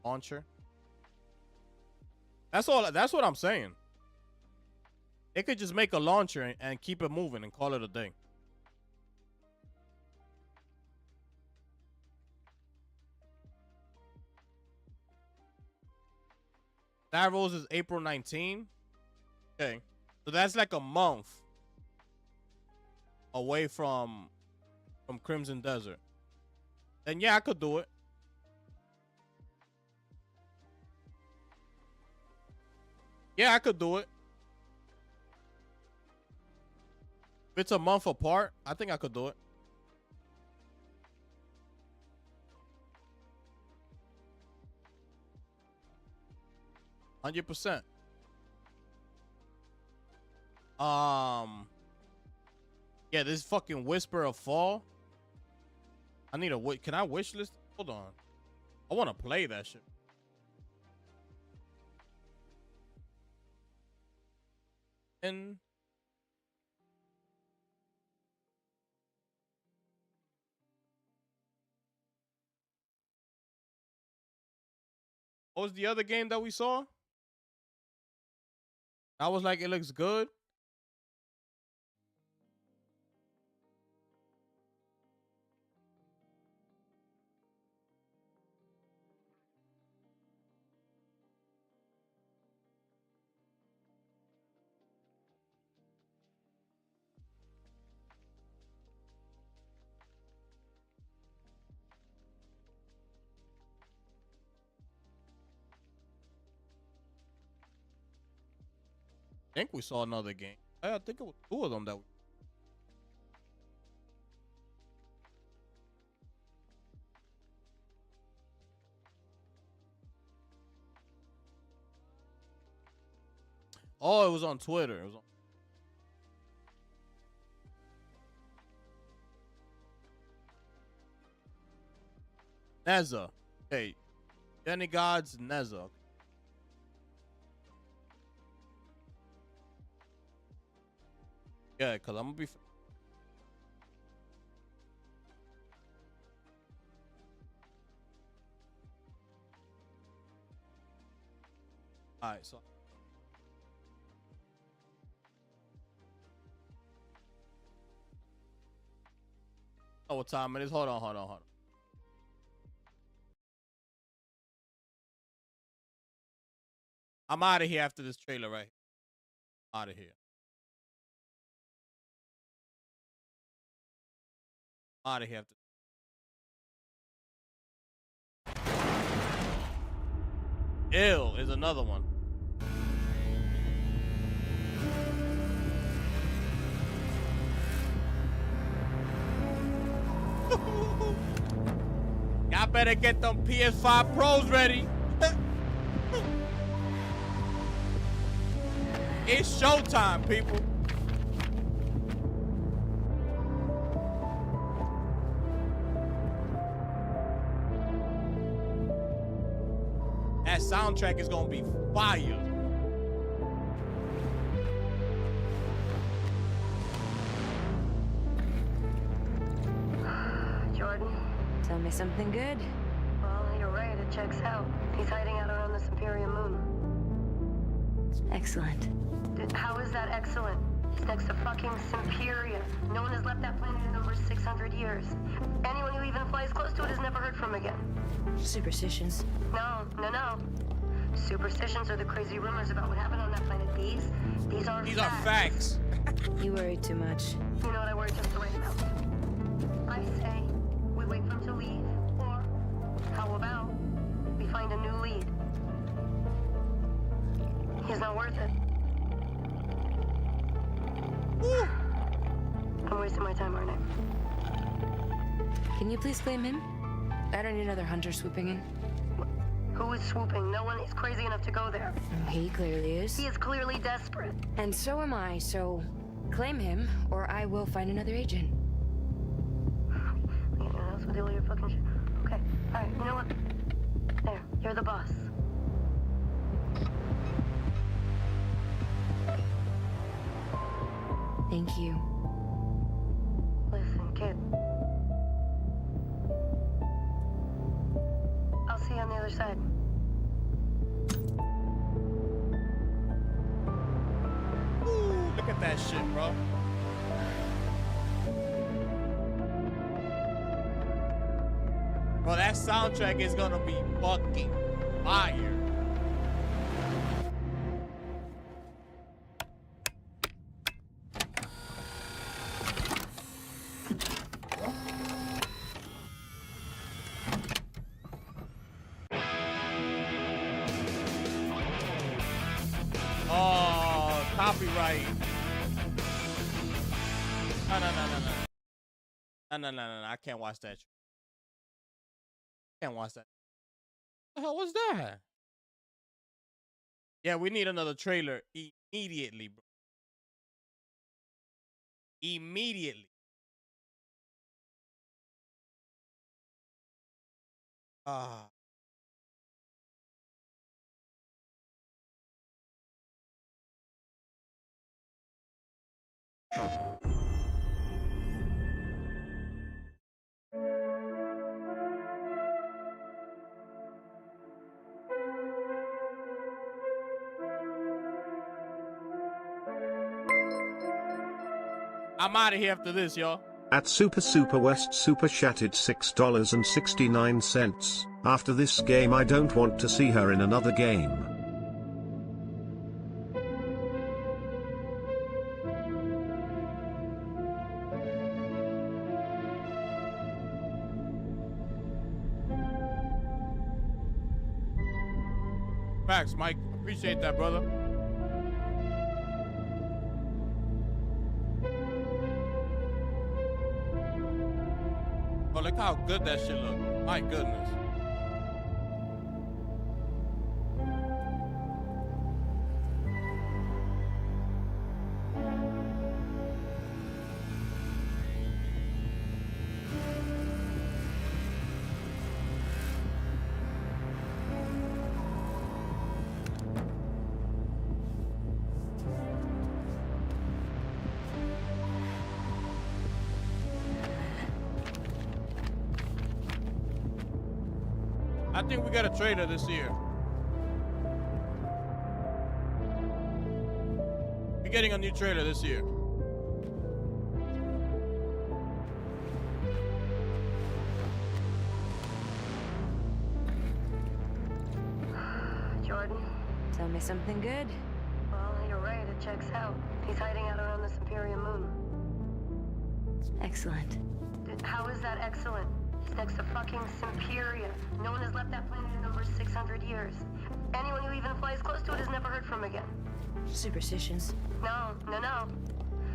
launcher. That's all. That's what I'm saying. They could just make a launcher and keep it moving and call it a day. That Rose is April 19. Okay, so that's like a month away from Crimson Desert. Then yeah, I could do it. Yeah, I could do it. If it's a month apart, I think I could do it. %. Yeah, this fucking Whisper of Fall. I need a can I wish list? Hold on. I want to play that shit. And What was the other game that we saw? I was like, it looks good. I think we saw another game. I think it was 2 of them that we. Oh, it was on Twitter. It was on. Neza. Hey, Demigods Neza. Yeah, because I'm going to be... Alright, so... Oh, what time it is? Hold on. I'm out of here after this trailer, right? Out of here. Out of here after. Ill is another one. Y'all better get them PS5 Pros ready. It's showtime, people. That soundtrack is gonna be fire. Jordan, tell me something good. Well, you're right. It checks out. He's hiding out around the Superior Moon. Excellent. How is that excellent? He's next to fucking Superior. No one has left that planet in over 600 years. Anyone who even flies close to it has never heard from again. Superstitions? No. Superstitions are the crazy rumors about what happened on that planet. These are facts. You worry too much. You know what I worry just the right amount. I say we wait for him to leave, or how about we find a new lead? He's not worth it. Woo. I'm wasting my time, aren't I? Can you please claim him? I don't need another hunter swooping in. Who is swooping? No one is crazy enough to go there. He clearly is. He is clearly desperate. And so am I, so claim him, or I will find another agent. Anyone else with all your fucking shit? Okay, alright, you know what? There, you're the boss. Thank you. Listen, kid. I'll see you on the other side. Ooh, look at that shit, bro. Bro, that soundtrack is gonna be fucking fire. Copyright. No. I can't watch that. Can't watch that. What the hell was that? Yeah, we need another trailer immediately, bro. Immediately. I'm out of here after this, y'all. At Super West Super Chatted $6.69. After this game I don't want to see her in another game. Facts, Mike. Appreciate that, brother. Oh, look how good that shit look. My goodness. I think we got a trader this year. We're getting a new trailer this year. Jordan. Tell me something good. Well, you're right, it checks out. He's hiding out around the Superior Moon. Excellent. How is that excellent? He's next to fucking Superior. No one has left that planet in over 600 years. Anyone who even flies close to it is never heard from again. Superstitions. No.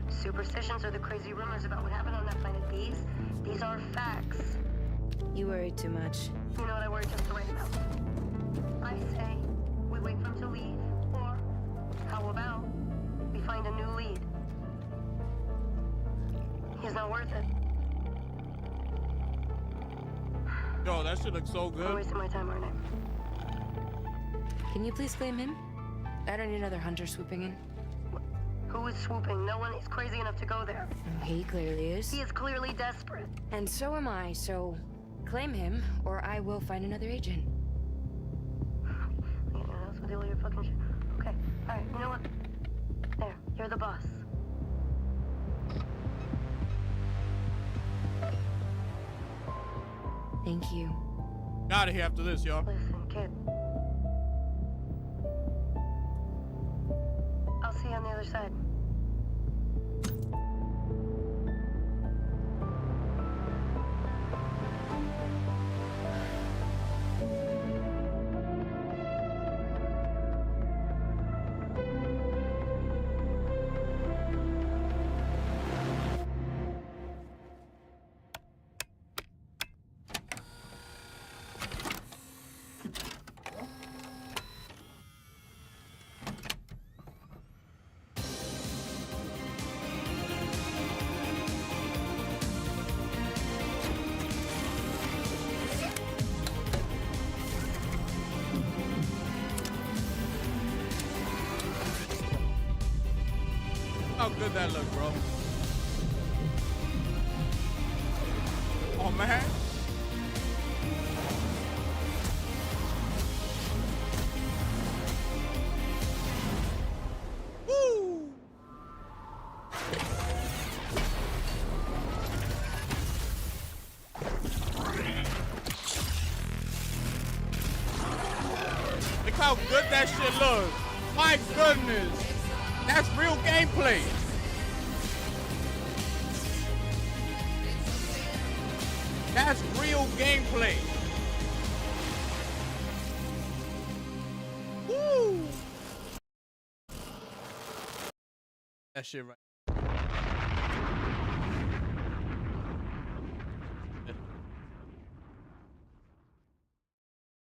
Superstitions are the crazy rumors about what happened on that planet. These are facts. You worry too much. You know what I worry just the right amount. I say we wait for him to leave, or how about we find a new lead? He's not worth it. Yo, that shit looks so good. I'm wasting my time, aren't I? Can you please claim him? I don't need another hunter swooping in. Who is swooping? No one is crazy enough to go there. He clearly is. He is clearly desperate. And so am I, so claim him, or I will find another agent. Anyone else with all your fucking shit? Okay, alright, you know what? There, you're the boss. Thank you. Out of here after this, y'all. Listen, kid. I'll see you on the other side. How good that look, bro. Oh, man. Woo! Look how good that shit looks. My goodness. That's real gameplay. That's real gameplay. Woo! That shit right.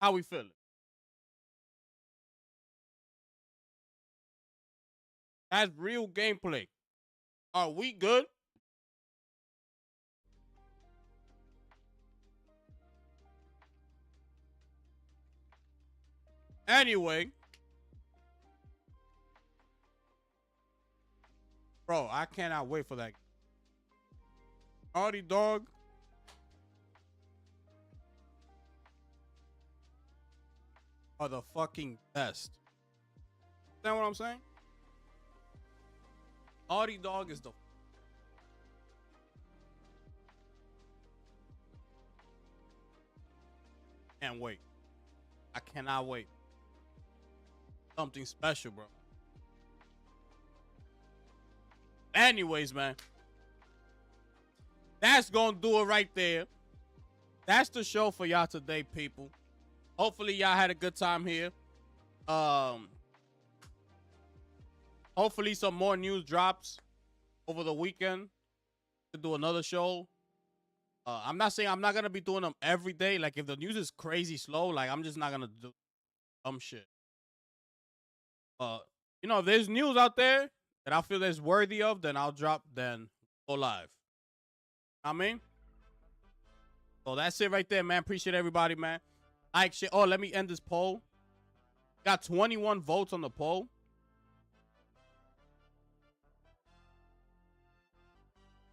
How we feeling? That's real gameplay. Are we good? Anyway. Bro, I cannot wait for that. Naughty Dog. Are the fucking best. Understand what I'm saying? Naughty Dog is the Can't wait. I cannot wait. Something special, bro. Anyways, man. That's gonna do it right there. That's the show for y'all today, people. Hopefully y'all had a good time here. Hopefully some more news drops over the weekend to do another show. I'm not saying I'm not gonna be doing them every day. Like if the news is crazy slow, like I'm just not gonna do dumb shit. You know, if there's news out there that I feel is worthy of, then I'll drop, then go live. I mean, so that's it right there, man. Appreciate everybody, man. Like, shit. Oh, let me end this poll. Got 21 votes on the poll.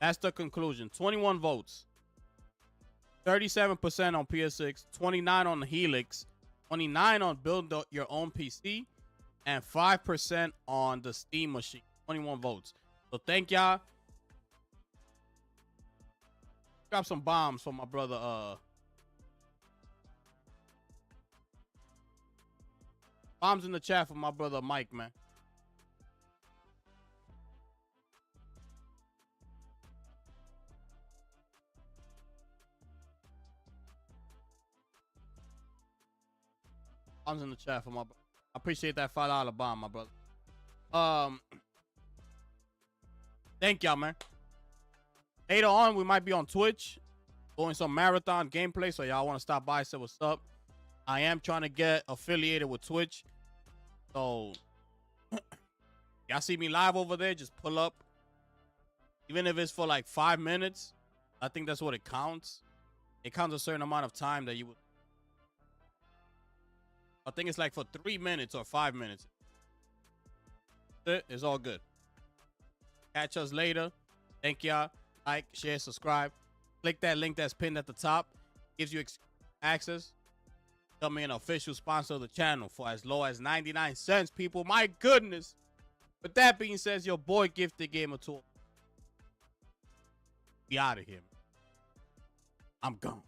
That's the conclusion. 21 votes. 37% on PS6, 29 on the Helix, 29 on build your own PC, and 5% on the Steam machine. 21 votes. So thank y'all. Drop some bombs for my brother. Bombs in the chat for my brother Mike, man. Bombs in the chat for my brother. I appreciate that $5 bomb, my brother. Thank y'all, man. Later on, we might be on Twitch doing some marathon gameplay. So y'all want to stop by, say what's up. I am trying to get affiliated with Twitch. So y'all see me live over there, just pull up. Even if it's for like 5 minutes, I think that's what it counts. It counts a certain amount of time that you would. I think it's like for 3 minutes or 5 minutes. It's all good. Catch us later. Thank y'all. Like, share, subscribe. Click that link that's pinned at the top. Gives you access. Become an official sponsor of the channel for as low as 99 cents, people. My goodness. With that being said, your boy Gifted Gamer Tool. Be out of here. I'm gone.